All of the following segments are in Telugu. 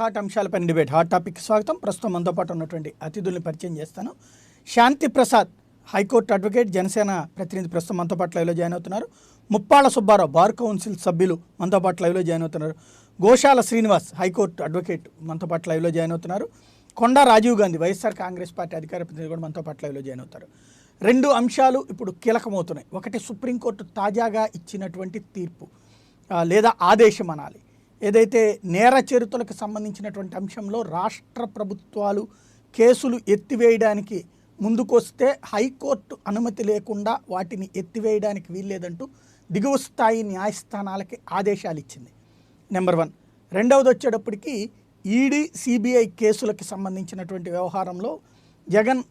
హాట్ అంశాలపై డిబేట్ హాట్ టాపిక్ స్వాగతం. ప్రస్తుతం మనతో పాటు ఉన్నటువంటి అతిథుల్ని పరిచయం చేస్తాను. శాంతి ప్రసాద్ హైకోర్టు అడ్వకేట్, జనసేన ప్రతినిధి ప్రస్తుతం మనతో పాటు లైవ్లో జాయిన్ అవుతున్నారు. ముప్పాళ్ళ సుబ్బారావు బార్ కౌన్సిల్ సభ్యులు మనతో పాటు లైవ్లో జాయిన్ అవుతున్నారు. గోశాల శ్రీనివాస్ హైకోర్టు అడ్వకేట్ మనతో పాటు లైవ్లో జాయిన్ అవుతున్నారు. కొండా రాజీవ్ గాంధీ వైఎస్ఆర్ కాంగ్రెస్ పార్టీ అధికార ప్రతినిధి కూడా మనతో పాటు లైవ్లో జాయిన్ అవుతారు. రెండు అంశాలు ఇప్పుడు కీలకమవుతున్నాయి. ఒకటి సుప్రీంకోర్టు తాజాగా ఇచ్చినటువంటి తీర్పు లేదా ఆదేశం అనాలి, ఏదైతే నేర చరిత్రలకు సంబంధించినటువంటి అంశంలో రాష్ట్ర ప్రభుత్వాలు కేసులు ఎత్తివేయడానికి ముందుకొస్తే హైకోర్టు అనుమతి లేకుండా వాటిని ఎత్తివేయడానికి వీల్లేదంటూ దిగువ స్థాయి న్యాయస్థానాలకి ఆదేశాలు ఇచ్చింది. నెంబర్ 1. రెండవది వచ్చేటప్పటికి ఈడీ సిబిఐ కేసులకి సంబంధించినటువంటి వ్యవహారంలో జగన్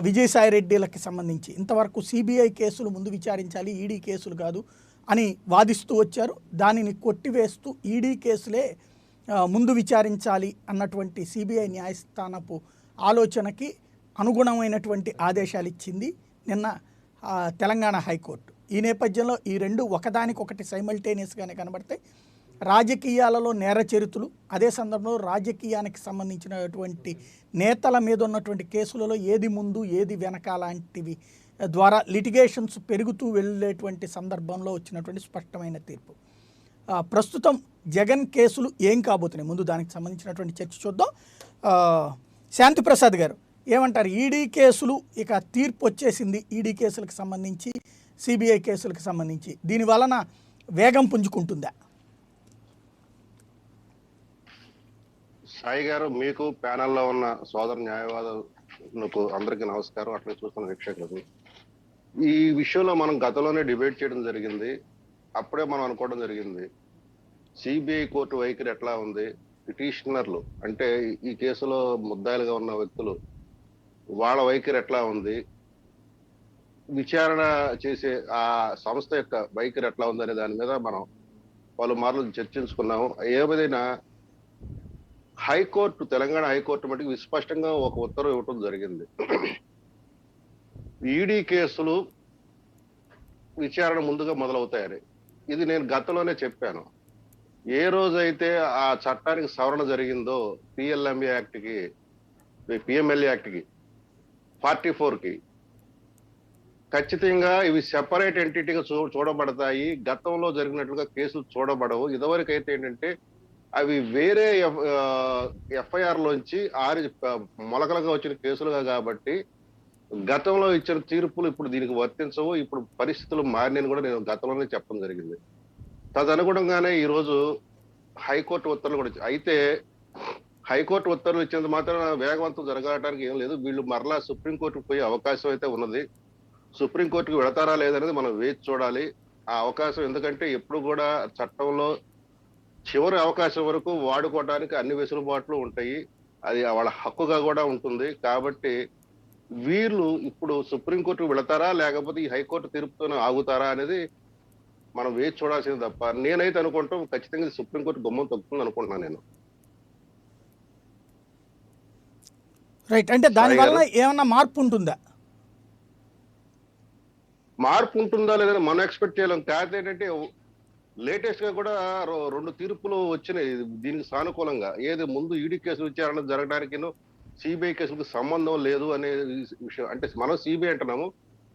విజయసాయిరెడ్డిలకి సంబంధించి ఇంతవరకు సిబిఐ కేసులు ముందు విచారించాలి, ఈడీ కేసులు కాదు అని వాదిస్తూ వచ్చారు. దానిని కొట్టివేస్తూ ఈడీ కేసులే ముందు విచారించాలి అన్నటువంటి సిబిఐ న్యాయస్థానపు ఆలోచనకి అనుగుణమైనటువంటి ఆదేశాలు ఇచ్చింది నిన్న తెలంగాణ హైకోర్టు. ఈ నేపథ్యంలో ఈ రెండు ఒకదానికొకటి సైమల్టేనియస్గానే కనబడతాయి. రాజకీయాలలో నేర చరిత్రలు, అదే సందర్భంలో రాజకీయానికి సంబంధించినటువంటి నేతల మీద ఉన్నటువంటి కేసులలో ఏది ముందు ఏది వెనక లాంటివి ద్వారా లిటిగేషన్స్ పెరుగుతూ వెళ్ళేటువంటి సందర్భంలో వచ్చినటువంటి స్పష్టమైన తీర్పు. ప్రస్తుతం జగన్ కేసులు ఏం కాబోతున్నాయి, ముందు దానికి సంబంధించినటువంటి చర్చ చూద్దాం. శాంతి ప్రసాద్ గారు ఏమంటారు? ఈడీ కేసులు ఇక తీర్పు వచ్చేసింది, ఈడీ కేసులకు సంబంధించి సిబిఐ కేసులకు సంబంధించి దీని వలన వేగం పుంజుకుంటుందా? సాయి గారు, మీకు ప్యానెల్లో ఉన్న సోదర న్యాయవాదులకు అందరికీ నమస్కారం. అట్లా చూస్తున్న వీక్షకులకు, ఈ విషయంలో మనం గతంలోనే డిబేట్ చేయడం జరిగింది. అప్పుడే మనం అనుకోవడం జరిగింది సిబిఐ కోర్టు వైఖరి ఎట్లా ఉంది, పిటిషనర్లు అంటే ఈ కేసులో ముద్దాయిలుగా ఉన్న వ్యక్తులు వాళ్ళ వైఖరి ఎట్లా ఉంది, విచారణ చేసే ఆ సంస్థ యొక్క వైఖరి ఎట్లా ఉంది అనే దాని మీద మనం పలుమార్లు చర్చించుకున్నాము. ఏదైనా హైకోర్టు, తెలంగాణ హైకోర్టు మటుకు విస్పష్టంగా ఒక ఉత్తర్వు ఇవ్వటం జరిగింది. ఈడీ కేసులు విచారణ ముందుగా మొదలవుతాయని. ఇది నేను గతంలోనే చెప్పాను. ఏ రోజైతే ఆ చట్టానికి సవరణ జరిగిందో పిఎల్ఎంఏ యాక్ట్కి, పిఎంఎల్ఏ యాక్ట్కి 44కి ఖచ్చితంగా ఇవి సెపరేట్ ఎంటిటీగా చూడబడతాయి. గతంలో జరిగినట్లుగా కేసులు చూడబడవు. ఇదివరకు అయితే ఏంటంటే అవి వేరే ఎఫ్ఐఆర్ లోంచి మొలకలుగా వచ్చిన కేసులుగా కాబట్టి గతంలో ఇచ్చిన తీర్పులు ఇప్పుడు దీనికి వర్తించవు. ఇప్పుడు పరిస్థితులు మారినని కూడా నేను గతంలోనే చెప్పడం జరిగింది. తదనుగుణంగానే ఈరోజు హైకోర్టు ఉత్తర్వులు కూడా అయితే హైకోర్టు ఉత్తర్వులు ఇచ్చినంత మాత్రం వేగవంతం జరగడానికి ఏం లేదు. వీళ్ళు మరలా సుప్రీంకోర్టుకు పోయే అవకాశం అయితే ఉన్నది. సుప్రీంకోర్టుకు వెళతారా లేదనేది మనం వేచి చూడాలి. ఆ అవకాశం, ఎందుకంటే ఎప్పుడు కూడా చట్టంలో చివరి అవకాశం వరకు వాడుకోవడానికి అన్ని వెసులుబాట్లు ఉంటాయి. అది వాళ్ళ హక్కుగా కూడా ఉంటుంది. కాబట్టి వీళ్ళు ఇప్పుడు సుప్రీంకోర్టుకు వెళతారా లేకపోతే ఈ హైకోర్టు తీర్పుతోనే ఆగుతారా అనేది మనం వేచి చూడాల్సింది తప్ప, నేనైతే అనుకుంటాం ఖచ్చితంగా సుప్రీంకోర్టు గుమ్మం తొక్కుతుంది అనుకుంటున్నాను నేను. రైట్, అంటే దానివల్ల ఏమన్నా మార్పు ఉంటుందా? మార్పు ఉంటుందా లేదని మనం ఎక్స్పెక్ట్ చేయలేం. కాకపోతే ఏంటంటే లేటెస్ట్ గా కూడా 2 తీర్పులు వచ్చినాయి దీనికి సానుకూలంగా. ఏది ముందు ఈడీ కేసులు విచారణ జరగడానికి సిబిఐ కేసులకు సంబంధం లేదు అనే విషయం. అంటే మనం సిబిఐ అంటున్నాము,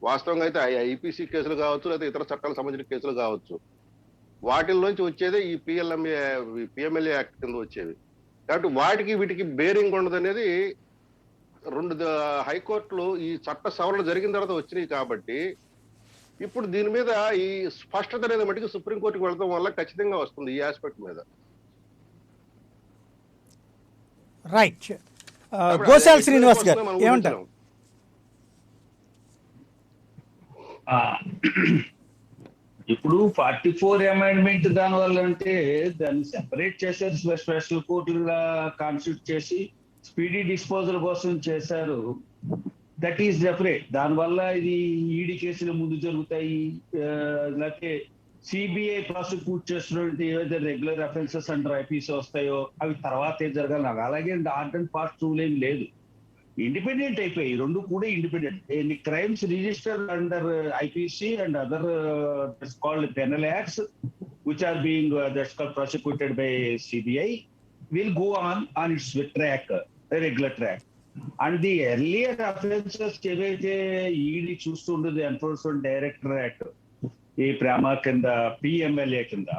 వాస్తవంగా అయితే ఐపీసీ కేసులు కావచ్చు లేదా ఇతర చట్టాలకు సంబంధించిన కేసులు కావచ్చు. వాటిల్లోంచి వచ్చేదే ఈ పిఎంఎల్ఏ యాక్ట్ కింద వచ్చేవి. కాబట్టి వాటికి వీటికి బేరింగ్ ఉండదు అనేది 2 హైకోర్టులు ఈ చట్ట సవరణ జరిగిన తర్వాత వచ్చినాయి. కాబట్టి ఇప్పుడు దీని మీద ఈ స్పష్టత అనేది మటుకు సుప్రీంకోర్టుకు వెళ్ళడం వల్ల ఖచ్చితంగా వస్తుంది ఈ ఆస్పెక్ట్ మీద. రైట్, గోశాల శ్రీనివాస్ గారు ఏమంటారు? ఇప్పుడు 44 అమెండ్మెంట్ దాని వల్ల అంటే దాన్ని సెపరేట్ చేశారు, స్పెషల్ కోర్టులుగా కాన్స్టిట్యూట్ చేసి స్పీడీ డిస్పోజల్ కోసం చేశారు. That is definite. దానివల్ల ఇది ఈడీ కేసులు ముందు జరుగుతాయి, లేకపోతే సిబిఐ ప్రాసిక్యూట్ చేస్తున్నటువంటి ఏవైతే రెగ్యులర్ అఫెన్సెస్ అండర్ ఐపీసీ వస్తాయో అవి తర్వాత ఏం జరగాలి. అలాగే ఆర్ట్ అండ్ పార్ట్ రూల్ ఏం లేదు, ఇండిపెండెంట్ అయిపోయి రెండు కూడా ఇండిపెండెంట్. ఎన్ని crimes register under IPC and other called penal acts which are being that's called prosecuted by CBI will go on its track, a regular track. And the earlier offences ఏవైతే ఈడీ చూస్తుండదు ఎన్ఫోర్స్మెంట్ డైరెక్టరేట్ ఈ ప్రేమ కింద పిఎంఎల్ఏ కింద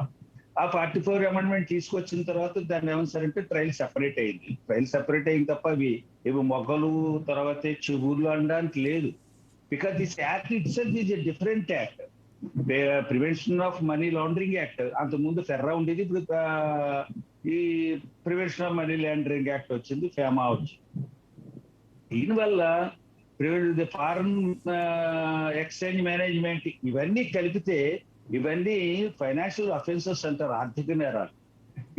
ఆ 44 అమెండ్మెంట్ తీసుకొచ్చిన తర్వాత దాన్ని ఏమన్నారంటే ట్రయల్ సెపరేట్ అయింది. ట్రయల్ సెపరేట్ అయింది తప్ప ఇవి మొగ్గలు తర్వాత చెవులు అనడానికి లేదు. Because this act it self is a different act. Prevention of money laundering act అంతకుముందు ఫెర్రా ఉండేది, ఇప్పుడు ఈ prevention of money laundering act వచ్చింది, ఫేమా వచ్చింది. దీనివల్ల ఫారెన్ ఎక్స్చేంజ్ మేనేజ్మెంట్ ఇవన్నీ కలిపితే ఇవన్నీ ఫైనాన్షియల్ అఫెన్సెస్ అంటారు, ఆర్థిక నేరాలు.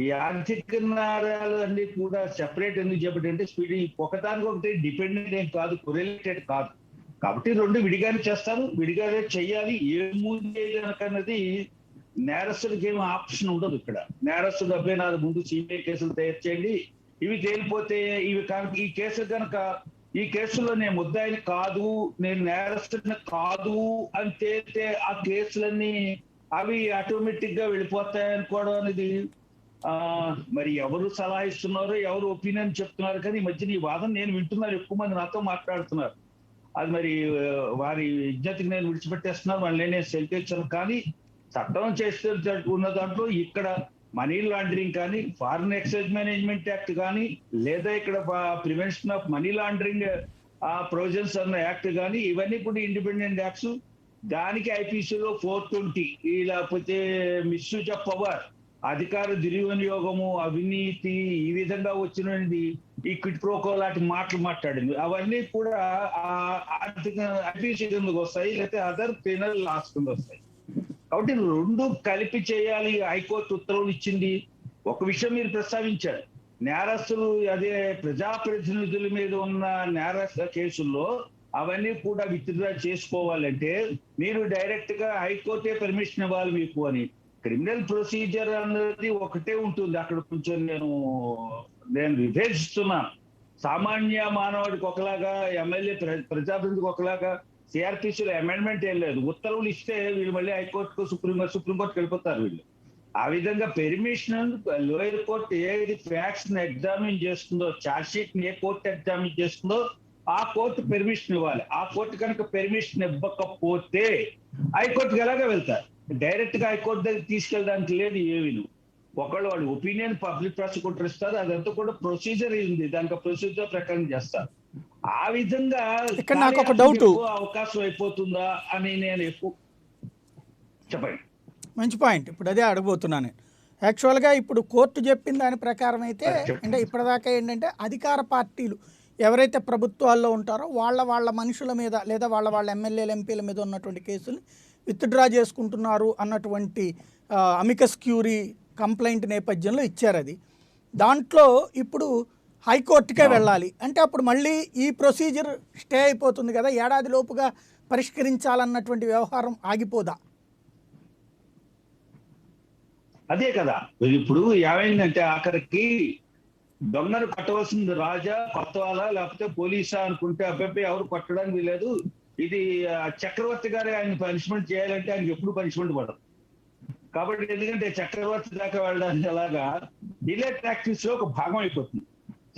ఈ ఆర్థిక నేరాలు అన్ని కూడా సెపరేట్ ఎందుకు చెప్పండి స్పీడ్ ఒకదానికి ఒకటి డిపెండెంట్ ఏం కాదు, కొరిలేటెడ్ కాదు. కాబట్టి రెండు విడిగానే చేస్తారు, విడిగానే చెయ్యాలి. ఏ ముందు కనుకన్నది నేరస్తులకి ఏమి ఆప్షన్ ఉండదు. ఇక్కడ నేరస్తుడు 74 ముందు సిబిఐ కేసులు తయారు చేయండి, ఇవి తేలిపోతే ఇవి కనుక ఈ కేసులో నేను ముద్దాయిని కాదు, నేను నేరస్తుడిని కాదు అని తేలితే ఆ కేసులన్నీ అవి ఆటోమేటిక్ గా వెళ్ళిపోతాయి అనుకోవడం అనేది మరి ఎవరు సలహా ఇస్తున్నారు, ఎవరు ఒపీనియన్ చెప్తున్నారు. కానీ ఈ మధ్య ఈ వాదన నేను వింటున్నారు, ఎక్కువ మంది నాతో మాట్లాడుతున్నారు. అది మరి వారి విజ్ఞతకి నేను విడిచిపెట్టేస్తున్నాను, వాళ్ళని నేను సెల్ఫించాను. కానీ చట్టం చేస్తే ఉన్న దాంట్లో ఇక్కడ మనీ లాండరింగ్ కానీ, ఫారిన్ ఎక్స్చేంజ్ మేనేజ్మెంట్ యాక్ట్ కానీ, లేదా ఇక్కడ prevention of money laundering provisions అన్న యాక్ట్ కానీ, ఇవన్నీ కూడా ఇండిపెండెంట్ యాక్ట్స్. దానికి ఐపీసీలో 420 లేకపోతే మిస్యూజ్ ఆఫ్ పవర్, అధికార దుర్వినియోగము, అవినీతి, ఈ విధంగా వచ్చినది ఈ క్విడ్ ప్రోకో లాంటి మాటలు మాట్లాడింది. అవన్నీ కూడా ఐపీసీ కిందకు వస్తాయి, లేకపోతే అదర్ పెనల్ లాస్ కింద వస్తాయి. కాబట్టి రెండు కలిపి చేయాలి. హైకోర్టు ఉత్తర్వులు ఇచ్చింది. ఒక విషయం మీరు ప్రస్తావించారు, నేరస్తులు అదే ప్రజాప్రతినిధుల మీద ఉన్న నేరస్తుల కేసుల్లో అవన్నీ కూడా విత్డ్రా చేసుకోవాలంటే మీరు డైరెక్ట్ గా హైకోర్టే పర్మిషన్ ఇవ్వాలి మీకు అని. క్రిమినల్ ప్రొసీజర్ అన్నది ఒకటే ఉంటుంది. అక్కడ కొంచెం నేను విభేదిస్తున్నాను. సామాన్య మానవుడికి ఒకలాగా, ఎమ్మెల్యే ప్రజాప్రతినిధికి ఒకలాగా, సిఆర్పిసిలో అమెండ్మెంట్ ఏం లేదు. ఉత్తర్వులు ఇస్తే వీళ్ళు మళ్ళీ హైకోర్టుకు సుప్రీంకోర్టుకు వెళ్ళిపోతారు వీళ్ళు. ఆ విధంగా పెర్మిషన్ లోయర్ కోర్టు ఏది ఫ్యాక్ట్స్ ని ఎగ్జామిన్ చేస్తుందో, ఛార్జ్ షీట్ ని ఏ కోర్టు ఎగ్జామిన్ చేస్తుందో ఆ కోర్టు పెర్మిషన్ ఇవ్వాలి. ఆ కోర్టు కనుక పెర్మిషన్ ఇవ్వకపోతే హైకోర్టుకి ఎలాగే వెళ్తారు. డైరెక్ట్ గా హైకోర్టు దగ్గర తీసుకెళ్ళడానికి లేదు. ఏవిను ఒకళ్ళు వాడి ఒపీనియన్ పబ్లిక్ ప్రాసిక్యూటర్ ఇస్తారు, అదంతా కూడా ప్రొసీజర్ ఉంది, దానికి ప్రొసీజర్ ప్రకారం చేస్తారు. ఆ విధంగా ఇక్కడ నాకు ఒక డౌట్, అవకాశం అయిపోతుందా అని నేను ఎక్కువ చెప్పండి. మంచి పాయింట్. ఇప్పుడు అదే అడగబోతున్నాను. యాక్చువల్గా ఇప్పుడు కోర్టు చెప్పిన దాని ప్రకారం అయితే అంటే ఇప్పటిదాకా ఏంటంటే అధికార పార్టీలు ఎవరైతే ప్రభుత్వాల్లో ఉంటారో వాళ్ళ మనుషుల మీద లేదా వాళ్ళ ఎమ్మెల్యేలు ఎంపీల మీద ఉన్నటువంటి కేసులు విత్డ్రా చేసుకుంటున్నారు అన్నటువంటి అమికస్ క్యూరీ కంప్లైంట్ నేపథ్యంలో ఇచ్చారు. అది దాంట్లో ఇప్పుడు హైకోర్టుకే వెళ్ళాలి అంటే అప్పుడు మళ్ళీ ఈ ప్రొసీజర్ స్టే అయిపోతుంది కదా, ఏడాది లోపుగా పరిష్కరించాలన్నటువంటి వ్యవహారం ఆగిపోదా? అదే కదా ఇప్పుడు ఏమైందంటే ఆఖరికి దొంగను కొట్టవలసింది రాజా, కొత్తవాళ్ళ లేకపోతే పోలీసా అనుకుంటే అబ్బాయి ఎవరు కొట్టడానికి లేదు. ఇది చక్రవర్తి గారు ఆయన పనిష్మెంట్ చేయాలంటే ఆయనకి ఎప్పుడు పనిష్మెంట్ పడదు. కాబట్టి ఎందుకంటే చక్రవర్తి దాకా వెళ్ళడానికి అలాగా డిలే ప్రాక్టీస్ లో ఒక భాగం అయిపోతుంది.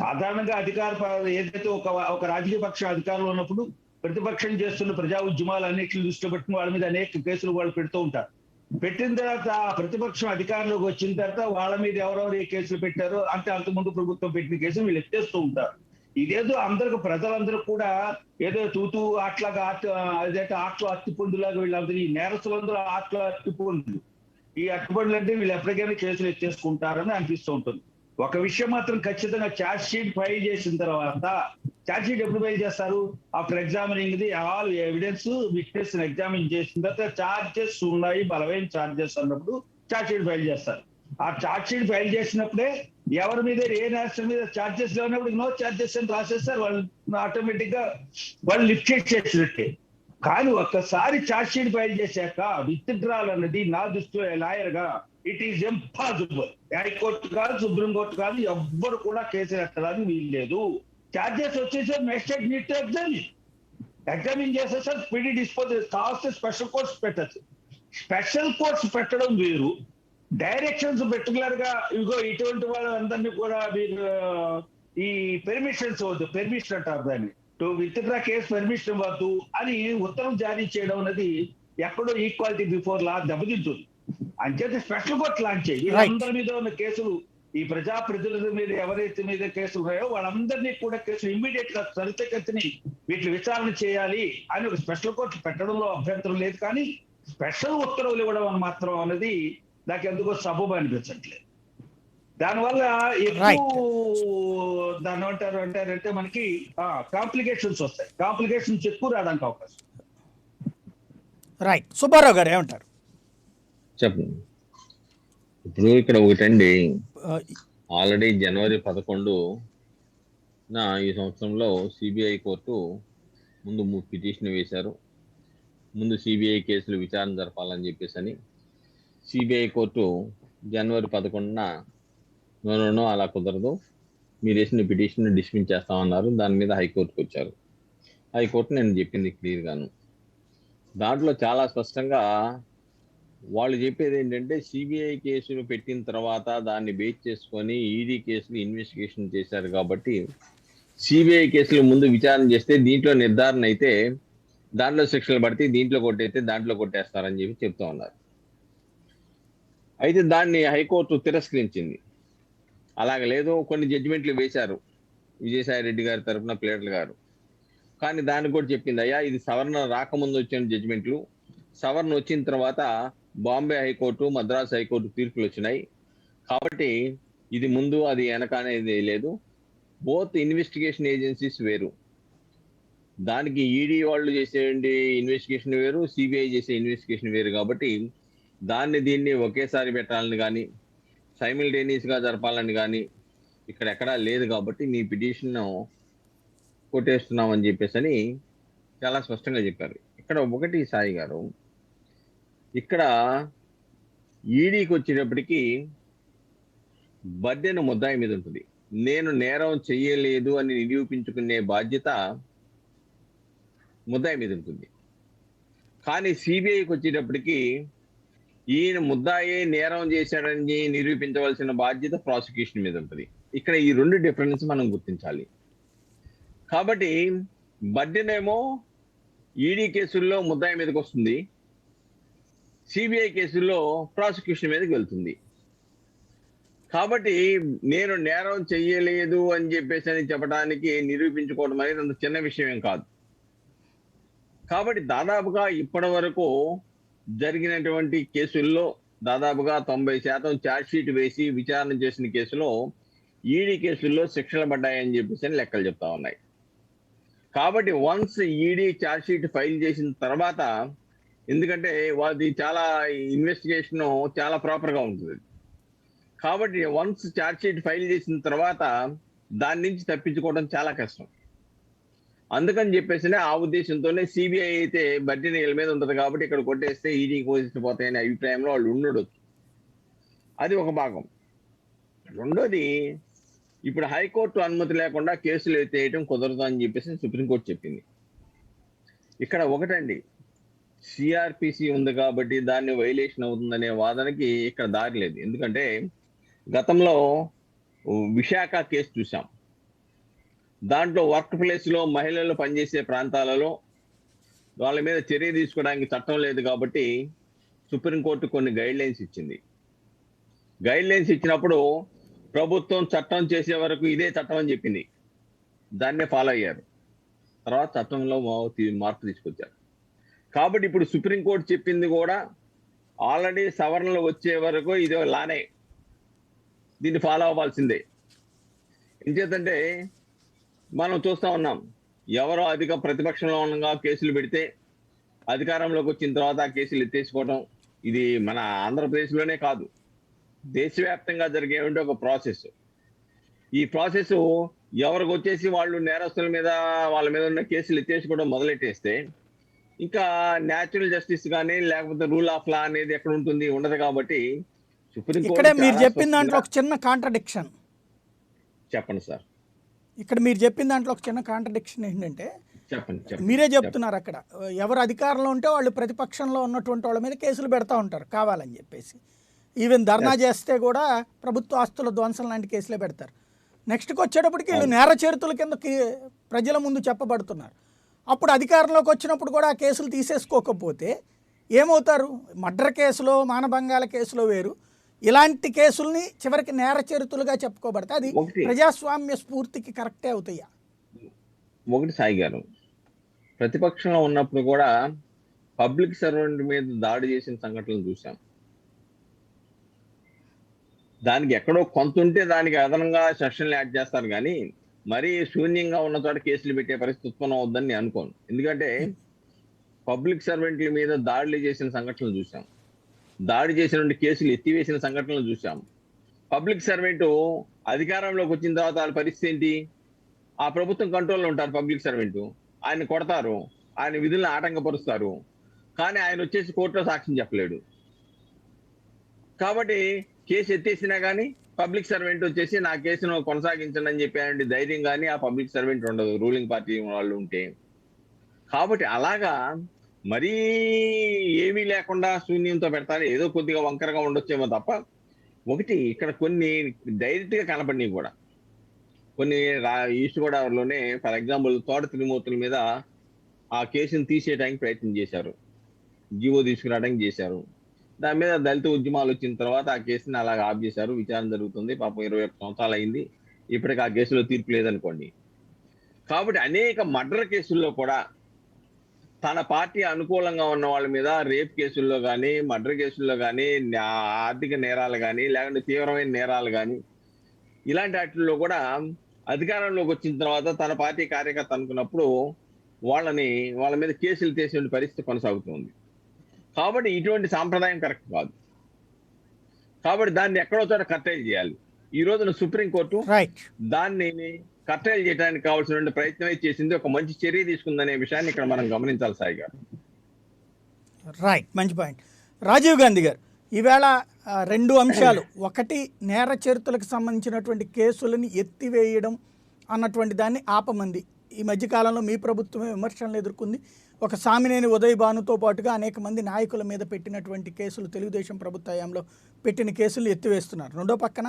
సాధారణంగా ఏదైతే ఒక రాజకీయ పక్ష అధికారంలో ఉన్నప్పుడు ప్రతిపక్షం చేస్తున్న ప్రజా ఉద్యమాలు అన్నింటిని దృష్టిలో పెట్టుకుని వాళ్ళ మీద అనేక కేసులు వాళ్ళు పెడుతూ ఉంటారు. పెట్టిన తర్వాత ప్రతిపక్షం అధికారంలోకి వచ్చిన తర్వాత వాళ్ళ మీద ఎవరెవరు ఏ కేసులు పెట్టారో అంటే అంతకుముందు ప్రభుత్వం పెట్టిన కేసులు వీళ్ళు ఎత్తేస్తూ ఉంటారు. ఇదేదో అందరికి ప్రజలందరూ కూడా ఏదో తూతూ అట్లాగా అదేంటే ఆటలో అట్టిపండులాగా వీళ్ళందరూ ఈ నేరస్తులందరూ ఆటలో అట్టిపండులు. ఈ అట్టిపండులు అంటే వీళ్ళు ఎప్పటికైనా కేసులు ఎత్తేసుకుంటారని అనిపిస్తూ ఉంటుంది. ఒక విషయం మాత్రం ఖచ్చితంగా ఛార్జ్ షీట్ ఫైల్ చేసిన తర్వాత, ఛార్జ్ షీట్ ఎప్పుడు ఫైల్ చేస్తారు? After examining the all evidence, witness examine చేసిన తర్వాత ఛార్జెస్ ఉన్నాయి, బలమైన ఛార్జెస్ అన్నప్పుడు ఛార్జ్ షీట్ ఫైల్ చేస్తారు. ఆ ఛార్జ్ షీట్ ఫైల్ చేసినప్పుడే ఎవరి మీద ఏ నేరం మీద ఛార్జెస్ లేనప్పుడు నో ఛార్జెస్ అని రాసేస్తారు. వాళ్ళు ఆటోమేటిక్ గా వాళ్ళు లిఫ్ట్ చేసినట్టే. కానీ ఒక్కసారి ఛార్జ్ షీట్ ఫైల్ చేశాక విత్డ్రాల్ అన్నది నా దృష్టిలో లాయర్ గా ఇట్ ఈస్ ఇంపాసిబుల్. హైకోర్టు కాదు, సుప్రీంకోర్టు కాదు, ఎవ్వరు కూడా కేసులు ఎత్తడానికి వీల్లేదు. ఛార్జెస్ వచ్చేసరికి మెజిస్ట్రేట్ నీడ్ టు ఎగ్జామిన్ చేసేసరికి స్పీడీ డిస్పోజల్ కావాల్సిన స్పెషల్ కోర్ట్స్ పెట్టచ్చు. స్పెషల్ కోర్ట్స్ పెట్టడం వేరు, డైరెక్షన్స్ పర్టికులర్ గా ఇదిగో ఇటువంటి వాళ్ళందరినీ కూడా మీరు ఈ పెర్మిషన్స్ వద్దు, పెర్మిషన్ అంటారు దాన్ని, టు విత్డ్రా కేసు పర్మిషన్ వద్దు అని ఉత్తర్వులు జారీ చేయడం అనేది ఎక్కడో ఈక్వాలిటీ బిఫోర్ లా దెబ్బతింటుంది. అంచేత స్పెషల్ కోర్టు లాంచ్ చేయి. వీళ్ళందరి మీద ఉన్న కేసులు, ఈ ప్రజాప్రతినిధుల మీద ఎవరైతే మీద కేసులు ఉన్నాయో వాళ్ళందరినీ కూడా కేసులు ఇమ్మీడియట్ గా త్వరితగతిని వీటిని విచారణ చేయాలి అని ఒక స్పెషల్ కోర్టు పెట్టడంలో అభ్యంతరం లేదు. కానీ స్పెషల్ ఉత్తర్వులు ఇవ్వడం అని మాత్రం అనేది నాకు ఎందుకో సబబు అనిపించట్లేదు. దానివల్ల ఎక్కువ దాన్ని అంటారంటే మనకి కాంప్లికేషన్స్ వస్తాయి. కాంప్లికేషన్స్ ఎక్కువ రావడానికి అవకాశం. రైట్, సుబ్బారావు గారు ఏమంటారు? చెప్పండి. ఇప్పుడు ఇక్కడ ఒకటండి, ఆ, ఆల్రెడీ జనవరి 11 ఈ సంవత్సరంలో సిబిఐ కోర్టు ముందు పిటిషన్ వేశారు. ముందు సిబిఐ కేసులు విచారణ జరపాలని చెప్పేసి అని సిబిఐ కోర్టు జనవరి 11 నో అలా కుదరదు, మీరు వేసిన పిటిషన్ డిస్మిస్ చేస్తామన్నారు. దాని మీద హైకోర్టుకు వచ్చారు. హైకోర్టు నేను చెప్పింది క్లియర్గాను. దాంట్లో చాలా స్పష్టంగా వాళ్ళు చెప్పేది ఏంటంటే, సిబిఐ కేసులు పెట్టిన తర్వాత దాన్ని బేస్ చేసుకొని ఈడీ కేసులు ఇన్వెస్టిగేషన్ చేశారు కాబట్టి సిబిఐ కేసులు ముందు విచారణ చేస్తే దీంట్లో నిర్ధారణ అయితే దాంట్లో శిక్షలు పడితే, దీంట్లో కొట్టయితే దాంట్లో కొట్టేస్తారని చెప్పి చెప్తా ఉన్నారు. అయితే దాన్ని హైకోర్టు తిరస్కరించింది. అలాగ లేదు, కొన్ని జడ్జిమెంట్లు వేశారు విజయసాయి రెడ్డి గారి తరఫున ప్లేటర్ల గారు. కానీ దాన్ని కూడా చెప్పింది, అయ్యా ఇది సవరణ రాకముందు వచ్చిన జడ్జిమెంట్లు, సవరణ వచ్చిన తర్వాత బాంబే హైకోర్టు, మద్రాసు హైకోర్టు తీర్పులు వచ్చినాయి కాబట్టి ఇది ముందు అది వెనక అనేది లేదు. బోత్ ఇన్వెస్టిగేషన్ ఏజెన్సీస్ వేరు. దానికి ఈడీ వాళ్ళు చేసే ఇన్వెస్టిగేషన్ వేరు, సిబిఐ చేసే ఇన్వెస్టిగేషన్ వేరు. కాబట్టి దీన్ని ఒకేసారి పెట్టాలని కానీ సైమిల్టేనియస్గా జరపాలని కానీ ఇక్కడ ఎక్కడా లేదు. కాబట్టి నీ పిటిషన్ కొట్టేస్తున్నామని చెప్పేసి అని చాలా స్పష్టంగా చెప్పారు. ఇక్కడ ఒకటి సాయి గారు, ఇక్కడ ఈడీకి వచ్చేటప్పటికి బర్డెన్ ముద్దాయి మీద ఉంటుంది. నేను నేరం చెయ్యలేదు అని నిరూపించుకునే బాధ్యత ముద్దాయి మీద ఉంటుంది. కానీ సిబిఐకి వచ్చేటప్పటికి ఈయన ముద్దాయి నేరం చేశాడని నిరూపించవలసిన బాధ్యత ప్రాసిక్యూషన్ మీద ఉంటుంది. ఇక్కడ ఈ రెండు డిఫరెన్స్ మనం గుర్తించాలి. కాబట్టి బర్డెన్ ఏమో ఈడీ కేసుల్లో ముద్దాయి మీదకి వస్తుంది, సిబిఐ కేసుల్లో ప్రాసిక్యూషన్ మీదకి వెళ్తుంది. కాబట్టి నేను నేరం చెయ్యలేదు అని చెప్పేసి అని చెప్పడానికి నిరూపించుకోవడం అనేది అంత చిన్న విషయం ఏం కాదు. కాబట్టి దాదాపుగా ఇప్పటి వరకు జరిగినటువంటి కేసుల్లో దాదాపుగా 90% ఛార్జ్ షీట్ వేసి విచారణ చేసిన కేసులో ఈడీ కేసుల్లో శిక్షలు పడ్డాయని చెప్పేసి అని లెక్కలు చెప్తా ఉన్నాయి. కాబట్టి once ED charge sheet file చేసిన తర్వాత, ఎందుకంటే వాళ్ళది చాలా ఇన్వెస్టిగేషన్ చాలా ప్రాపర్గా ఉంటుంది కాబట్టి వన్స్ ఛార్జ్ షీట్ ఫైల్ చేసిన తర్వాత దాని నుంచి తప్పించుకోవడం చాలా కష్టం. అందుకని చెప్పేసి ఆ ఉద్దేశంతోనే సిబిఐ అయితే బడ్జెట్ వీళ్ళ మీద ఉంటుంది కాబట్టి ఇక్కడ కొట్టేస్తే ఈడీ కోసిపోతాయనే అభిప్రాయంలో వాళ్ళు ఉండొచ్చు. అది ఒక భాగం. రెండోది, ఇప్పుడు హైకోర్టు అనుమతి లేకుండా కేసులు ఎత్తేయటం కుదరదు అని చెప్పేసి సుప్రీంకోర్టు చెప్పింది. ఇక్కడ ఒకటండి, సిఆర్పిసి ఉంది కాబట్టి దాన్ని వైలేషన్ అవుతుందనే వాదనకి ఇక్కడ దారి లేదు. ఎందుకంటే గతంలో విశాఖ కేసు చూసాం. దాంట్లో వర్క్ ప్లేస్లో మహిళలు పనిచేసే ప్రాంతాలలో వాళ్ళ మీద చర్య తీసుకోవడానికి చట్టం లేదు కాబట్టి సుప్రీంకోర్టు కొన్ని గైడ్ లైన్స్ ఇచ్చింది. గైడ్ లైన్స్ ఇచ్చినప్పుడు ప్రభుత్వం చట్టం చేసే వరకు ఇదే చట్టం అని చెప్పింది, దాన్నే ఫాలో అయ్యారు. తర్వాత చట్టంలో మార్పు తీసుకొచ్చారు. కాబట్టి ఇప్పుడు సుప్రీంకోర్టు చెప్పింది కూడా ఆల్రెడీ సవరణలు వచ్చే వరకు ఇదే లానే, దీన్ని ఫాలో అవ్వాల్సిందే. ఎంచేతంటే మనం చూస్తూ ఉన్నాం, ఎవరో అధిక ప్రతిపక్షంలో ఉండగా కేసులు పెడితే అధికారంలోకి వచ్చిన తర్వాత ఆ కేసులు ఎత్తేసుకోవడం, ఇది మన ఆంధ్రప్రదేశ్లోనే కాదు దేశవ్యాప్తంగా జరిగే ఒక ప్రాసెస్. ఈ ప్రాసెస్ ఎవరికి వచ్చేసి వాళ్ళు నేరస్తుల మీద వాళ్ళ మీద ఉన్న కేసులు ఎత్తేసుకోవడం మొదలెట్టేస్తే ఇంకా న్యాచురల్ జస్టిస్ కానీ లేకపోతే రూల్ ఆఫ్ లా అనేది ఎక్కడ ఉంటుంది, ఉండదు. కాబట్టి ఇక్కడే మీరు చెప్పిన దాంట్లో ఒక చిన్న కాంట్రడిక్షన్. చెప్పండి సార్. ఇక్కడ మీరు చెప్పిన దాంట్లో ఒక చిన్న కాంట్రడిక్షన్ ఏంటంటే, చెప్పండి. మీరే చెప్తున్నారు అక్కడ ఎవరు అధికారంలో ఉంటే వాళ్ళు ప్రతిపక్షంలో ఉన్నటువంటి వాళ్ళ మీద కేసులు పెడతా ఉంటారు కావాలని చెప్పేసి. ఈవెన్ ధర్నా చేస్తే కూడా ప్రభుత్వ ఆస్తుల ధ్వంసం లాంటి కేసులే పెడతారు. నెక్స్ట్కి వచ్చేటప్పటికి వీళ్ళు నేర చరిత్రల కిందకి ప్రజల ముందు చెప్పబడుతున్నారు. అప్పుడు అధికారంలోకి వచ్చినప్పుడు కూడా ఆ కేసులు తీసేసుకోకపోతే ఏమవుతారు? మర్డర్ కేసులో, మానభంగాల కేసులో వేరు, ఇలాంటి కేసుల్ని చివరికి నేర చరిత్రలుగా చెప్పుకోబడితే అది ప్రజాస్వామ్య స్ఫూర్తికి కరెక్టే అవుతాయా? ఒకటి సాయి గారు, ప్రతిపక్షంలో ఉన్నప్పుడు కూడా పబ్లిక్ సర్వెంట్ మీద దాడి చేసిన సంఘటనలు చూసాం. దానికి ఎక్కడో కొంత ఉంటే దానికి అదనంగా సెక్షన్లు యాడ్ చేస్తారు, కానీ మరీ శూన్యంగా ఉన్న చోట కేసులు పెట్టే పరిస్థితి ఉత్పన్నం అవుద్దని నేను అనుకోను. ఎందుకంటే పబ్లిక్ సర్వెంట్ల మీద దాడులు చేసిన సంఘటనలు చూసాం, దాడి చేసిన కేసులు ఎత్తివేసిన సంఘటనలు చూసాం. పబ్లిక్ సర్వెంట్ అధికారంలోకి వచ్చిన తర్వాత వాళ్ళ పరిస్థితి ఏంటి? ఆ ప్రభుత్వం కంట్రోల్లో ఉంటారు పబ్లిక్ సర్వెంట్, ఆయన కొడతారు, ఆయన విధులను ఆటంకపరుస్తారు, కానీ ఆయన వచ్చేసి కోర్టులో సాక్ష్యం చెప్పలేడు. కాబట్టి కేసు ఎత్తేసినా కానీ పబ్లిక్ సర్వెంట్ వచ్చేసి నా కేసును కొనసాగించండి అని చెప్పి ధైర్యం కానీ ఆ పబ్లిక్ సర్వెంట్ ఉండదు, రూలింగ్ పార్టీ వాళ్ళు ఉంటే. కాబట్టి అలాగా మరీ ఏమీ లేకుండా శూన్యంతో పెడతారు, ఏదో కొద్దిగా వంకరగా ఉండొచ్చేమో తప్ప. ఒకటి ఇక్కడ కొన్ని డైరెక్ట్ గా కనపడినవి కూడా, కొన్ని ఈస్ట్ గోదావరిలోనే ఫర్ ఎగ్జాంపుల్ తోట త్రిమూర్తుల మీద ఆ కేసును తీసేయడానికి ప్రయత్నం చేశారు, జీవో తీసుకురావడానికి చేశారు. దాని మీద దళిత ఉద్యమాలు వచ్చిన తర్వాత ఆ కేసుని అలాగ ఆఫ్ చేశారు. విచారణ జరుగుతుంది, పాపం 21 సంవత్సరాలు అయింది, ఇప్పటికి ఆ కేసులో తీర్పు లేదనుకోండి. కాబట్టి అనేక మర్డర్ కేసుల్లో కూడా తన పార్టీ అనుకూలంగా ఉన్న వాళ్ళ మీద రేప్ కేసుల్లో కానీ, మర్డర్ కేసుల్లో కానీ, ఆర్థిక నేరాలు కానీ, లేకుంటే తీవ్రమైన నేరాలు కానీ, ఇలాంటి వాటిల్లో కూడా అధికారంలోకి వచ్చిన తర్వాత తన పార్టీ కార్యకర్త అనుకున్నప్పుడు వాళ్ళ మీద కేసులు తీసే పరిస్థితి కొనసాగుతుంది. కాబట్టి ఇటువంటి సాంప్రదాయం కరెక్ట్ కాదు. కాబట్టి దాన్ని ఎక్కడో చోట కట్టైల్ చేయాలి. ఈ రోజున సుప్రీంకోర్టు దాన్ని కట్టైల్ చేయడానికి కావాల్సిన ప్రయత్నమే చేసింది, ఒక మంచి చర్య తీసుకుందనే విషయాన్ని ఇక్కడ మనం గమనించాలి సాయి గారు. రైట్, మంచి పాయింట్. రాజీవ్ గాంధీ గారు, ఈవేళ 2 అంశాలు, ఒకటి నేర చరిత్రలకు సంబంధించినటువంటి కేసులని ఎత్తివేయడం అన్నటువంటి దాన్ని ఆపమంది. ఈ మధ్యకాలంలో మీ ప్రభుత్వమే విమర్శలను ఎదుర్కొంది. ఒక సామినేని ఉదయ్ భానుతో పాటుగా అనేక మంది నాయకుల మీద పెట్టినటువంటి కేసులు, తెలుగుదేశం ప్రభుత్వ హయాంలో పెట్టిన కేసులు ఎత్తివేస్తున్నారు. రెండో పక్కన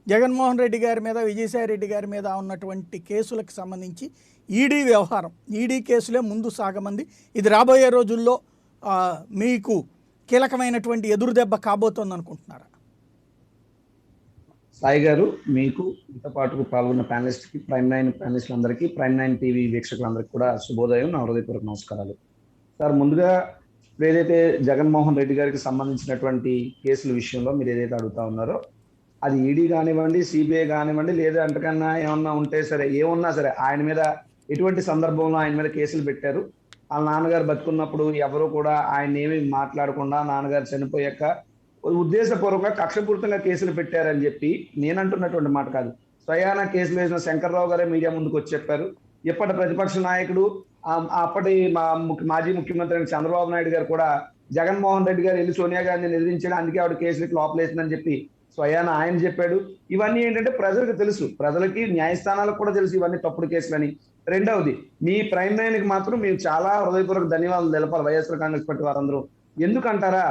జగన్మోహన్ రెడ్డి గారి మీద, విజయసాయి రెడ్డి గారి మీద ఉన్నటువంటి కేసులకు సంబంధించి ఈడీ వ్యవహారం, ఈడీ కేసులే ముందు సాగమంది. ఇది రాబోయే రోజుల్లో మీకు కీలకమైనటువంటి ఎదురుదెబ్బ కాబోతోంది అనుకుంటున్నారా? సాయి గారు, మీకు ఇంత పాటుకు పాల్గొన్న ప్యానలిస్ట్కి, ప్రైమ్9 ప్యానలిస్టులందరికీ, ప్రైమ్9 టీవీ వీక్షకులందరికీ కూడా శుభోదయం, నా హృదయపూర్వక నమస్కారాలు. సార్, ముందుగా ఏదైతే జగన్మోహన్ రెడ్డి గారికి సంబంధించినటువంటి కేసుల విషయంలో మీరు ఏదైతే అడుగుతా ఉన్నారో, అది ఈడీ కానివ్వండి, సిబిఐ కానివ్వండి, లేదా అంతకన్నా ఏమన్నా ఉంటే సరే, ఏమన్నా సరే, ఆయన మీద ఎటువంటి సందర్భంలో ఆయన మీద కేసులు పెట్టారు. వాళ్ళ నాన్నగారు బతుకున్నప్పుడు ఎవరు కూడా ఆయన ఏమీ మాట్లాడకుండా, నాన్నగారు చనిపోయాక ఉద్దేశపూర్వకంగా కక్షపూరితంగా కేసులు పెట్టారని చెప్పి నేను అంటున్నటువంటి మాట కాదు. స్వయాన కేసులు వేసిన శంకర్రావు గారే మీడియా ముందుకు వచ్చి చెప్పారు. ఇప్పటి ప్రతిపక్ష నాయకుడు, అప్పటి మాజీ ముఖ్యమంత్రి చంద్రబాబు నాయుడు గారు కూడా జగన్మోహన్ రెడ్డి గారు వెళ్ళి సోనియా గాంధీని ఎదిరించాడు, అందుకే ఆవిడ కేసులకి లోపలేసిందని చెప్పి స్వయాన ఆయన చెప్పాడు. ఇవన్నీ ఏంటంటే ప్రజలకు తెలుసు, ప్రజలకి న్యాయస్థానాలకు కూడా తెలుసు ఇవన్నీ తప్పుడు కేసులని. రెండవది, మీ ప్రైమ్9కి మాత్రం మేము చాలా హృదయపూర్వక ధన్యవాదాలు తెలపాలి, వైఎస్ఆర్ కాంగ్రెస్ పార్టీ వారందరూ. ఎందుకంటారా,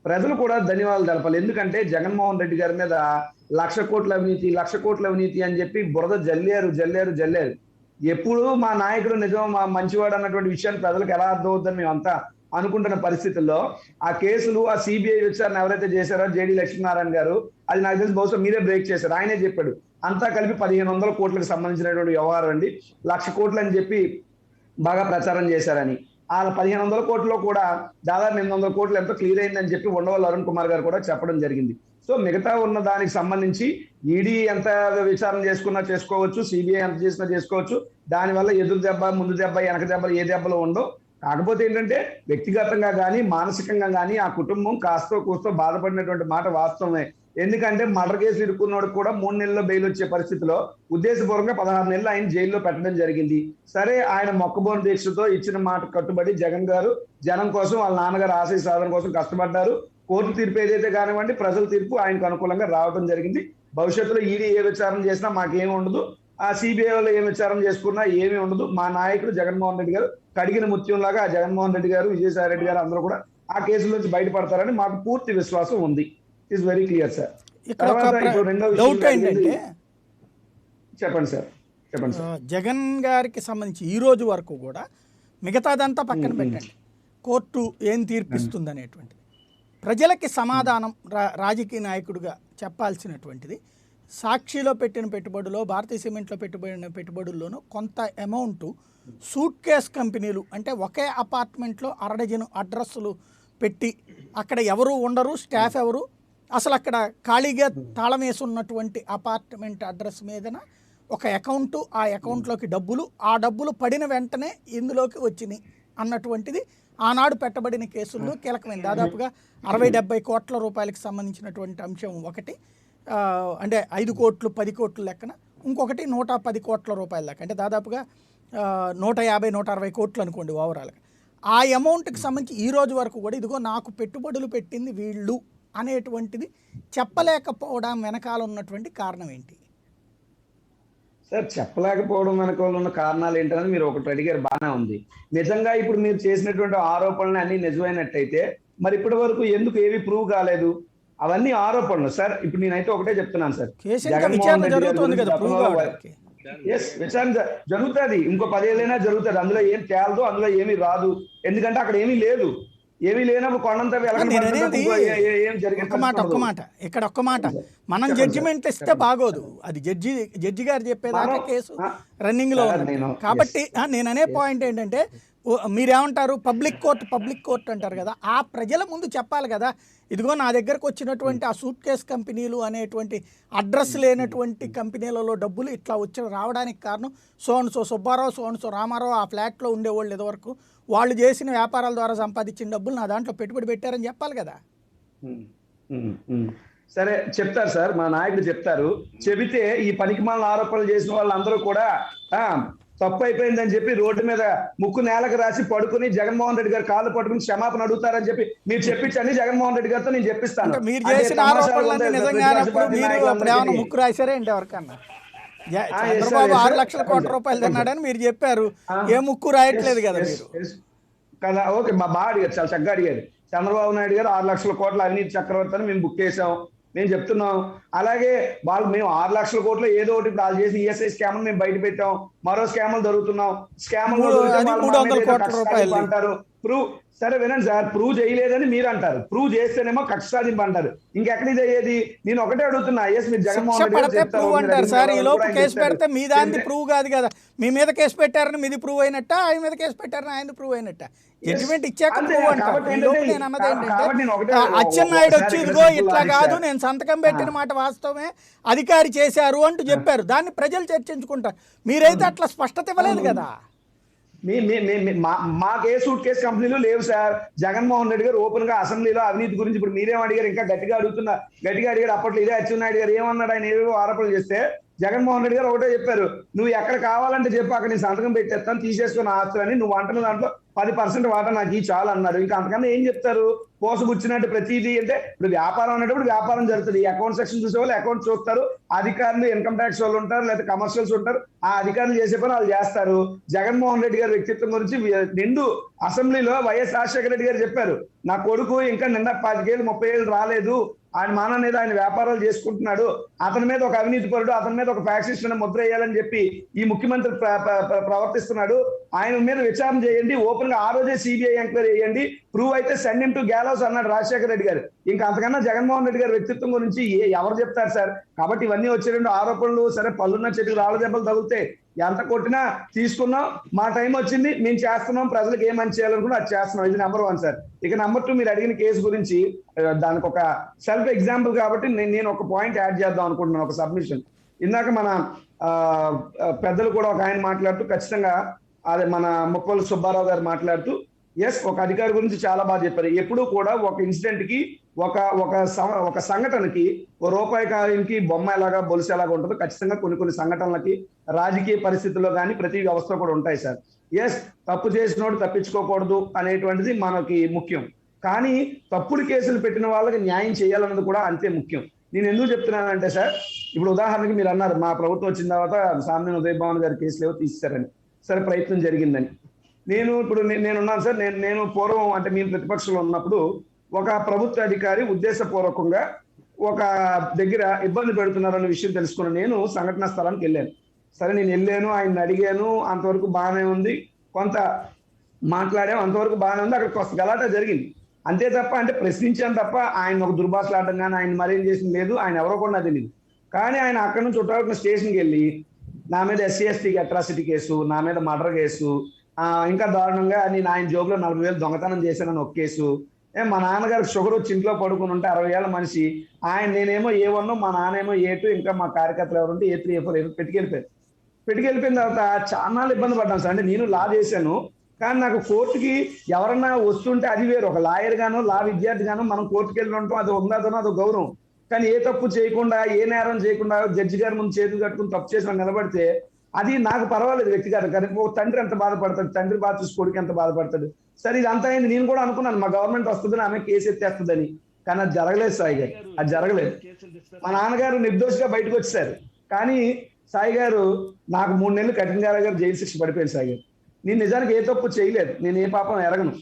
ప్రజలు కూడా ధన్యవాదాలు తెలపాలి. ఎందుకంటే జగన్మోహన్ రెడ్డి గారి మీద 1,00,000 కోట్ల అవినీతి, 1,00,000 కోట్ల అవినీతి అని చెప్పి బురద జల్లారు. ఎప్పుడు మా నాయకుడు నిజం, మా మంచివాడు అన్నటువంటి విషయాన్ని ప్రజలకు ఎలా అర్థం అవుతుందని మేమంతా అనుకుంటున్న పరిస్థితుల్లో ఆ కేసులు, ఆ సిబిఐ విచారణ ఎవరైతే చేశారో జేడీ లక్ష్మీనారాయణ గారు, అది నాకు తెలిసి బహుశా మీరే బ్రేక్ చేశారు. ఆయనే చెప్పాడు అంతా కలిపి 1,500 కోట్లకు సంబంధించినటువంటి వ్యవహారం అండి, 1,00,000 కోట్లు అని చెప్పి బాగా ప్రచారం చేశారని. ఆ 1,500 కోట్లలో కూడా దాదాపు 800 కోట్లు ఎంతో క్లియర్ అయిందని చెప్పి ఉండవల్లి అరుణ్ కుమార్ గారు కూడా చెప్పడం జరిగింది. సో మిగతా ఉన్న దానికి సంబంధించి ఈడీ ఎంత విచారణ చేసుకున్నా చేసుకోవచ్చు, సిబిఐ ఎంత చేసినా చేసుకోవచ్చు. దానివల్ల ఎదురు దెబ్బ, ముందు దెబ్బ, వెనక దెబ్బలు ఏ దెబ్బలు ఉండవు. కాకపోతే ఏంటంటే వ్యక్తిగతంగా కానీ మానసికంగా కానీ ఆ కుటుంబం కాస్తో కూస్తో బాధపడినటువంటి మాట వాస్తవమే. ఎందుకంటే మర్డర్ కేసులు ఇరుక్కున్నోడికి కూడా 3 నెలల్లో బెయిల్ వచ్చే పరిస్థితిలో ఉద్దేశపూర్వకంగా 16 నెలలు ఆయన జైల్లో పెట్టడం జరిగింది. సరే, ఆయన మొక్కబోని దీక్షతో ఇచ్చిన మాట కట్టుబడి జగన్ గారు జనం కోసం, వాళ్ళ నాన్నగారు ఆశయ సాధన కోసం కష్టపడ్డారు. కోర్టు తీర్పు ఏదైతే కానివ్వండి, ప్రజల తీర్పు ఆయనకు అనుకూలంగా రావడం జరిగింది. భవిష్యత్తులో ఈడీ ఏ విచారణ చేసినా మాకేమి ఉండదు, ఆ సిబిఐ వాళ్ళు ఏం విచారణ చేసుకున్నా ఏమీ ఉండదు. మా నాయకుడు జగన్మోహన్ రెడ్డి గారు కడిగిన ముత్యంలాగా ఆ జగన్మోహన్ రెడ్డి గారు, విజయసాయి రెడ్డి గారు అందరూ కూడా ఆ కేసుల నుంచి బయటపడతారని మాకు పూర్తి విశ్వాసం ఉంది. Is very clear sir. ఇక్కడ ఒక తర్వాత ఇప్పుడు రెండో డౌట్ విషయం ఏంటంటే చెప్పండి సార్. చెప్పండి సార్. జగన్ గారికి సంబంధించి ఈ రోజు వరకు కూడా మిగతాదంతా పక్కన పెట్టండి, కోర్టు ఏం తీర్పిస్తుంది అనేటువంటిది ప్రజలకి సమాధానం రాజకీయ నాయకుడిగా చెప్పాల్సినటువంటిది. సాక్షిలో పెట్టిన పెట్టుబడిలో, భారతీయ సిమెంట్లో పెట్టుబడిన పెట్టుబడుల్లోనూ కొంత అమౌంట్ సూట్ కేస్ కంపెనీలు, అంటే ఒకే అపార్ట్మెంట్లో 6 డజను అడ్రస్సులు పెట్టి అక్కడ ఎవరు ఉండరు, స్టాఫ్ ఎవరు, అసలు అక్కడ ఖాళీగా తాళం వేసి ఉన్నటువంటి అపార్ట్మెంట్ అడ్రస్ మీదన ఒక అకౌంటు, ఆ అకౌంట్లోకి డబ్బులు, ఆ డబ్బులు పడిన వెంటనే ఇందులోకి వచ్చినాయి అన్నటువంటిది ఆనాడు పెట్టబడిన కేసుల్లో కీలకమైంది. దాదాపుగా 60-70 కోట్ల రూపాయలకు సంబంధించినటువంటి అంశం ఒకటి, అంటే 5 కోట్లు 10 కోట్ల లెక్కన, ఇంకొకటి 110 కోట్ల రూపాయల లెక్క, అంటే దాదాపుగా 150-160 కోట్లు అనుకోండి ఓవరాల్గా. ఆ అమౌంట్కి సంబంధించి ఈ రోజు వరకు కూడా ఇదిగో నాకు పెట్టుబడులు పెట్టింది వీళ్ళు అనేటువంటిది చెప్పలేకపోవడం వెనకాల ఉన్నటువంటి కారణం ఏంటి? సార్, చెప్పలేకపోవడం వెనక ఉన్న కారణాలు ఏంటనేది మీరు ఒకటి అడిగారు, బాగానే ఉంది. నిజంగా ఇప్పుడు మీరు చేసినటువంటి ఆరోపణలు అన్ని నిజమైనట్టయితే మరి ఇప్పటి వరకు ఎందుకు ఏవి ప్రూవ్ కాలేదు? అవన్నీ ఆరోపణలు సార్. ఇప్పుడు నేనైతే ఒకటే చెప్తున్నాను సార్, విచారణ జరుగుతుంది కదా, విచారణ జరుగుతుంది, ఇంకో 10 ఏళ్ళైనా జరుగుతుంది. అందులో ఏం తేలదు, అందులో ఏమీ రాదు. ఎందుకంటే అక్కడ ఏమీ లేదు. ఏమీ లేనప్పుడు కొండంత ఒక్క మాట ఇక్కడ ఒక్క మాట, మనం జడ్జిమెంట్ ఇస్తే బాగోదు. అది జడ్జి గారు చెప్పేదాకా కేసు రన్నింగ్ లో ఉంది. కాబట్టి నేను అనే పాయింట్ ఏంటంటే, మీరేమంటారు, పబ్లిక్ కోర్ట్ అంటారు కదా, ఆ ప్రజల ముందు చెప్పాలి కదా, ఇదిగో నా దగ్గరకు వచ్చినటువంటి ఆ సూట్ కేస్ కంపెనీలు అనేటువంటి అడ్రస్ లేనటువంటి కంపెనీలలో డబ్బులు ఇట్లా రావడానికి కారణం సో సుబ్బారావు, సో రామారావు, ఆ ఫ్లాట్లో ఉండేవాళ్ళు ఇదివరకు వాళ్ళు చేసిన వ్యాపారాల ద్వారా సంపాదించిన డబ్బులు నా దాంట్లో పెట్టుబడి పెట్టారని చెప్పాలి కదా. సరే చెప్తారు సార్, మా నాయకుడు చెప్తారు. చెబితే ఈ పనికిమాలిన ఆరోపణలు చేసిన వాళ్ళందరూ కూడా తప్పు అయిపోయిందని చెప్పి రోడ్డు మీద ముక్కు నేలకు రాసి పడుకుని జగన్మోహన్ రెడ్డి గారు కాళ్ళు పట్టుకుని క్షమాపణ అడుగుతారని చెప్పి మీరు చెప్పించండి. జగన్మోహన్ రెడ్డి గారితో నేను చెప్పిస్తాను. మీరు చేసిన ఆరోపణలన్నీ నిజంగా ముక్కు రాశారే ఏంటి ఎవరికన్నా? చంద్రబాబు 6 లక్షల కోట్ల రూపాయలు తిన్నాడని మీరు చెప్పారు, ఏ ముక్కు రాయట్లేదు కదా మీరు కదా. ఓకే, మా బాగా అడిగారు, చాలా చక్కగా అడిగారు. చంద్రబాబు నాయుడు గారు 6 లక్షల కోట్ల అవినీతి చక్రవర్తి అని మేము బుక్ చేసాం, మేము చెప్తున్నాం. అలాగే వాళ్ళు మేము 6 లక్షల కోట్లు ఏదో ఒకటి ఇప్పుడు వాళ్ళు చేసి ఈఎస్ఐ స్కామ్ మేము బయట పెట్టాం, మరో స్కామ్లు దొరుకుతున్నాం. స్కామ్లు అంటారు. ప్రూవ్ సరే వినండి సార్, ప్రూవ్ చేయలేదని మీరు అంటారు, ప్రూవ్ చేస్తేనేమో కక్ష సాధింపు అంటారు. ఇంకెక్కడికి అయ్యేది? నేను ఒకటే అడుగుతున్నా, మీరు జగన్మోహన్ రెడ్డి ప్రూవ్ అంటారు సార్, ఈ లోపు కేసు పెడితే మీ దాన్ని ప్రూవ్ కాదు కదా, మీ మీద కేసు పెట్టారని మీది ప్రూవ్ అయినట్ట, ఆయన మీద కేసు పెట్టారని ఆయన ప్రూవ్ అయినట్ట. జడ్జిమెంట్ ఇచ్చాక ప్రూవ్ అంటారు. ఈ లోపు నేను అన్నది ఏంటంటే, అచ్చెన్నాయుడు వచ్చి ఇదిగో ఇట్లా కాదు, నేను సంతకం పెట్టిన మాట వాస్తవమే, అధికారి చేశారు అంటూ చెప్పారు, దాన్ని ప్రజలు చర్చించుకుంటారు. మీరైతే అట్లా స్పష్టత ఇవ్వలేదు కదా. మాకే సూట్ కేసు కంపెనీలు లేవు సార్. జగన్మోహన్ రెడ్డి గారు ఓపెన్ గా అసెంబ్లీలో అవినీతి గురించి ఇప్పుడు మీరేం అడిగారు, ఇంకా గట్టిగా అడిగారు. అప్పట్లో ఇదే అచ్చెన్నాయుడు గారు ఏమన్నాడు, ఆయన ఏవో ఆరోపణలు చేస్తే జగన్మోహన్ రెడ్డి గారు ఒకటే చెప్పారు, నువ్వు ఎక్కడ కావాలంటే చెప్పు, అక్కడ నేను సంతకం పెట్టేస్తాను, తీసేసుకున్న ఆస్తులని, నువ్వు అంటున్న దాంట్లో 10% వాటా నాకు ఈ చాలు అన్నారు. ఇంకా అంతకన్నా ఏం చెప్తారు? పోసగుచ్చినట్టు ప్రతిదీ. అంటే ఇప్పుడు వ్యాపారం అనేటప్పుడు వ్యాపారం జరుగుతుంది, అకౌంట్ సెక్షన్ చూసే వాళ్ళు అకౌంట్ చూస్తారు, అధికారులు ఇన్కమ్ ట్యాక్స్ వాళ్ళు ఉంటారు, లేదా కమర్షియల్స్ ఉంటారు, ఆ అధికారులు చేసే పని వాళ్ళు చేస్తారు. జగన్మోహన్ రెడ్డి గారి వ్యక్తిత్వం గురించి నిండు అసెంబ్లీలో వైఎస్ రాజశేఖర రెడ్డి గారు చెప్పారు, నా కొడుకు ఇంకా నిండా 25 ఏళ్ళు 30 ఏళ్ళు రాలేదు, ఆయన మాన మీద ఆయన వ్యాపారాలు చేసుకుంటున్నాడు, అతని మీద ఒక అవినీతి పరుడు, అతని మీద ఒక ఫ్యాక్సిస్ట్ ముద్ర వేయాలని చెప్పి ఈ ముఖ్యమంత్రి ప్రవర్తిస్తున్నాడు, ఆయన మీద విచారణ చేయండి, ఓపెన్ గా ఆ రోజే సిబిఐ ఎంక్వైరీ చేయండి, ప్రూవ్ అయితే సెండ్ హిమ్ టు గ్యాలోస్ అన్నాడు రాజశేఖర రెడ్డి గారు. ఇంకా అంతకన్నా జగన్మోహన్ రెడ్డి గారి వ్యక్తిత్వం గురించి ఎవరు చెప్తారు సార్? కాబట్టి ఇవన్నీ వచ్చే 2 ఆరోపణలు. సరే, పళ్ళున్న చెట్టుకు రాళ్ళ దెబ్బలు తగులుతాయి, ఎంత కొట్టినా తీసుకున్నాం, మా టైం వచ్చింది, మేము చేస్తున్నాం, ప్రజలకు ఏం మంచి చేయాలనుకున్నా అది చేస్తున్నాం. ఇది నెంబర్ 1 సార్. ఇక నెంబర్ 2, మీరు అడిగిన కేసు గురించి దానికి ఒక సెల్ఫ్ ఎగ్జాంపుల్ కాబట్టి నేను ఒక పాయింట్ యాడ్ చేద్దాం అనుకుంటున్నాను, ఒక సబ్మిషన్. ఇందాక మన పెద్దలు కూడా ఒక ఆయన మాట్లాడుతూ, ఖచ్చితంగా అదే మన ముప్పవల్లి సుబ్బారావు గారు మాట్లాడుతూ, ఒక అధికారి గురించి చాలా బాగా చెప్పారు. ఎప్పుడు కూడా ఒక ఇన్సిడెంట్ కి ఒక సంఘటనకి రూపాయి కాయిన్కి బొమ్మ ఎలాగా బొలుసు ఎలాగా ఉంటుందో, ఖచ్చితంగా కొన్ని సంఘటనలకి రాజకీయ పరిస్థితుల్లో కానీ ప్రతి వ్యవస్థలో కూడా ఉంటాయి సార్. తప్పు చేసినోడు తప్పించుకోకూడదు అనేటువంటిది మనకి ముఖ్యం. కానీ తప్పుడు కేసులు పెట్టిన వాళ్ళకి న్యాయం చేయాలన్నది కూడా అంతే ముఖ్యం. నేను ఎందుకు చెప్తున్నానంటే సార్, ఇప్పుడు ఉదాహరణకి మీరు అన్నారు మా ప్రభుత్వం వచ్చిన తర్వాత సామ్యం ఉదయ్ భావన్ గారి కేసులు ఏవో తీస్తారని. సరే, ప్రయత్నం జరిగిందని. నేనున్నాను సార్. నేను పూర్వం, అంటే మేము ప్రతిపక్షంలో ఉన్నప్పుడు ఒక ప్రభుత్వ అధికారి ఉద్దేశపూర్వకంగా ఒక దగ్గర ఇబ్బంది పెడుతున్నారన్న విషయం తెలుసుకున్న నేను సంఘటనా స్థలానికి వెళ్ళాను. సరే నేను వెళ్ళాను, ఆయన అడిగాను, అంతవరకు బాగానే ఉంది, కొంత మాట్లాడాం, అంతవరకు బాగానే ఉంది. అక్కడ కొంత గలాట జరిగింది అంతే తప్ప, అంటే ప్రశ్నించాను తప్ప ఆయన ఒక దుర్భాషలాడడం కానీ ఆయన మరేం చేసింది లేదు. ఆయన ఎవరో కూడా నాకు తెలియదు. కానీ ఆయన అక్కడ నుంచి చుట్టాలకున్న స్టేషన్కి వెళ్ళి నా మీద SC ST అట్రాసిటీ కేసు, నా మీద మర్డర్ కేసు, ఇంకా దారుణంగా నేను ఆయన జోబులో 40,000 దొంగతనం చేశానని ఒక కేసు, మా నాన్నగారికి షుగర్ వచ్చి ఇంట్లో పడుకుని ఉంటే 60 ఏళ్ళ మనిషి, నేనేమో A1, మా నాన్నేమో A2, ఇంకా మా కార్యకర్తలు ఎవరుంటే A3 A4 పెట్టుకెళ్ళిపోయిన తర్వాత చాలా ఇబ్బంది పడ్డాను సార్. అంటే నేను లా చేశాను, కానీ నాకు కోర్టుకి ఎవరన్నా వస్తుంటే అది వేరు. ఒక లాయర్ గాను, లా విద్యార్థి గాను మనం కోర్టుకి వెళ్ళి ఉంటాం, అది ఉందాదనో అది గౌరవం. కానీ ఏ తప్పు చేయకుండా, ఏ నేరం చేయకుండా జడ్జి గారి ముందు చేతులు కట్టుకుని తప్పు చేసిన నిలబడితే అది నాకు పర్వాలేదు వ్యక్తిగత. కానీ ఓ తండ్రి ఎంత బాధపడతాడు, తండ్రి బాధ చూసి కొడుకు ఎంత బాధపడతాడు. సరే ఇది అంతా అయింది. నేను కూడా అనుకున్నాను మా గవర్నమెంట్ వస్తుందని, ఆమె కేసు ఎత్తేస్తుందని. కానీ అది జరగలేదు సాయి గారు, అది జరగలేదు. మా నాన్నగారు నిర్దోషిగా బయటకు వచ్చేసారు. కానీ సాయి గారు నాకు 3 నెలలు కఠిన గారు జైలు శిక్ష పడిపోయింది. సాయి గారు నేను నిజానికి ఏ తప్పు చేయలేదు, నేను ఏ పాపం ఎరగను.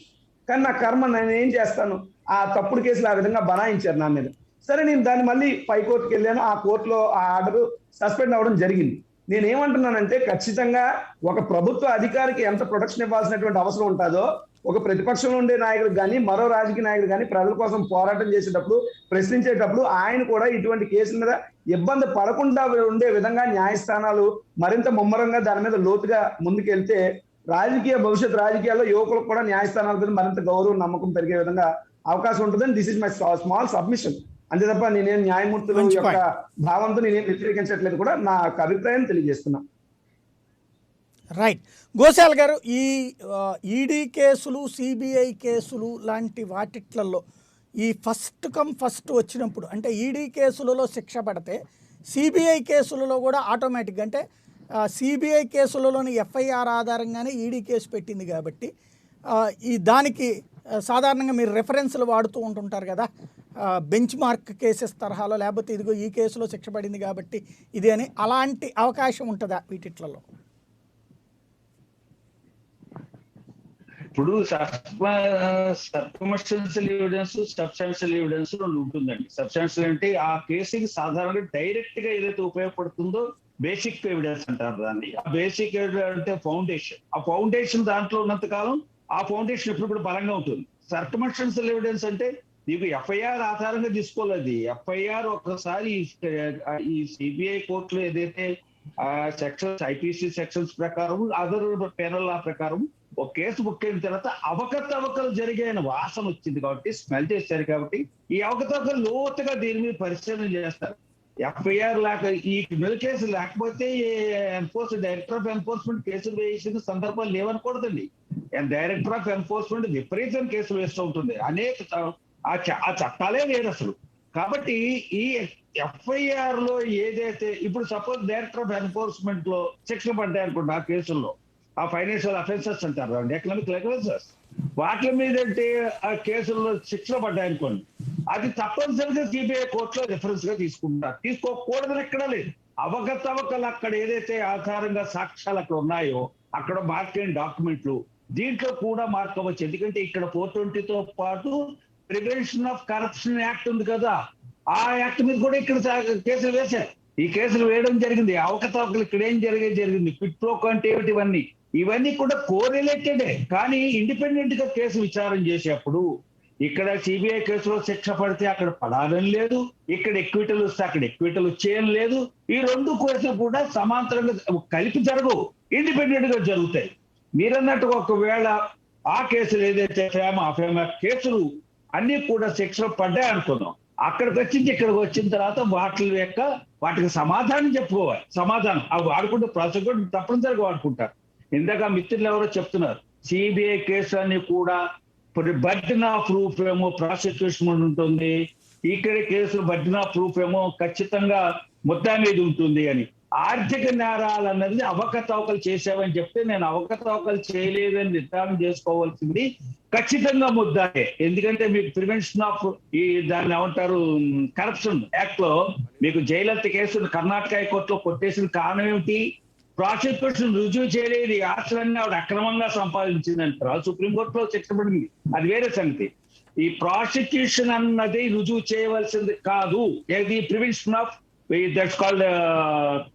కానీ నా కర్మ, నేను ఏం చేస్తాను, ఆ తప్పుడు కేసులు ఆ విధంగా బనాయించారు నా మీద. సరే నేను దాన్ని మళ్ళీ పై కోర్టుకి వెళ్ళాను. ఆ కోర్టులో ఆ ఆర్డర్ సస్పెండ్ అవ్వడం జరిగింది. నేనేమంటున్నానంటే ఖచ్చితంగా ఒక ప్రభుత్వ అధికారికి ఎంత ప్రొటెక్షన్ ఇవ్వాల్సినటువంటి అవసరం ఉంటుందో, ఒక ప్రతిపక్షంలో ఉండే నాయకుడు కానీ, మరో రాజకీయ నాయకుడు కానీ ప్రజల కోసం పోరాటం చేసేటప్పుడు, ప్రశ్నించేటప్పుడు ఆయన కూడా ఇటువంటి కేసుల మీద ఇబ్బంది పడకుండా ఉండే విధంగా న్యాయస్థానాలు మరింత ముమ్మరంగా దాని మీద లోతుగా ముందుకెళ్తే భవిష్యత్ రాజకీయాల్లో యువకులకు కూడా న్యాయస్థానాల మీద మరింత గౌరవం, నమ్మకం పెరిగే విధంగా అవకాశం ఉంటుందని this is my small submission. అంతే తప్ప నేనేం న్యాయమూర్తుల యొక్క భావంతో నేనేం వ్యతిరేకించట్లేదు, కూడా నా అభిప్రాయం తెలియజేస్తున్నా. రైట్. గోశాల్ గారు, ఈ ఈడీ కేసులు, CBI కేసులు లాంటి వాటిట్లలో ఈ ఫస్ట్ వచ్చినప్పుడు, అంటే ఈడీ కేసులలో శిక్ష పడితే CBI కేసులలో కూడా ఆటోమేటిక్గా, అంటే CBI కేసులలోని FIR ఆధారంగానే ఈడీ కేసు పెట్టింది కాబట్టి ఈ దానికి సాధారణంగా మీరు రెఫరెన్స్లు వాడుతూ ఉంటుంటారు కదా, బెంచ్ మార్క్ కేసెస్ తరహాలో, లేకపోతే ఇదిగో ఈ కేసులో శిక్ష పడింది కాబట్టి ఇది అని, అలాంటి అవకాశం ఉంటుందా వీటిట్లలో? ఇప్పుడు సర్కమస్టెన్షియల్ ఎవిడెన్స్, సబ్స్టాన్షియల్ ఎవిడెన్స్ రెండు ఉంటుందండి. సబ్స్టాన్షియల్ అంటే ఆ కేసుకి సాధారణంగా డైరెక్ట్ గా ఏదైతే ఉపయోగపడుతుందో బేసిక్ ఎవిడెన్స్ అంటారు దాన్ని. ఆ బేసిక్ ఎవిడెన్స్ అంటే ఫౌండేషన్. ఆ ఫౌండేషన్ దాంట్లో ఉన్నంత కాలం ఆ ఫౌండేషన్ ఎప్పుడు కూడా బలంగా ఉంటుంది. సర్కమస్టెన్షియల్ ఎవిడెన్స్ అంటే నీకు FIR ఆధారంగా తీసుకోలేదు. FIR ఒకసారి ఈ CBI కోర్టులో ఏదైతే సెక్షన్స్, IPC సెక్షన్స్ ప్రకారం, అదర్ పెనల్ లా ప్రకారం ఒక కేసు బుక్ అయిన తర్వాత అవకతవకలు జరిగాయని వాసన వచ్చింది కాబట్టి, స్మెల్ చేశారు కాబట్టి, ఈ అవకతవకలు లోతుగా దీని మీద పరిశీలన చేస్తారు. FIR లేక ఈ క్రిమినల్ కేసు లేకపోతే డైరెక్టర్ ఆఫ్ ఎన్ఫోర్స్మెంట్ కేసులు వేసిన సందర్భాలు లేవనకూడదండి. డైరెక్టర్ ఆఫ్ ఎన్ఫోర్స్మెంట్ విపరీతం కేసులు వేస్తూ ఉంటుంది. అనేక ఆ చట్టాలే లేదు అసలు. కాబట్టి ఈ FIR లో ఏదైతే ఇప్పుడు సపోజ్ డైరెక్టర్ ఆఫ్ ఎన్ఫోర్స్మెంట్ లో శిక్షణ పడ్డాయి అనుకోండి, ఆ కేసుల్లో ఆ ఫైనాన్షియల్ అఫెన్సెస్ అంటారు, ఎకనామిక్ రెగ్యులేషన్స్, వాటి మీద అంటే ఆ కేసుల్లో శిక్షణ పడ్డాయనుకోండి, అది తప్పనిసరిగా CBI కోర్టులో రిఫరెన్స్ గా తీసుకుంటారు. తీసుకోకూడదని ఎక్కడా లేదు. అవకతవకలు అక్కడ ఏదైతే ఆధారంగా సాక్ష్యాలు అక్కడ ఉన్నాయో అక్కడ మార్కెట్ డాక్యుమెంట్లు దీంట్లో కూడా మార్కవచ్చు. ఎందుకంటే ఇక్కడ 420తో పాటు ప్రివెన్షన్ ఆఫ్ కరప్షన్ యాక్ట్ ఉంది కదా, ఆ యాక్ట్ మీద కూడా ఇక్కడ కేసులు వేశారు. ఈ కేసులు వేయడం జరిగింది. అవకతవకలు ఇక్కడ ఏం జరిగింది, క్విడ్ ప్రో అంటే ఏమిటి, ఇవన్నీ కూడా కోరిలేటెడే. కానీ ఇండిపెండెంట్ గా కేసు విచారణ చేసేప్పుడు ఇక్కడ CBI కేసులో శిక్ష పడితే అక్కడ పడాలని లేదు, ఇక్కడ ఎక్విటల్ వస్తే అక్కడ ఎక్విటల్ వచ్చేయని లేదు. ఈ రెండు కేసులు కూడా సమాంతరంగా కలిపి జరగవు, ఇండిపెండెంట్ గా జరుగుతాయి. మీరన్నట్టు ఒకవేళ ఆ కేసులు ఏదైతే అఫేమ కేసులు అన్ని కూడా శిక్షలు పడ్డాయి అనుకున్నాం, అక్కడికి ఇక్కడికి వచ్చిన తర్వాత వాటికి సమాధానం చెప్పుకోవాలి. సమాధానం అవి వాడుకుంటే ప్రాసిక్యూటర్ తప్పనిసరిగా వాడుకుంటారు. ఇందాక మిత్రులు ఎవరో చెప్తున్నారు, CBI కేసులన్నీ కూడా బర్డెన్ ఆఫ్ ప్రూఫ్ ఏమో ప్రాసిక్యూషన్ ఉంటుంది, ఇక్కడ కేసులు బర్డెన్ ఆఫ్ ప్రూఫ్ ఏమో ఖచ్చితంగా ముద్దా మీద ఉంటుంది అని. ఆర్థిక నేరాలు అన్నది అవకతవకలు చేసావని చెప్తే నేను అవకతవకలు చేయలేదని నిర్ధారణ చేసుకోవాల్సింది ఖచ్చితంగా ముద్దాయే. ఎందుకంటే మీకు ప్రివెన్షన్ ఆఫ్ దాన్ని ఏమంటారు కరప్షన్ యాక్ట్ లో మీకు జయలలిత కేసు కర్ణాటక హైకోర్టులో కొట్టేసిన కారణం ఏమిటి, ప్రాసిక్యూషన్ రుజువు చేయలేదు, ఆస్తులన్నీ ఆవిడ అక్రమంగా సంపాదించింది అంటారు. సుప్రీంకోర్టులో శిక్ష పడింది, అది వేరే సంగతి. ఈ ప్రాసిక్యూషన్ అన్నది రుజువు చేయవలసింది కాదు. ఏది prevention of that's called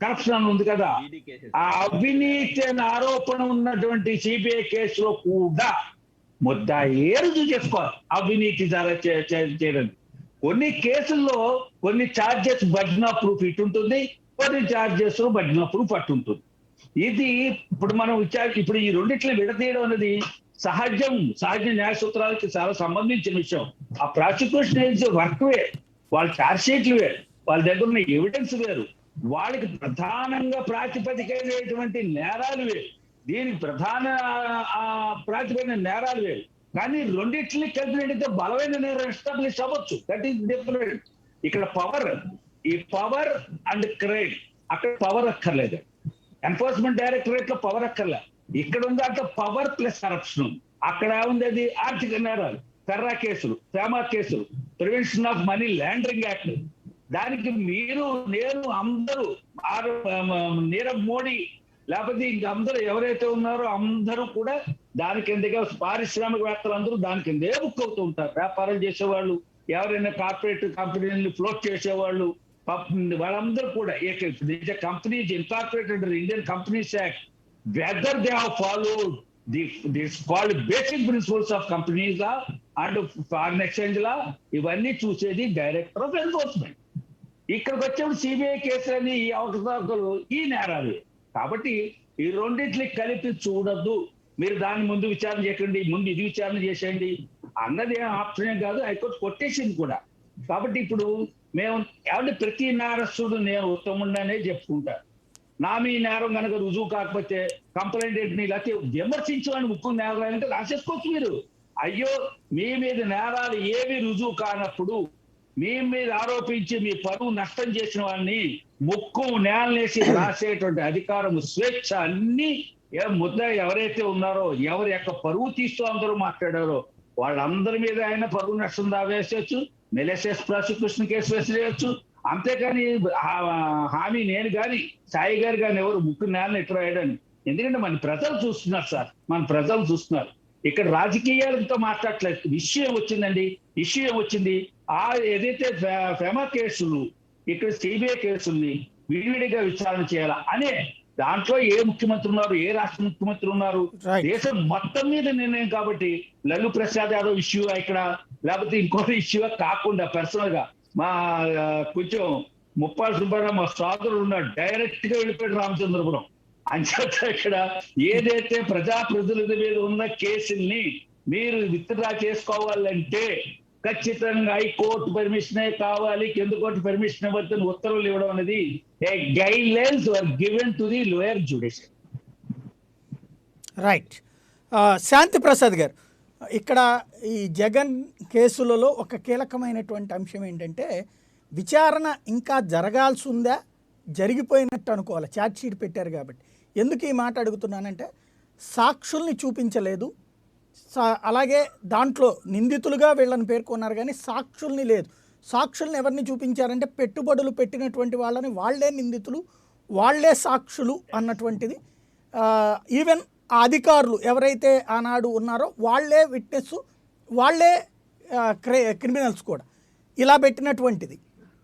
corruption అని ఉంది కదా, ఈడీ కేసెస్. ఆ అవినీతి అనే ఆరోపణ ఉన్నటువంటి సిబిఐ కేసులో కూడా ముద్దాయే రుజువు చేసుకోవాలి అవినీతి చేయడం. కొన్ని కేసుల్లో కొన్ని ఛార్జెస్ బడ్జెట్ ఆఫ్ ప్రూఫ్ ఇటు ఉంటుంది, కొన్ని ఛార్జెస్ బడ్జెట్ ఆఫ్ ప్రూఫ్ అటు ఉంటుంది. ఇది ఇప్పుడు మనం ఇప్పుడు ఈ రెండిట్లని విడదీయడం అనేది సహజ న్యాయ సూత్రాలకి చాలా సంబంధించిన విషయం. ఆ ప్రాసిక్యూషన్ ఏజెన్సీ వర్క్ వేరు, వాళ్ళ ఛార్జ్ షీట్లు వేరు, వాళ్ళ దగ్గర ఉన్న ఎవిడెన్స్ వేరు, వాళ్ళకి ప్రధానంగా ప్రాతిపదికైనటువంటి నేరాలు వేరు, దీనికి ప్రధాన ప్రాతిపదిక నేరాలు వేరు. కానీ రెండింటిని కలిపినట్టయితే బలమైన నేరం ఎస్టాబ్లిష్ అవ్వచ్చు. That is different. ఇక్కడ ఈ పవర్ అండ్ క్రైమ్, అక్కడ పవర్ అక్కర్లేదు. ఎన్ఫోర్స్మెంట్ డైరెక్టరేట్ లో పవర్ అక్కర్లే. ఇక్కడ ఉంది అంటే పవర్ ప్లస్ కరప్షన్. అక్కడ ఉంది అది ఆర్థిక నేరాలు, ఫెర్రా కేసులు, ఫేమా కేసులు, prevention of money laundering act. దానికి మీరు నేను అందరూ నీరవ్ మోడీ లేకపోతే ఇంక అందరూ ఎవరైతే ఉన్నారో అందరూ కూడా దాని కిందగా పారిశ్రామికవేత్తలు అందరూ దాని కిందే బుక్ అవుతూ ఉంటారు. వ్యాపారం చేసేవాళ్ళు, ఎవరైనా కార్పొరేట్ కంపెనీని ఫ్లోట్ చేసేవాళ్ళు, వాళ్ళందరూ కూడా companies incorporated Indian companies act, whether they have followed this called basic principles of companies law and foreign exchange law, ఇవన్నీ చూసేది డైరెక్టర్ ఆఫ్ ఎన్ఫోర్స్మెంట్. ఇక్కడికి వచ్చేప్పుడు సిబిఐ కేసులని ఈ అవకతవకలు, ఈ నేరాలు. కాబట్టి ఈ రెండింటిని కలిపి చూడద్దు. మీరు దాని ముందు విచారణ చేయకండి, ముందు ఇది విచారణ చేసేయండి అన్నది ఆప్షన్ కాదు. హైకోర్టు కొట్టేసింది కూడా. కాబట్టి ఇప్పుడు మేము ఏమంటే ప్రతి నేరస్తుడు నేను ఉత్తముండనే చెప్పుకుంటా. నా మీ నేరం కనుక రుజువు కాకపోతే కంప్లైంట్ ఏంటి, లేకపోతే విమర్శించమని ముక్కు నేరాలంటే రాసేసుకోవచ్చు మీరు. అయ్యో మీ మీద నేరాలు ఏవి రుజువు కానప్పుడు మీ మీద ఆరోపించి మీ పరువు నష్టం చేసిన వాళ్ళని ముక్కు నేలనేసి రాసేటువంటి అధికారం, స్వేచ్ఛ అన్ని ముద్దాయి ఎవరైతే ఉన్నారో, ఎవరి యొక్క పరువు తీస్తూ అందరూ మాట్లాడారో వాళ్ళందరి మీద ఆయన పరువు నష్టం దావేసేయచ్చు, మెలెసెస్ ప్రాసిక్యూషన్ కేసు వేసేయచ్చు. అంతేకాని హామీ నేను కానీ సాయి గారు కానీ ఎవరు ముక్కు నేలను ఎట్లా రాయడని. ఎందుకంటే మన ప్రజలు చూస్తున్నారు సార్, మన ప్రజలు చూస్తున్నారు. ఇక్కడ రాజకీయాలతో మాట్లాడట్లేదు. విషయం వచ్చిందండి, విషయం వచ్చింది. ఏదైతే ఫేమా కేసులు, ఇక్కడ సిబిఐ కేసుల్ని విడివిడిగా విచారణ చేయాలా అనే దాంట్లో ఏ ముఖ్యమంత్రి ఉన్నారు, ఏ రాష్ట్ర ముఖ్యమంత్రి ఉన్నారు, దేశం మొత్తం మీద నిర్ణయం. కాబట్టి లల్లు ప్రసాద్ యాదవ్ ఇష్యూ ఇక్కడ, లేకపోతే ఇంకొక ఇష్యూ కాకుండా పర్సనల్ గా మా కొంచెం ముప్పాల సుబ్బారావు మా సోదరుడు ఉన్నాడు, డైరెక్ట్ గా వెళ్ళిపోయాడు రామచంద్రపురం. అంచేత ఇక్కడ ఏదైతే ప్రజాప్రతినిధుల మీద ఉన్న కేసుల్ని మీరు విత్డ్రా చేసుకోవాలంటే ఖచ్చితంగా హైకోర్టు పర్మిషనే కావాలి, కింద కోర్టు పర్మిషన్ ఇవ్వద్దని ఉత్తర్వులు ఇవ్వడం అనేది guidelines are given to the lower judicial. Right. Shanti Prasad garu, ఇక్కడ ఈ జగన్ కేసులలో ఒక కీలకమైనటువంటి అంశం ఏంటంటే విచారణ ఇంకా జరగాల్సి ఉందా, జరిగిపోయినట్టు అనుకోవాలి, ఛార్జ్ షీట్ పెట్టారు కాబట్టి. ఎందుకు ఈ మాట అడుగుతున్నానంటే సాక్షుల్ని చూపించలేదు, అలాగే దాంట్లో నిందితులుగా వీళ్ళని పేర్కొన్నారు కానీ సాక్షుల్ని లేదు. సాక్షుల్ని ఎవరిని చూపించారంటే పెట్టుబడులు పెట్టినటువంటి వాళ్ళని, వాళ్లే నిందితులు, వాళ్లే సాక్షులు అన్నటువంటిది. ఈవెన్ ఆ అధికారులు ఎవరైతే ఆనాడు ఉన్నారో వాళ్లే విట్నెస్, వాళ్లే క్రిమినల్స్ కూడా, ఇలా పెట్టినటువంటిది.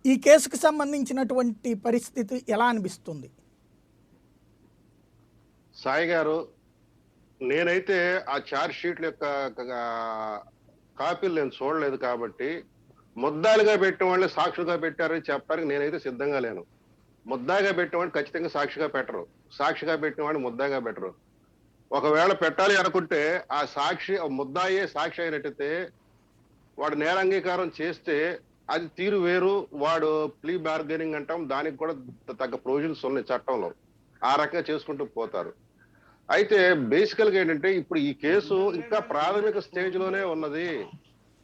ఈ కేసుకు సంబంధించినటువంటి పరిస్థితి ఎలా అనిపిస్తుంది? సాయి గారు, నేనైతే ఆ ఛార్జ్ షీట్ల యొక్క కాపీలు నేను చూడలేదు కాబట్టి ముద్దాలుగా పెట్టిన వాళ్ళని సాక్షులుగా పెట్టారని చెప్పడానికి నేనైతే సిద్ధంగా లేను. ముద్దాగా పెట్టిన వాడిని ఖచ్చితంగా సాక్షిగా పెట్టరు, సాక్షిగా పెట్టిన వాడిని ముద్దాగా పెట్టరు. ఒకవేళ పెట్టాలి అనుకుంటే ఆ సాక్షి ముద్దాయే సాక్షి అయినట్టయితే వాడు నేరాంగీకారం చేస్తే అది తీరు వేరు. వాడు ప్లీ బార్గెనింగ్ అంటాం, దానికి కూడా తగ్గ ప్రొవిజన్స్ ఉన్నాయి చట్టంలో, ఆ రకంగా చేసుకుంటూ పోతారు. అయితే బేసికల్ గా ఏంటంటే ఇప్పుడు ఈ కేసు ఇంకా ప్రాథమిక స్టేజ్ లోనే ఉన్నది.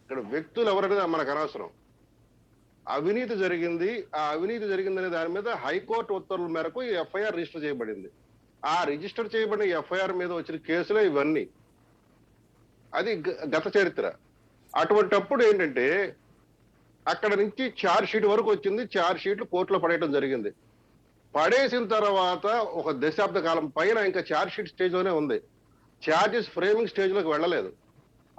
ఇక్కడ వ్యక్తులు ఎవరైనా మనకు అనవసరం. అవినీతి జరిగింది, ఆ అవినీతి జరిగిందనే దాని మీద హైకోర్టు ఉత్తర్వుల మేరకు ఈ ఎఫ్ఐఆర్ రిజిస్టర్ చేయబడింది. ఆ రిజిస్టర్ చేయబడిన ఎఫ్ఐఆర్ మీద వచ్చిన కేసులే ఇవన్నీ. అది గత చరిత్ర. అటువంటప్పుడు ఏంటంటే అక్కడ నుంచి ఛార్జ్ షీట్ వరకు వచ్చింది, ఛార్జ్ షీట్లు కోర్టులో పడేయడం జరిగింది. పడేసిన తర్వాత ఒక దశాబ్ద కాలం పైన ఇంకా ఛార్జ్ షీట్ స్టేజ్ లోనే ఉంది, ఛార్జెస్ ఫ్రేమింగ్ స్టేజ్ లోకి వెళ్ళలేదు.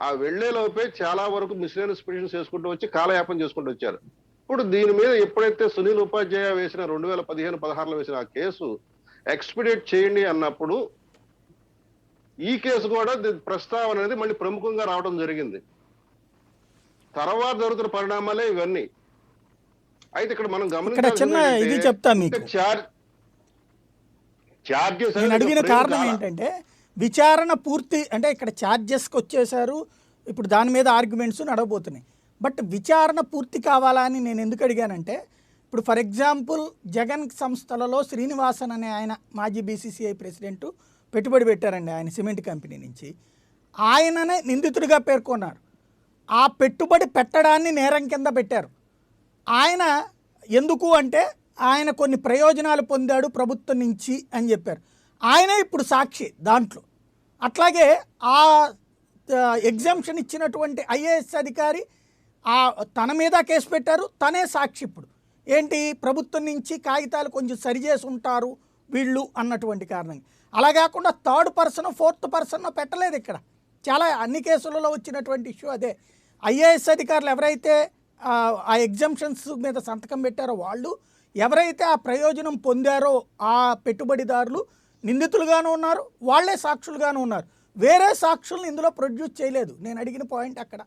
ఆ వెళ్లే లోపే చాలా వరకు మిస్లేనియస్ పిటిషన్స్ చేసుకుంటూ వచ్చి కాలయాపన చేసుకుంటూ వచ్చారు. ఇప్పుడు దీని మీద ఎప్పుడైతే సునీల్ ఉపాధ్యాయ వేసిన 2015-16లో వేసిన ఆ కేసు ఎక్స్పిడేట్ చేయండి అన్నప్పుడు ఈ కేసు కూడా ప్రస్తావన అనేది మళ్ళీ ప్రముఖంగా రావడం జరిగింది. తర్వాత జరుగుతున్న పరిణామాలే ఇవన్నీ. అయితే ఇక్కడ మనం ఇక్కడ చిన్న ఇది చెప్తా మీకు. నేను అడిగిన కారణం ఏంటంటే విచారణ పూర్తి అంటే ఇక్కడ ఛార్జెస్కి వచ్చేసారు, ఇప్పుడు దాని మీద ఆర్గ్యుమెంట్స్ నడవబోతున్నాయి. బట్ విచారణ పూర్తి కావాలా అని నేను ఎందుకు అడిగానంటే, ఇప్పుడు ఫర్ ఎగ్జాంపుల్ జగన్ సంస్థలలో శ్రీనివాసన్ అనే ఆయన మాజీ బీసీసీఐ ప్రెసిడెంట్ పెట్టుబడి పెట్టారండి ఆయన సిమెంట్ కంపెనీ నుంచి. ఆయననే నిందితుడిగా పేర్కొన్నారు. ఆ పెట్టుబడి పెట్టడాన్ని నేరం కింద పెట్టారు. ఆయన ఎందుకు అంటే ఆయన కొన్ని ప్రయోజనాలు పొందాడు ప్రభుత్వం నుంచి అని చెప్పారు. ఆయనే ఇప్పుడు సాక్షి దాంట్లో. అట్లాగే ఆ ఎగ్జామ్షన్ ఇచ్చినటువంటి ఐఏఎస్ అధికారి తన మీద కేసు పెట్టారు, తనే సాక్షి ఇప్పుడు. ఏంటి, ప్రభుత్వం నుంచి కాగితాలు కొంచెం సరిచేసి ఉంటారు వీళ్ళు అన్నటువంటి కారణంగా. అలా కాకుండా థర్డ్ పర్సన్ ఫోర్త్ పర్సన్ పెట్టలేదు ఇక్కడ. చాలా అన్ని కేసులలో వచ్చినటువంటి ఇష్యూ అదే. ఐఏఎస్ అధికారులు ఎవరైతే ఆ ఎగ్జామ్షన్స్ మీద సంతకం పెట్టారో వాళ్ళు, ఎవరైతే ఆ ప్రయోజనం పొందారో ఆ పెట్టుబడిదారులు నిందితులుగాను ఉన్నారు, వాళ్లే సాక్షులుగాను ఉన్నారు. వేరే సాక్షులను ఇందులో ప్రొడ్యూస్ చేయలేదు. నేను అడిగిన పాయింట్ అక్కడ.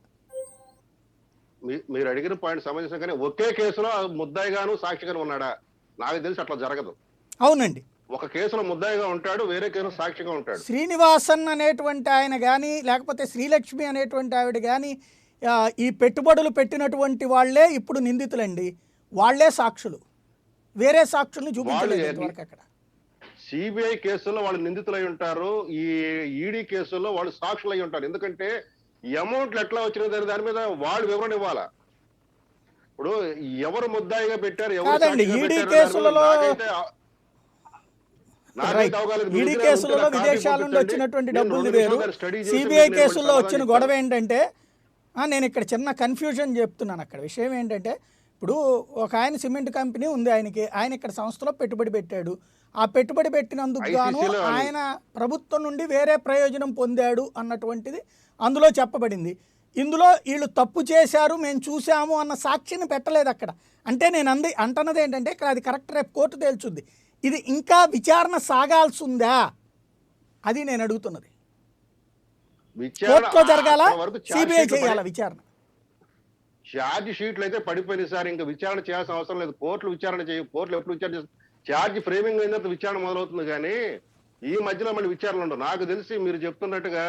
మీరు అడిగిన పాయింట్ సమంజసం, కానీ ఒకే కేసులో ముద్దాయిగాను సాక్షిగాను ఉన్నాడా? నాకు తెలిసి అట్లా జరగదు. అవునండి, ఒక కేసులో ముద్దాయిగా ఉంటాడు, వేరే కేసులో సాక్షిగా ఉంటాడు. శ్రీనివాసన్ అనేటువంటి ఆయన కానీ లేకపోతే శ్రీలక్ష్మి అనేటువంటి ఆవిడ కానీ ఈ పెట్టుబడులు పెట్టినటువంటి వాళ్లే ఇప్పుడు నిందితులండి. వాళ్లే సాక్షులు, వేరే సాక్షుల్ని చూపించలేదు ఇంతవరకు అక్కడ. సిబిఐ కేసుల్లో వాళ్ళు నిందితులై ఉంటారు, ఈ ఈడీ కేసుల్లో వాళ్ళు సాక్షులు అయి ఉంటారు. ఎందుకంటే అమౌంట్లు ఎట్లా వచ్చిన దాని మీద వాళ్ళు వివరణ ఇవ్వాలా. ఇప్పుడు ఎవరు ముద్దాయిగా పెట్టారు, ఈడీ కేసులలో ఈడీ కేసులలో విదేశాల నుండి వచ్చినటువంటి డబ్బులు వేరు. సిబిఐ కేసుల్లో వచ్చిన గొడవ ఏంటంటే, నేను ఇక్కడ చిన్న కన్ఫ్యూజన్ చెప్తున్నాను. అక్కడ విషయం ఏంటంటే, ఇప్పుడు ఒక ఆయన సిమెంట్ కంపెనీ ఉంది, ఆయన ఇక్కడ సంస్థలో పెట్టుబడి పెట్టాడు. ఆ పెట్టుబడి పెట్టినందుకు గాను ఆయన ప్రభుత్వం నుండి వేరే ప్రయోజనం పొందాడు అన్నటువంటిది అందులో చెప్పబడింది. ఇందులో వీళ్ళు తప్పు చేశారు మేము చూసాము అన్న సాక్షిని పెట్టలేదు అక్కడ. అంటే నేను అంటున్నది ఏంటంటే, ఇక్కడ అది కరెక్ట్, రేపు కోర్టు తేల్చుద్ది. ఇది ఇంకా విచారణ సాగాల్సి ఉందా, అది నేను అడుగుతున్నది. కోర్టులో జరగాల, సిబిఐ చేయాలా విచారణ? ఛార్జ్ షీట్లు అయితే పడిపోయినాయి సార్, ఇంకా విచారణ చేయాల్సిన అవసరం లేదు. కోర్టులు విచారణ చేయవు. కోర్టులు ఎప్పుడు విచారణ చేస్తారు? ఛార్జ్ ఫ్రేమింగ్ అయిన తర్వాత విచారణ మొదలవుతుంది, కానీ ఈ మధ్యలో మళ్ళీ విచారణ ఉండవు. నాకు తెలిసి మీరు చెప్తున్నట్టుగా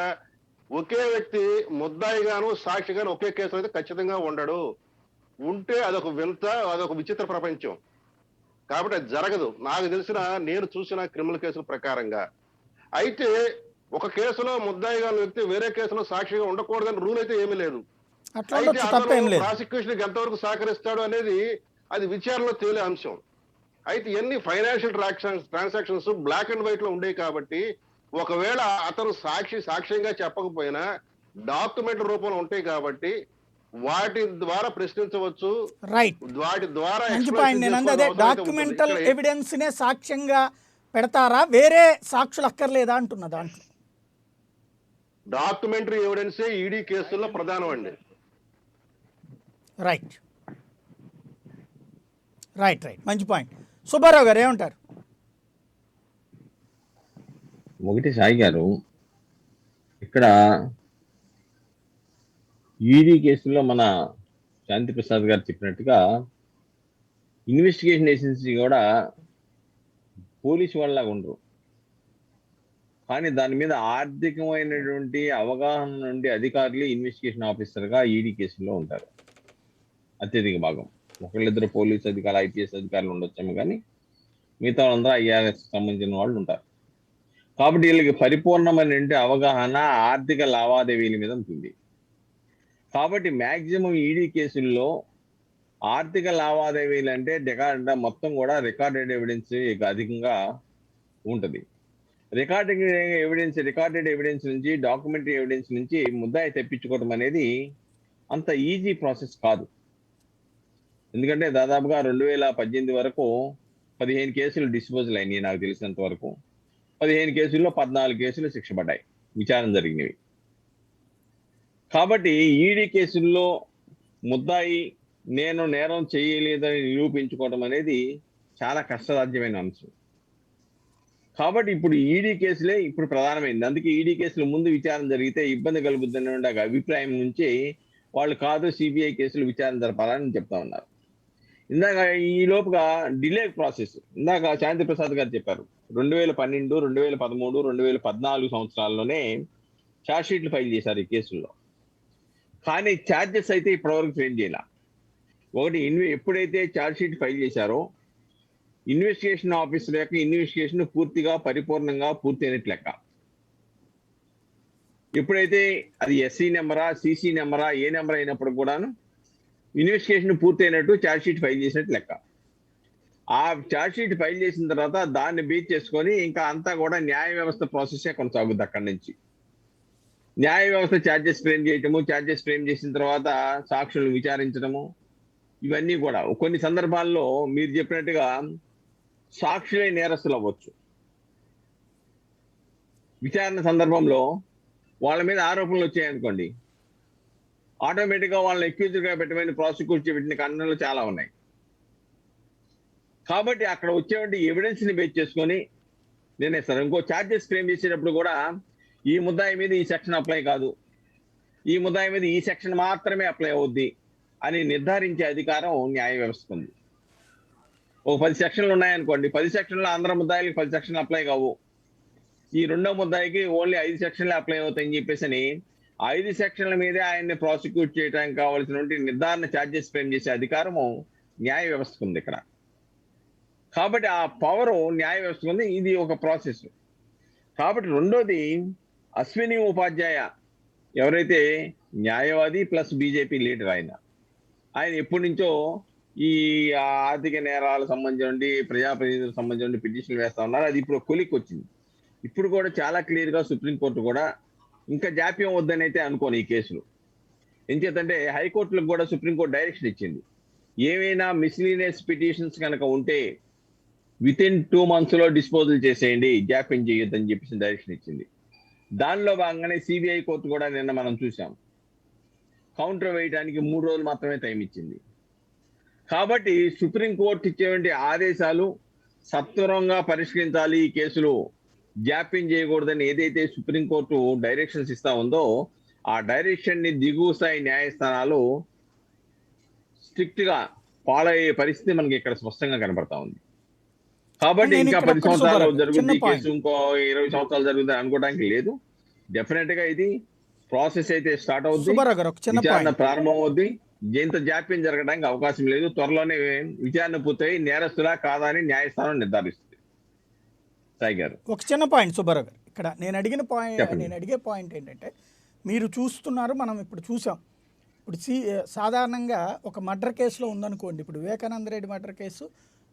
ఒకే వ్యక్తి ముద్దాయిగాను సాక్షిగాను ఒకే కేసులో అయితే ఖచ్చితంగా ఉండడు. ఉంటే అదొక వింత, అదొక విచిత్ర ప్రపంచం. కాబట్టి అది జరగదు నాకు తెలిసిన, నేను చూసిన క్రిమినల్ కేసుల ప్రకారంగా. అయితే ఒక కేసులో ముద్దాయిగా వ్యక్తి వేరే కేసులో సాక్షిగా ఉండకూడదని రూల్ అయితే ఏమీ లేదు. ప్రాసిక్యూషన్ ఎంతవరకు సహకరిస్తాడు అనేది అది విచారణలో తేలే అంశం. అయితే ఇవన్నీ financial transactions black and white లో ఉండేవి కాబట్టి, ఒకవేళ అతను సాక్ష్యంగా చెప్పకపోయినా డాక్యుమెంట్ రూపంలో ఉంటాయి కాబట్టి వాటి ద్వారా ప్రశ్నించవచ్చు. రైట్, వాటి ద్వారా డాక్యుమెంటల్ ఎవిడెన్స్ నే సాక్ష్యంగా పెడతారా, వేరే సాక్షులు అక్కర్లేదా అంటున్నా. దాంట్లో డాక్యుమెంటరీ ఎవిడెన్సే ఈడీ కేసుల్లో ప్రధానం అండి. రైట్ రైట్ రైట్ మంచి పాయింట్. సుబ్బారావు గారు ఏమంటారు? ఒకటి సాయి గారు, ఇక్కడ ఈడీ కేసులో మన శాంతి ప్రసాద్ గారు చెప్పినట్టుగా ఇన్వెస్టిగేషన్ ఏజెన్సీ కూడా పోలీసు వాళ్ళలాగా ఉండరు, కానీ దాని మీద ఆర్థికమైనటువంటి అవగాహన నుండి అధికారులు ఇన్వెస్టిగేషన్ ఆఫీసర్గా ఈడీ కేసుల్లో ఉంటారు. అత్యధిక భాగం ఒకళ్ళిద్దరు పోలీసు అధికారులు, ఐపీఎస్ అధికారులు ఉండొచ్చాము, కానీ మిగతా వాళ్ళందరూ ఐఆర్ఎస్ సంబంధించిన వాళ్ళు ఉంటారు. కాబట్టి వీళ్ళకి పరిపూర్ణమైన అవగాహన ఆర్థిక లావాదేవీల మీద ఉంటుంది. కాబట్టి మ్యాక్సిమం ఈడీ కేసుల్లో ఆర్థిక లావాదేవీలు అంటే మొత్తం కూడా రికార్డెడ్ ఎవిడెన్స్ అధికంగా ఉంటుంది. రికార్డెడ్ ఎవిడెన్స్ నుంచి, డాక్యుమెంటరీ ఎవిడెన్స్ నుంచి ముద్దాయి తెప్పించుకోవడం అనేది అంత ఈజీ ప్రాసెస్ కాదు. ఎందుకంటే దాదాపుగా 2018 వరకు 15 కేసులు డిస్పోజల్ అయినాయి నాకు తెలిసినంత వరకు. 15 కేసుల్లో 14 కేసులు శిక్ష పడ్డాయి, విచారణ జరిగినవి. కాబట్టి ఈడీ కేసుల్లో ముద్దాయి నేను నేరం చేయలేదని నిరూపించుకోవడం అనేది చాలా కష్టసాధ్యమైన అంశం. కాబట్టి ఇప్పుడు ఈడీ కేసులే ఇప్పుడు ప్రధానమైంది. అందుకే ఈడీ కేసులు ముందు విచారణ జరిగితే ఇబ్బంది కలుగుతుందనే ఒక అభిప్రాయం నుంచి వాళ్ళు కాదు సిబిఐ కేసులు విచారణ జరపాలని చెప్తా ఉన్నారు. ఇందాక ఈ లోపుగా డిలే ప్రాసెస్ ఇందాక శాంతి ప్రసాద్ గారు చెప్పారు. 2012, 2013, 2014 సంవత్సరాల్లోనే ఛార్జ్ షీట్లు ఫైల్ చేశారు ఈ కేసుల్లో. కానీ ఛార్జెస్ అయితే ఇప్పటివరకు ఫ్రేమ్ చేయాల. ఒకటి ఎప్పుడైతే ఛార్జ్ షీట్ ఫైల్ చేశారో ఇన్వెస్టిగేషన్ ఆఫీసర్ యొక్క ఇన్వెస్టిగేషన్ పూర్తిగా పరిపూర్ణంగా పూర్తి అయినట్టు లెక్క. ఎప్పుడైతే అది ఎస్సీ నెంబరా సిసి నెంబరా ఏ నెంబర్ అయినప్పుడు కూడాను ఇన్వెస్టిగేషన్ పూర్తి అయినట్టు ఛార్జ్ షీట్ ఫైల్ చేసినట్టు లెక్క. ఆ ఛార్జ్ షీట్ ఫైల్ చేసిన తర్వాత దాన్ని బేస్ చేసుకొని ఇంకా అంతా కూడా న్యాయ వ్యవస్థ ప్రాసెసే కొనసాగుద్ది. అక్కడి నుంచి న్యాయ వ్యవస్థ ఛార్జెస్ ఫ్రేమ్ చేయటము, ఛార్జెస్ ఫ్రేమ్ చేసిన తర్వాత సాక్షులను విచారించడము, ఇవన్నీ కూడా కొన్ని సందర్భాల్లో మీరు చెప్పినట్టుగా సాక్షులే నేరస్తులు అవ్వచ్చు. విచారణ సందర్భంలో వాళ్ళ మీద ఆరోపణలు వచ్చాయనుకోండి, ఆటోమేటిక్గా వాళ్ళని అక్యూజ్డ్గా పెట్టమని ప్రాసిక్యూట్ పెట్టిన ఖండనలు చాలా ఉన్నాయి. కాబట్టి అక్కడ వచ్చేటువంటి ఎవిడెన్స్ ని బేస్ చేసుకొని నిర్ణయిస్తారు. ఇంకో ఛార్జెస్ ఫ్రేమ్ చేసేటప్పుడు కూడా ఈ ముద్దాయి మీద ఈ సెక్షన్ అప్లై కాదు, ఈ ముద్దాయి మీద ఈ సెక్షన్ మాత్రమే అప్లై అవుద్ది అని నిర్ధారించే అధికారం న్యాయ వ్యవస్థకు ఉంది. ఒక 10 సెక్షన్లు ఉన్నాయనుకోండి, 10 సెక్షన్లు అందరూ ముద్దాయిలకి 10 సెక్షన్లు అప్లై కావు, ఈ రెండో ముద్దాయికి ఓన్లీ 5 సెక్షన్లు అప్లై అవుతాయని చెప్పేసి 5 సెక్షన్ల మీదే ఆయన్ని ప్రాసిక్యూట్ చేయడానికి కావాల్సినటువంటి నిర్ధారణ ఛార్జెస్ ఫ్రేమ్ చేసే అధికారము న్యాయ వ్యవస్థకు ఉంది ఇక్కడ. కాబట్టి ఆ పవర్ న్యాయ వ్యవస్థకు ఉంది. ఇది ఒక ప్రాసెస్. కాబట్టి రెండోది అశ్విని ఉపాధ్యాయ ఎవరైతే న్యాయవాది ప్లస్ బీజేపీ లీడర్, ఆయన ఎప్పటి నుంచో ఈ ఆర్థిక నేరాలకు సంబంధించి ప్రజాప్రతినిధులకు సంబంధించి పిటిషన్లు వేస్తా ఉన్నారు. అది ఇప్పుడు కొలిక్ వచ్చింది. ఇప్పుడు కూడా చాలా క్లియర్ గా సుప్రీంకోర్టు కూడా ఇంకా జాప్యం వద్దని అయితే అనుకోను ఈ కేసులు. ఎంచేతంటే హైకోర్టులకు కూడా సుప్రీంకోర్టు డైరెక్షన్ ఇచ్చింది, ఏమైనా మిస్లీనియస్ పిటిషన్స్ కనుక ఉంటే విత్ ఇన్ 2 months లో డిస్పోజల్ చేసేయండి, జాప్యం చేయొద్దని చెప్పేసి డైరెక్షన్ ఇచ్చింది. దానిలో భాగంగానే సిబిఐ కోర్టు కూడా నిన్న మనం చూసాం, కౌంటర్ వేయడానికి 3 రోజులు మాత్రమే టైం ఇచ్చింది. కాబట్టి సుప్రీంకోర్టు ఇచ్చేటువంటి ఆదేశాలు సత్వరంగా పరిష్కరించాలి, ఈ కేసులు జాప్యం చేయకూడదని ఏదైతే సుప్రీంకోర్టు డైరెక్షన్స్ ఇస్తా ఉందో ఆ డైరెక్షన్ ని దిగువ స్థాయి న్యాయస్థానాలు స్ట్రిక్ట్ గా ఫాలో అయ్యే పరిస్థితి మనకి ఇక్కడ స్పష్టంగా కనబడతా ఉంది. కాబట్టి ఇంకా 10 సంవత్సరాలు జరుగుతుంది కేసు, ఇంకో 20 సంవత్సరాలు జరుగుతుంది అనుకోవడానికి లేదు. డెఫినెట్ గా ఇది ప్రాసెస్ అయితే స్టార్ట్ అవుతుంది, విచారణ ప్రారంభం అవుద్ది. ఇంత జాప్యం జరగడానికి అవకాశం లేదు. త్వరలోనే విచారణ పూర్తయి నేరస్తులా కాదా అని న్యాయస్థానం నిర్ధారిస్తుంది. సాయి గారు, ఒక చిన్న పాయింట్ సుబ్బారావు గారు, ఇక్కడ నేను అడిగే పాయింట్ ఏంటంటే, మీరు చూస్తున్నారు, మనం ఇప్పుడు చూసాం. ఇప్పుడు సాధారణంగా ఒక మర్డర్ కేసులో ఉందనుకోండి, ఇప్పుడు వివేకానంద రెడ్డి మర్డర్ కేసు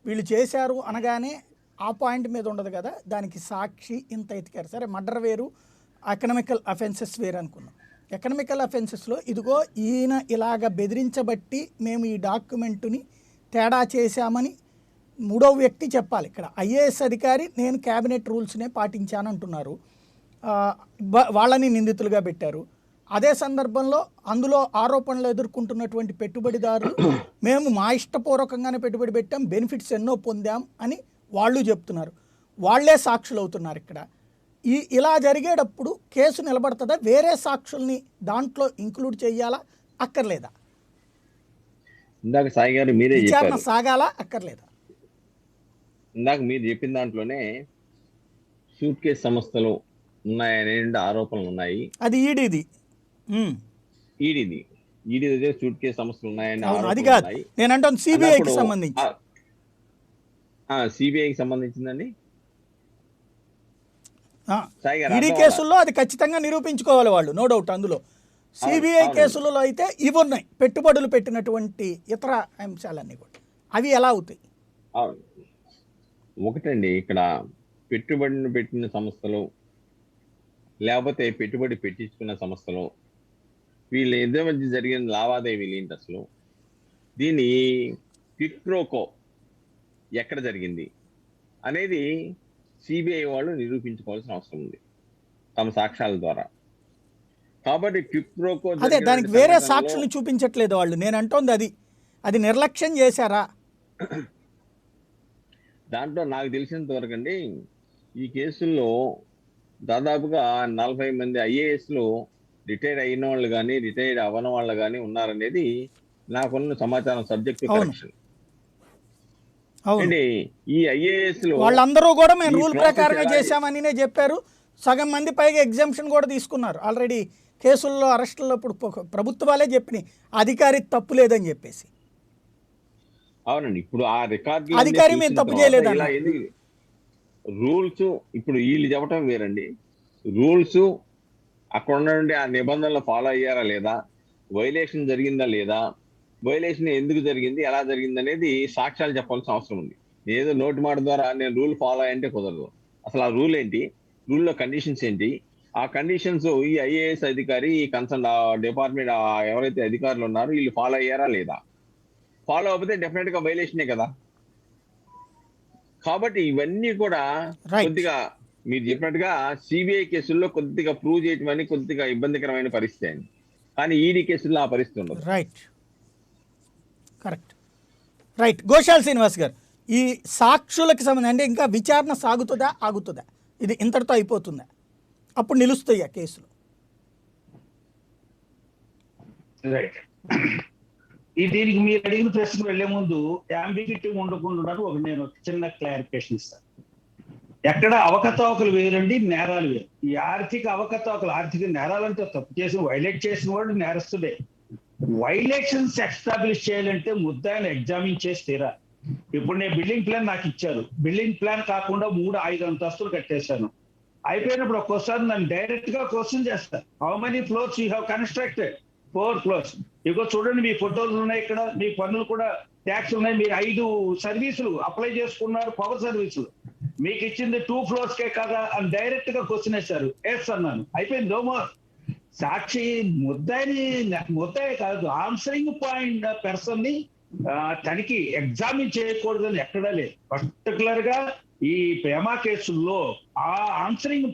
వీళ్ళు చేశారు అనగానే ఆ పాయింట్ మీద ఉండదు కదా, దానికి సాక్షి ఇంత ఎతికారు. సరే, మర్డర్ వేరు, ఎకనామికల్ అఫెన్సెస్ వేరు అనుకున్నాం. ఎకనామికల్ అఫెన్సెస్లో ఇదిగో ఈయన ఇలాగ బెదిరించబట్టి మేము ఈ డాక్యుమెంటుని తేడా చేశామని మూడో వ్యక్తి చెప్పాలి. ఇక్కడ ఐఏఎస్ అధికారి నేను క్యాబినెట్ రూల్స్నే పాటించాను అంటున్నారు, వాళ్ళని నిందితులుగా పెట్టారు. అదే సందర్భంలో అందులో ఆరోపణలు ఎదుర్కొంటున్నటువంటి పెట్టుబడిదారులు మేము మా ఇష్టపూర్వకంగానే పెట్టుబడి పెట్టాం, బెనిఫిట్స్ ఎన్నో పొందాం అని వాళ్ళు చెప్తున్నారు. వాళ్లే సాక్షులు అవుతున్నారు. ఇక్కడ ఇలా జరిగేటప్పుడు కేసు నిలబడుతుందా? వేరే సాక్షుల్ని దాంట్లో ఇంక్లూడ్ చేయాలా అక్కర్లేదా? ఇందాక సాయి గారు మీరే విచారణ సాగాలా అక్కర్లేదా? ఇందాక మీరు చెప్పిన దాంట్లోనే సూట్ కేసు సంస్థలు ఉన్నాయనే ఆరోపణలు ఉన్నాయి. అది ఈడీది సూట్ కేసు సంస్థలు ఉన్నాయని అది కాదు, నేను అంటాను సిబిఐకి సంబంధించి. సిబిఐకి సంబంధించిందండి. ఈడీ కేసుల్లో అది ఖచ్చితంగా నిరూపించుకోవాలి వాళ్ళు, నో డౌట్. అందులో సిబిఐ కేసులలో అయితే ఇవి ఉన్నాయి, పెట్టుబడులు పెట్టినటువంటి ఇతర అంశాలన్నీ కూడా. అవి ఎలా అవుతాయి? ఒకటండి, ఇక్కడ పెట్టుబడిని పెట్టిన సంస్థలు లేకపోతే పెట్టుబడి పెట్టించుకున్న సంస్థలు, వీళ్ళ ఇద్దరి మధ్య జరిగిన లావాదేవీలు ఏంటి అసలు, దీని క్విక్ ప్రోకో ఎక్కడ జరిగింది అనేది సిబిఐ వాళ్ళు నిరూపించుకోవాల్సిన అవసరం ఉంది తమ సాక్ష్యాల ద్వారా. కాబట్టి క్విక్ ప్రోకో అదే దానికి వేరే సాక్షుల్ని చూపించట్లేదు వాళ్ళు. నేను అంటోంది అది నిర్లక్ష్యం చేశారా? దాంట్లో నాకు తెలిసినంత వరకు అండి, ఈ కేసుల్లో దాదాపుగా 40 మంది ఐఏఎస్లు రిటైర్ అయిన వాళ్ళు కానీ రిటైర్ అవ్వని వాళ్ళు కానీ ఉన్నారనేది నాకున్న సమాచారం, సబ్జెక్ట్ కరెక్షన్. అంటే ఈ ఐఏఎస్ లో వాళ్ళందరూ కూడా మేము రూల్ ప్రకారమే చేశామని చెప్పారు. సగం మంది పైగా ఎగ్జామ్షన్ కూడా తీసుకున్నారు ఆల్రెడీ. కేసుల్లో అరెస్టుల్లో ఇప్పుడు ప్రభుత్వాలే చెప్పినాయి అధికారి తప్పు లేదని చెప్పేసి. అవునండి, ఇప్పుడు ఆ రికార్డు అధికారి మేము తప్పు చేయలేదన్న రూల్స్ ఇప్పుడు వీళ్ళు చెప్పటం వేరండి. రూల్స్ అక్కడ ఉన్నటువంటి ఆ నిబంధనలు ఫాలో అయ్యారా లేదా, వైలేషన్ జరిగిందా లేదా, వైలేషన్ ఎందుకు జరిగింది, ఎలా జరిగింది అనేది సాక్ష్యాలు చెప్పాల్సిన అవసరం ఉంది. ఏదో నోటి మాట ద్వారా నేను రూల్ ఫాలో అయ్యంటే కుదరదు. అసలు ఆ రూల్ ఏంటి, రూల్లో కండిషన్స్ ఏంటి, ఆ కండిషన్స్ ఈ ఐఏఎస్ అధికారి, ఈ కన్సర్న్ డిపార్ట్మెంట్ ఎవరైతే అధికారులు ఉన్నారో వీళ్ళు ఫాలో అయ్యారా లేదా. ఫాలో అవ్వకపోతే డెఫినెట్ గా వైలేషనే కదా. కాబట్టి ఇవన్నీ కూడా కొద్దిగా మీరు చెప్పినట్టుగా సిబిఐ కేసుల్లో కొద్దిగా ప్రూవ్ చేయటం అని కొద్దిగా ఇబ్బందికరమైన పరిస్థితి అండి. కానీ ఈడీ కేసుల్లో ఆ పరిస్థితి ఉండదు. Right, correct, right. Ghoshal Srinivas garu, ఈ సాక్షులకు సంబంధించి అంటే ఇంకా విచారణ సాగుతుందా, ఆగుతుందా, ఇది ఇంతటితో అయిపోతుందా, అప్పుడు నిలుస్తాయా కేసులు? రైట్. దీనికి మీరు అడిగిన ప్రశ్నకు వెళ్లే ముందు యాంబిగిటీ ఉండకుండా నేను చిన్న క్లారిఫికేషన్ ఇస్తాను. ఎక్కడ అవకతవకలు వేరండి, నేరాలు వేరు. ఈ ఆర్థిక అవకతవకలు, ఆర్థిక నేరాలంటే తప్పు చేసిన వైలేట్ చేసిన వాడు నేరస్తుడే. వైలేషన్స్ ఎస్టాబ్లిష్ చేయాలంటే ముద్దాయిని ఎగ్జామిన్ చేసి తీరా. ఇప్పుడు నేను బిల్డింగ్ ప్లాన్ నాకు ఇచ్చారు, బిల్డింగ్ ప్లాన్ కాకుండా 3-5 అంతస్తులు కట్టేశాను. అయిపోయినప్పుడు ఒక్కోసారి నన్ను డైరెక్ట్ గా క్వశ్చన్ చేస్తారు, how many floors you have constructed? 4 floors. ఇగో చూడండి, మీ ఫోటోలు ఉన్నాయి ఇక్కడ, మీ పన్నులు కూడా ట్యాక్స్ ఉన్నాయి, మీరు 5 సర్వీసులు అప్లై చేసుకున్నారు, పవర్ సర్వీసులు, మీకు ఇచ్చింది 2 floors కే కదా అని డైరెక్ట్ గా క్వశ్చన్ వేశారు. ఎస్ అన్నాను, అయిపోయింది. No more. సాక్షి ముద్దాయి కాదు, ఆన్సరింగ్ పాయింట్ పర్సన్ ని తనకి ఎగ్జామిన్ చేయకూడదని ఎక్కడా లేదు. పర్టికులర్ గా ఈ ప్రేమ కేసుల్లో ఆ ఆన్సరింగ్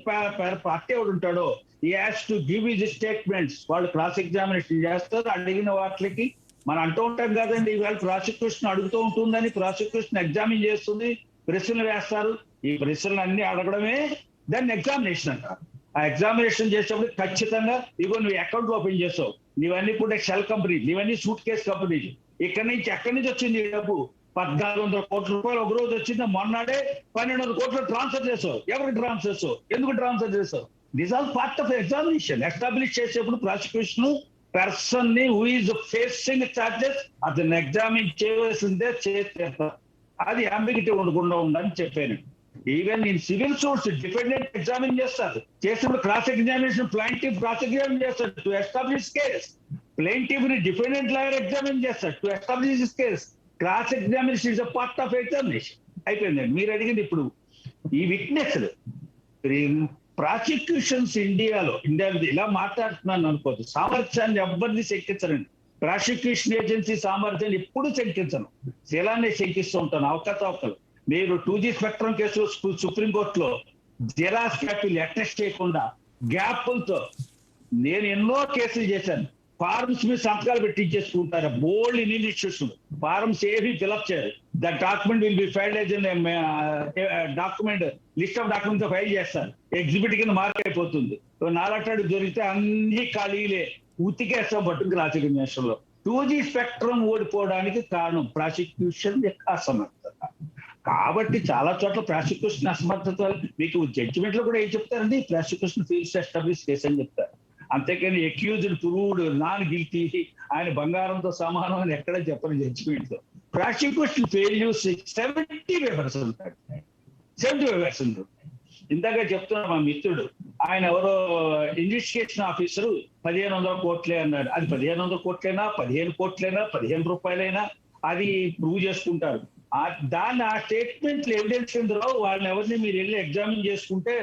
పార్టీ ఎవడు ఉంటాడో he has to give his statements. వాళ్ళు క్రాస్ ఎగ్జామినేషన్ చేస్తారు. అడిగిన వాటికి మనం అంటూ ఉంటాం కదండి, ఇవాళ ప్రాసిక్యూషన్ అడుగుతూ ఉంటుందని ప్రాసిక్యూషన్ ఎగ్జామిన్ చేస్తుంది, ప్రశ్నలు వేస్తారు. ఈ ప్రశ్నలు అన్ని అడగడమే దాన్ని ఎగ్జామినేషన్ అంటారు. ఆ ఎగ్జామినేషన్ చేసేప్పుడు ఖచ్చితంగా ఇగో నువ్వు అకౌంట్ ఓపెన్ చేసావు, నీవన్నీ కూడా షెల్ కంపెనీ, నీవన్నీ సూట్ కేస్ కంపెనీలు, ఎక్కడి నుంచి వచ్చింది డబ్బు? 1400 కోట్ల రూపాయలు ఒక రోజు వచ్చింది, మొన్నడే 1200 కోట్లు ట్రాన్స్ఫర్ చేసావు. ఎవరికి ట్రాన్స్ఫర్ చేసావు, ఎందుకు ట్రాన్స్ఫర్ చేసావు? This all part of examination. Establish చేసేప్పుడు ప్రాసిక్యూషన్ పర్సన్ ని హూ ఈజ్ ఫేసింగ్ చార్జెస్ అతన్ని ఎగ్జామిన్ చేయవలసిందే, చేస్తారు. అది అంబిగిటీ ఉండకుండా ఉందని చెప్పాను. Even in civil suits defendant examine చేస్తారు, చేసినప్పుడు క్రాస్ ఎగ్జామినేషన్ ప్లాంటిఫ్ క్రాస్ ఎగ్జామిన్ చేస్తారు టు ఎస్టాబ్లిష్ కేస్. ప్లాంటిఫ్ ని డిఫెండెంట్ లాయర్ ఎగ్జామిన్ చేస్తారు to establish case. Cross examination is a part of examination. అయిపోయిందండి. మీరు అడిగింది ఇప్పుడు ఈ విట్నెస్లు, ప్రాసిక్యూషన్స్ ఇండియా ఇలా మాట్లాడుతున్నాను అనుకోదు, సామర్థ్యాన్ని ఎవరిని శంకించరండి. ప్రాసిక్యూషన్ ఏజెన్సీ సామర్థ్యాన్ని ఎప్పుడు శంకించను, శీలాన్ని శంకిస్తూ ఉంటాను. అవకతవకలు మీరు 2G స్పెక్ట్రమ్ కేసులో సుప్రీంకోర్టులో జెరాస్ క్యాపిల్ అటెస్ట్ చేయకుండా గ్యాప్లతో నేను ఎన్నో కేసులు చేశాను. ఫార్మ్స్ మీద సంతకాలు పెట్టించేసుకుంటారు, బోల్డ్ ఇన్స్టిట్యూషన్ ఫార్మ్స్ ఏవి ఫిల్అప్ చేయరు. The document will be filed as document, list of documents file చేస్తారు, ఎగ్జిబిట్ కింద మార్క్ అయిపోతుంది. నాలటాడు దొరికితే అన్ని ఖాళీలే, ఉతికేస్తాం పట్టుకు రాజకీయ లో. 2G స్పెక్ట్రమ్ ఓడిపోవడానికి కారణం ప్రాసిక్యూషన్ యొక్క అసమర్థత. కాబట్టి చాలా చోట్ల ప్రాసిక్యూషన్ అసమర్థత మీకు జడ్జిమెంట్ లో కూడా ఏం చెప్తారండి, ప్రాసిక్యూషన్ ఫెయిల్స్ ఎస్టాబ్లిష్ కేసు అని చెప్తారు. అంతేకాని అక్యూజ్డ్ ప్రూవ్డ్ నాన్ గిల్టీ, ఆయన బంగారంతో సమానం అని ఎక్కడ చెప్పని జడ్జిమెంట్ లో. ప్రాసిక్యూషన్ ఫెయిల్యూర్స్ 75% ఉంటాయి. 75%. ఇందాక చెప్తున్నా మా మిత్రుడు, ఆయన ఎవరో ఇన్వెస్టిగేషన్ ఆఫీసరు 1500 కోట్లే అన్నాడు. అది 1500 కోట్లైనా 15 కోట్లైనా 15 రూపాయలైనా అది ప్రూవ్ చేసుకుంటారు. దాన్ని ఆ స్టేట్మెంట్లు ఎవిడెన్స్ కిందలో వాళ్ళని ఎవరిని మీరు వెళ్ళి ఎగ్జామిన్ చేసుకుంటే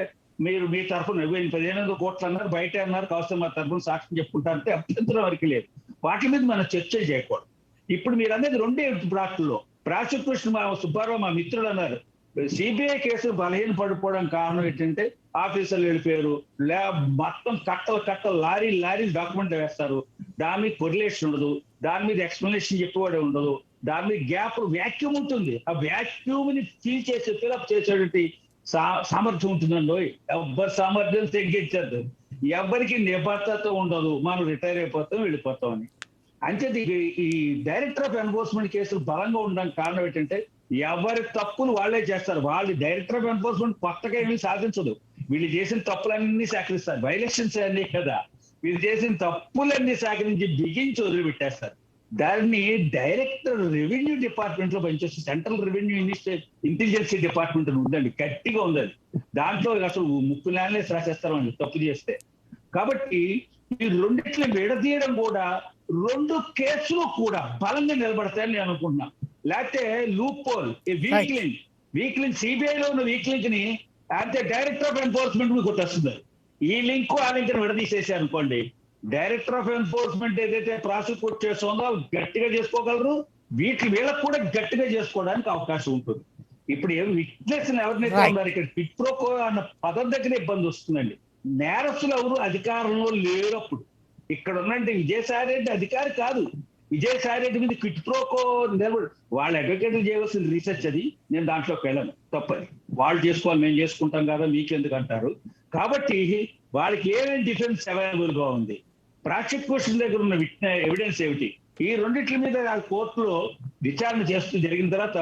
మీరు మీ తరఫున 1500 కోట్లు అన్నారు, బయట అన్నారు, కాస్త మా తరఫున సాక్ష్యం చెప్పుకుంటారంటే అభ్యంతరం వరకు లేదు. వాటి మీద మనం చర్చలు చేయకూడదు. ఇప్పుడు మీరు అనేది 2 బ్రాక్లో ప్రాసిక్యూషన్, మా సుబ్బారావు మా మిత్రులు అన్నారు, సిబిఐ కేసులు బలహీన పడిపోవడం కారణం ఏంటంటే ఆఫీసర్లు వెళ్ళిపోయారు, మొత్తం కట్టలు లారీ డాక్యుమెంట్ వేస్తారు, దాని మీద కొరిలేషన్ ఉండదు, దాని మీద ఎక్స్ప్లెనేషన్ చెప్పేవాడే ఉండదు, దాని మీద వ్యాక్యూమ్ ఉంటుంది. ఆ వ్యాక్యూమ్ ని ఫిలప్ చేసేటువంటి సామర్థ్యం ఉంటుందండి. ఎవ్వరి సామర్థ్యం తగ్గించద్దు, ఎవరికి నిబద్ధత ఉండదు, మనం రిటైర్ అయిపోతాం వెళ్ళిపోతాం అని. అంటే ఈ డైరెక్టర్ ఆఫ్ ఎన్ఫోర్స్మెంట్ కేసులు బలంగా ఉండడానికి కారణం ఏంటంటే ఎవరి తప్పులు వాళ్ళే చేస్తారు. వాళ్ళు డైరెక్టర్ ఆఫ్ ఎన్ఫోర్స్మెంట్ కొత్తగా ఏమీ సాధించదు, వీళ్ళు చేసిన తప్పులన్నీ సేకరిస్తారు. వైలేషన్స్ అన్నీ కదా, వీళ్ళు చేసిన తప్పులన్నీ సేకరించి బిగించి వదిలిపెట్టేస్తారు. దాన్ని డైరెక్టర్ రెవెన్యూ డిపార్ట్మెంట్ లో పనిచేస్తే సెంట్రల్ రెవెన్యూ ఇంటెలిజెన్సీ డిపార్ట్మెంట్ ఉందండి, గట్టిగా ఉందండి. దాంట్లో అసలు ముక్కు నేలే రాసేస్తారు అని తప్పు చేస్తే. కాబట్టి ఈ రెండిట్లు విడదీయడం కూడా రెండు కేసులు కూడా బలంగా నిలబడతాయని నేను అనుకుంటున్నా. లేకపోతే లూప్ పోల్, వీక్ లింక్ సిబిఐలో ఉన్న వీక్ లింక్ ని అంటే డైరెక్టర్ ఆఫ్ ఎన్ఫోర్స్మెంట్ కొట్టేస్తుంది. ఈ లింక్ ఆ లింక్ విడదీసేసారు అనుకోండి, డైరెక్టర్ ఆఫ్ ఎన్ఫోర్స్మెంట్ ఏదైతే ప్రాసిక్యూట్ చేస్తుందో గట్టిగా చేసుకోగలరు, వీళ్ళకు కూడా గట్టిగా చేసుకోవడానికి అవకాశం ఉంటుంది. ఇప్పుడు విట్నెస్ ఎవరినైతే ఉన్నారు ఇక్కడ క్విడ్ ప్రో క్వో అన్న పదం దగ్గర ఇబ్బంది వస్తుందండి. నేరస్తులు ఎవరు అధికారంలో లేనప్పుడు ఇక్కడ ఉన్నంటే విజయసాయి రెడ్డి అధికారి కాదు, విజయసాయి రెడ్డి మీద క్విడ్ ప్రో క్వో వాళ్ళ అడ్వకేట్లు చేయవలసిన రీసెర్చ్ అది, నేను దాంట్లోకి వెళ్ళను, తప్పది. వాళ్ళు చేసుకోవాలి, మేము చేసుకుంటాం కదా మీకెందుకు అంటారు. కాబట్టి వాళ్ళకి ఏమేమి డిఫెన్స్ అవైలబుల్ గా ఉంది, ప్రాసిక్యూషన్ దగ్గర ఉన్న ఎవిడెన్స్ ఏమిటి, ఈ రెండిట్ల మీద కోర్టులో విచారణ చేస్తూ జరిగిన తర్వాత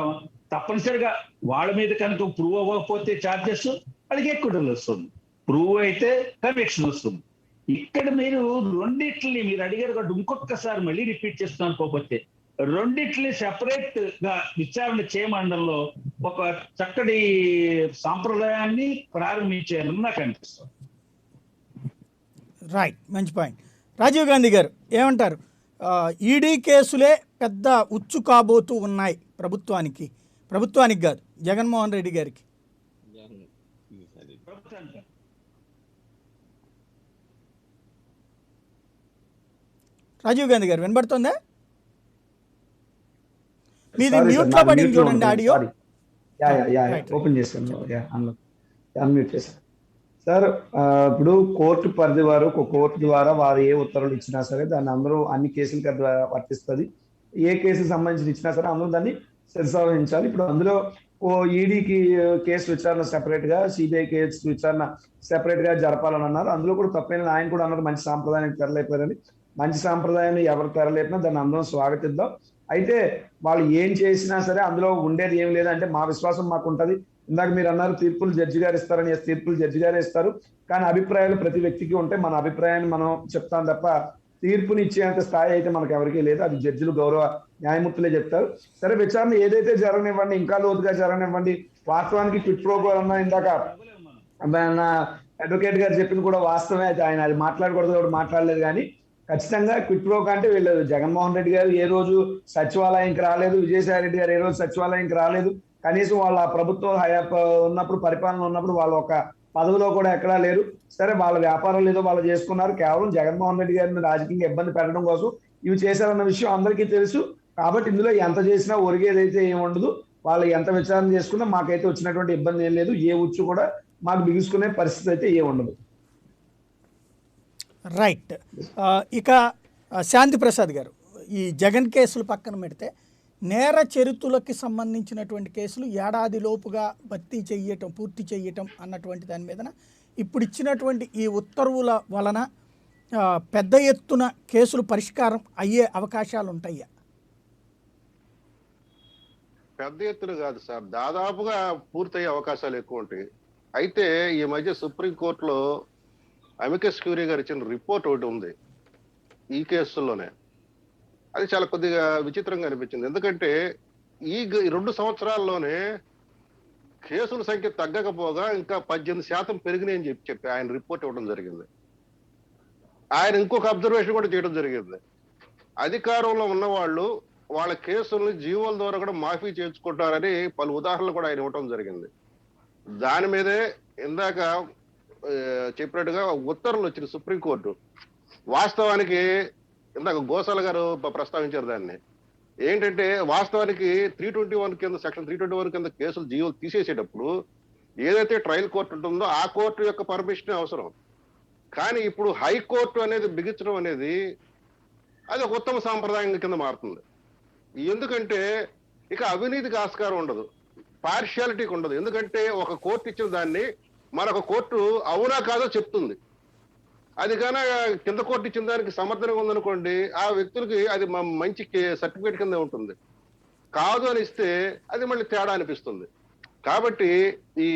తప్పనిసరిగా వాళ్ళ మీద కనుక ప్రూవ్ అవ్వకపోతే ఛార్జెస్ వాళ్ళకి ఎక్కువ వస్తుంది, ప్రూవ్ అయితే కన్విక్షన్ వస్తుంది. ఇక్కడ మీరు రెండిట్లని మీరు అడిగారు కాబట్టి ఇంకొకసారి మళ్ళీ రిపీట్ చేస్తున్నాను అనుకోకపోతే, రెండిట్లని సెపరేట్ గా విచారణ చేయమండంలో ఒక చక్కటి సాంప్రదాయాన్ని ప్రారంభించారని నాకు అనిపిస్తుంది. రైట్, మంచి పాయింట్. రాజీవ్ గాంధీ గారు ఏమంటారు? ఈడీ కేసులే పెద్ద ఉచ్చు కాబోతూ ఉన్నాయి ప్రభుత్వానికి కాదు, జగన్మోహన్ రెడ్డి గారికి. రాజీవ్ గాంధీ గారు వినబడుతుందా? మీది మ్యూట్ లో పడింది చూడండి ఆడియో. ఓపెన్ చేశాను, అన్మ్యూట్ చేశాను. సార్ ఇప్పుడు కోర్టు పరిధి వారు కోర్టు ద్వారా వారు ఏ ఉత్తర్వులు ఇచ్చినా సరే దాన్ని అందరూ అన్ని కేసులకు వర్తిస్తుంది. ఏ కేసుకు సంబంధించి ఇచ్చినా సరే అందరూ దాన్ని శిరసావహించాలి. ఇప్పుడు అందులో ఈడీకి కేసు విచారణ సెపరేట్ గా, సిబిఐ కేసు విచారణ సెపరేట్ గా జరపాలని అన్నారు. అందులో కూడా తప్పైన ఆయన కూడా అన్నారు మంచి సాంప్రదాయానికి తెరలేపారని. మంచి సాంప్రదాయాన్ని ఎవరు తెరలేపినా దాన్ని అందరం స్వాగతిద్దాం. అయితే వాళ్ళు ఏం చేసినా సరే అందులో ఉండేది ఏం లేదంటే మా విశ్వాసం మాకు ఉంటుంది. ఇందాక మీరు అన్నారు తీర్పులు జడ్జి గారు ఇస్తారని, తీర్పులు జడ్జి గారే ఇస్తారు, కానీ అభిప్రాయాలు ప్రతి వ్యక్తికి ఉంటాయి. మన అభిప్రాయాన్ని మనం చెప్తాం తప్ప తీర్పుని ఇచ్చేంత స్థాయి అయితే మనకు ఎవరికీ లేదు, అది జడ్జిలు గౌరవ న్యాయమూర్తులే చెప్తారు. సరే విచారణ ఏదైతే జరగనివ్వండి, ఇంకా లోతుగా జరగనివ్వండి. వాస్తవానికి క్విడ్ ప్రో క్వో అన్నా ఇందాక నా అడ్వకేట్ గారు చెప్పింది కూడా వాస్తవమే, అయితే ఆయన అది మాట్లాడకూడదు కాబట్టి మాట్లాడలేదు. కానీ ఖచ్చితంగా క్విడ్ ప్రో అంటే వీళ్ళు జగన్మోహన్ రెడ్డి గారు ఏ రోజు సచివాలయంకి రాలేదు, విజయసాయి రెడ్డి గారు ఏ రోజు సచివాలయంకి రాలేదు, కనీసం వాళ్ళ ప్రభుత్వం ఉన్నప్పుడు పరిపాలన ఉన్నప్పుడు వాళ్ళ ఒక పదవిలో కూడా ఎక్కడా లేరు. సరే వాళ్ళ వ్యాపారాలు ఏదో వాళ్ళు చేసుకున్నారు, కేవలం జగన్మోహన్ రెడ్డి గారిని రాజకీయంగా ఇబ్బంది పెట్టడం కోసం ఇవి చేశారన్న విషయం అందరికీ తెలుసు. కాబట్టి ఇందులో ఎంత చేసినా ఒరిగేదైతే ఏముండదు, వాళ్ళు ఎంత విచారణ చేసుకున్నా మాకైతే వచ్చినటువంటి ఇబ్బంది ఏం లేదు, ఏ ఉచ్చు కూడా మాకు బిగుసుకునే పరిస్థితి అయితే ఏ ఉండదు. రైట్. ఇక శాంతి ప్రసాద్ గారు, ఈ జగన్ కేసులు పక్కన పెడితే నేర చరిత్రలకి సంబంధించినటువంటి కేసులు ఏడాది లోపుగా పూర్తి చేయటం అన్నటువంటి దాని మీదన ఇప్పుడు ఇచ్చినటువంటి ఈ ఉత్తర్వుల వలన పెద్ద ఎత్తున కేసులు పరిష్కారం అయ్యే అవకాశాలు ఉంటాయా? పెద్ద ఎత్తున కాదు సార్, దాదాపుగా పూర్తయ్యే అవకాశాలు ఎక్కువ ఉంటాయి. అయితే ఈ మధ్య సుప్రీంకోర్టులో అమికస్ క్యూరీ గారు ఇచ్చిన రిపోర్ట్ ఒకటి ఉంది ఈ కేసుల్లోనే. అది చాలా కొద్దిగా విచిత్రంగా అనిపించింది. ఎందుకంటే ఈ 2 సంవత్సరాల్లోనే కేసుల సంఖ్య తగ్గకపోగా ఇంకా 18% పెరిగినాయి అని చెప్పి ఆయన రిపోర్ట్ ఇవ్వడం జరిగింది. ఆయన ఇంకొక అబ్జర్వేషన్ కూడా చేయడం జరిగింది. అధికారంలో ఉన్న వాళ్ళు వాళ్ళ కేసుల్ని జీవోల ద్వారా కూడా మాఫీ చేయించుకుంటారని పలు ఉదాహరణలు కూడా ఆయన ఇవ్వడం జరిగింది. దాని మీదే ఇందాక చెప్పినట్టుగా ఉత్తర్వులు వచ్చిన సుప్రీంకోర్టు. వాస్తవానికి ఇందాక గోసాల గారు ప్రస్తావించారు దాన్ని. ఏంటంటే వాస్తవానికి 321 కింద సెక్షన్ 321 కింద కేసులు జీవోలు తీసేసేటప్పుడు ఏదైతే ట్రయల్ కోర్టు ఉంటుందో ఆ కోర్టు యొక్క పర్మిషన్ అవసరం. కానీ ఇప్పుడు హైకోర్టు అనేది బిగించడం అనేది అది ఒక ఉత్తమ సాంప్రదాయం కింద మారుతుంది. ఎందుకంటే ఇక అవినీతికి ఆస్కారం ఉండదు, పార్షియాలిటీకి ఉండదు. ఎందుకంటే ఒక కోర్టు ఇచ్చిన దాన్ని మరొక కోర్టు అవునా కాదో చెప్తుంది. అది కానీ కింద కోర్టు ఇచ్చిన దానికి సమర్థనగా ఉందనుకోండి, ఆ వ్యక్తులకి అది మంచి సర్టిఫికేట్ కింద ఉంటుంది. కాదు అని ఇస్తే అది మళ్ళీ తేడా అనిపిస్తుంది. కాబట్టి ఈ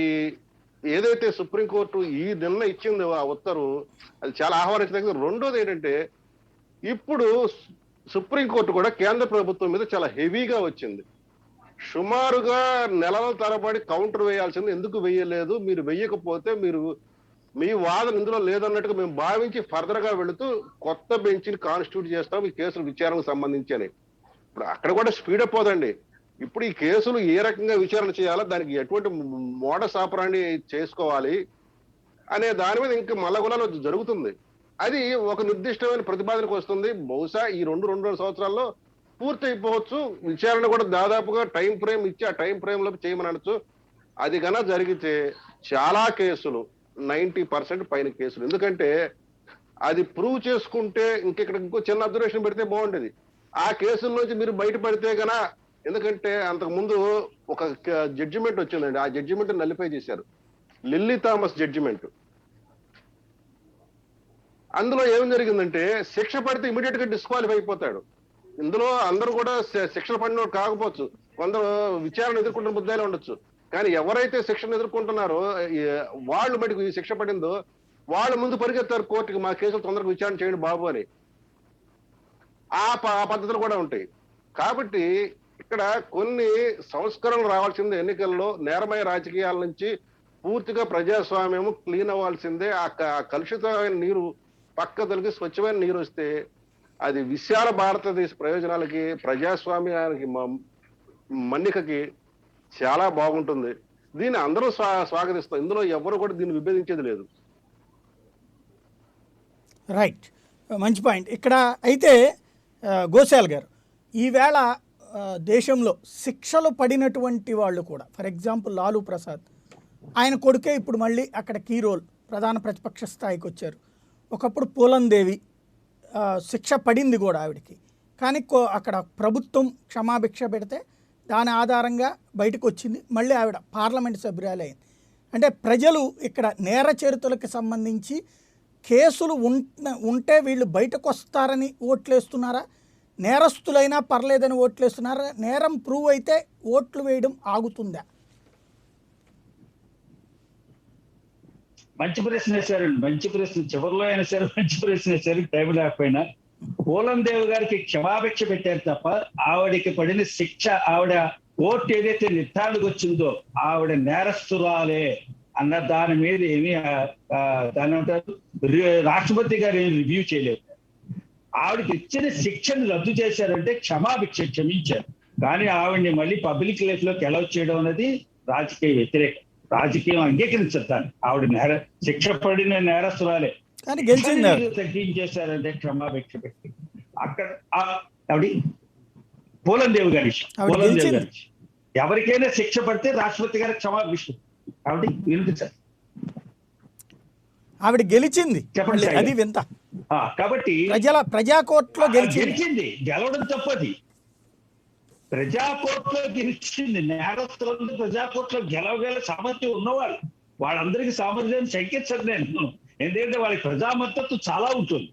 ఏదైతే సుప్రీంకోర్టు ఈ నిన్న ఇచ్చిందో ఆ ఉత్తర్వు అది చాలా ఆహ్వానించదగ్గది. రెండోది ఏంటంటే ఇప్పుడు సుప్రీంకోర్టు కూడా కేంద్ర ప్రభుత్వం మీద చాలా హెవీగా వచ్చింది. సుమారుగా నెలల తరబడి కౌంటర్ వేయాల్సింది, ఎందుకు వేయలేదు, మీరు వెయ్యకపోతే మీరు మీ వాదన ఇందులో లేదన్నట్టుగా మేము భావించి ఫర్దర్ గా వెళుతూ కొత్త బెంచ్ని కాన్స్టిట్యూట్ చేస్తాం ఈ కేసుల విచారణకు సంబంధించి అని. ఇప్పుడు అక్కడ కూడా స్పీడప్ పోదండి. ఇప్పుడు ఈ కేసులు ఏ రకంగా విచారణ చేయాలో, దానికి ఎటువంటి మోడస్ ఆపరాండి చేసుకోవాలి అనే దాని మీద ఇంకా మల్లగులలో జరుగుతుంది. అది ఒక నిర్దిష్టమైన ప్రతిపాదనకు వస్తుంది. బహుశా ఈ రెండున్నర సంవత్సరాల్లో పూర్తి అయిపోవచ్చు. విచారణ కూడా దాదాపుగా టైం ఫ్రేమ్ ఇచ్చి ఆ టైం ఫ్రేమ్ లో చేయమని అనొచ్చు. అది కన్నా జరిగితే చాలా కేసులు 90% పైన కేసులు. ఎందుకంటే అది ప్రూవ్ చేసుకుంటే ఇంకెక్కడ ఇంకో చిన్న అబ్జర్వేషన్ పెడితే బాగుండేది. ఆ కేసుల నుంచి మీరు బయటపడితే గనా, ఎందుకంటే అంతకు ముందు ఒక జడ్జిమెంట్ వచ్చిందండి, ఆ జడ్జిమెంట్ నలిఫై చేశారు, లిల్లీ థామస్ జడ్జిమెంట్. అందులో ఏం జరిగిందంటే శిక్ష పడితే ఇమీడియట్ గా డిస్క్వాలిఫై అయిపోతాడు. ఇందులో అందరూ కూడా శిక్షణ పడిన కాకపోవచ్చు, కొందరు విచారణ ఎదుర్కొంటున్న ముద్దాయిలు ఉండొచ్చు. కానీ ఎవరైతే శిక్షణ ఎదుర్కొంటున్నారో వాళ్ళు మటుకు ఈ శిక్ష పడిందో వాళ్ళు ముందు పరిగెత్తారు కోర్టుకి, మా కేసులు తొందరగా విచారణ చేయండి బాబు అని. ఆ పద్ధతులు కూడా ఉంటాయి. కాబట్టి ఇక్కడ కొన్ని సంస్కరణలు రావాల్సిందే. ఎన్నికల్లో నేరమయ రాజకీయాల నుంచి పూర్తిగా ప్రజాస్వామ్యము క్లీన్ అవ్వాల్సిందే. ఆ కలుషితమైన నీరు పక్క తొలగి స్వచ్ఛమైన నీరు వస్తే అది విశాల భారతదేశ ప్రయోజనాలకి, ప్రజాస్వామ్యానికి, మన్నికకి చాలా బాగుంటుంది. దీన్ని అందరూ స్వాగతిస్తాం. ఇందులో ఎవరు కూడా దీన్ని విభేదించేది లేదు. రైట్, మంచి పాయింట్. ఇక్కడ అయితే గోశాల్ గారు, ఈవేళ దేశంలో శిక్షలు పడినటువంటి వాళ్ళు కూడా, ఫర్ ఎగ్జాంపుల్ లాలూ ప్రసాద్, ఆయన కొడుకే ఇప్పుడు మళ్ళీ అక్కడ కీ రోల్, ప్రధాన ప్రతిపక్ష స్థాయికి వచ్చారు. ఒకప్పుడు పూలందేవి శిక్ష పడింది కూడా ఆవిడకి, కానీ అక్కడ ప్రభుత్వం క్షమాభిక్ష పెడితే దాని ఆధారంగా బయటకు వచ్చింది, మళ్ళీ ఆవిడ పార్లమెంట్ సభ్యురాలు అయింది. అంటే ప్రజలు ఇక్కడ నేర చరిత్రలకు సంబంధించి కేసులు ఉంటే వీళ్ళు బయటకు వస్తారని ఓట్లేస్తున్నారా, నేరస్తులైనా పర్లేదని ఓట్లేస్తున్నారా, నేరం ప్రూవ్ అయితే ఓట్లు వేయడం ఆగుతుందా? మంచి ప్రశ్న వేశారండి, మంచి ప్రశ్న. చివరిలో అయినా సరే మంచి ప్రశ్న వేశారు, టైం లేకపోయినా. పూలందేవి గారికి క్షమాభిక్ష పెట్టారు తప్ప ఆవిడకి పడిన శిక్ష, ఆవిడ కోర్టు ఏదైతే నిర్ధారణకు వచ్చిందో ఆవిడ నేరస్తురాలే అన్న దాని మీద ఏమి దాని రాష్ట్రపతి గారు ఏమి రివ్యూ చేయలేదు. ఆవిడకి ఇచ్చిన శిక్షను రద్దు చేశారంటే క్షమాభిక్ష క్షమించారు, కానీ ఆవిడని మళ్ళీ పబ్లిక్ లైఫ్ లోకి అలౌ చేయడం అనేది రాజకీయ వ్యతిరేకం. రాజకీయం అంగీకరించారు దాన్ని. ఆవిడ శిక్ష పడిన నేరస్తురాలే, కానీ గెలిచింది తగ్గించేశారంటే క్షమాభిక్ష పెట్టి. అక్కడ ఆవిడ పూలందేవి గారి ఎవరికైనా శిక్ష పడితే రాష్ట్రపతి గారికి క్షమాభిక్ష ఆవిడ వినిపించారు. ఆవిడ గెలిచింది, చెప్పండి. అది వింత. కాబట్టి ప్రజా కోర్టులో గెలిచింది, గెలవడం తప్పది. ప్రజా కోర్టులో గెలిచింది. నేరస్తులందరూ ప్రజా కోర్టులో గెలవగల సామర్థ్యం ఉన్నవాళ్ళు, వాళ్ళందరికీ సామర్థ్యాన్ని శంకించదు నేను. ఎందుకంటే వాళ్ళకి ప్రజా మద్దతు చాలా ఉంటుంది.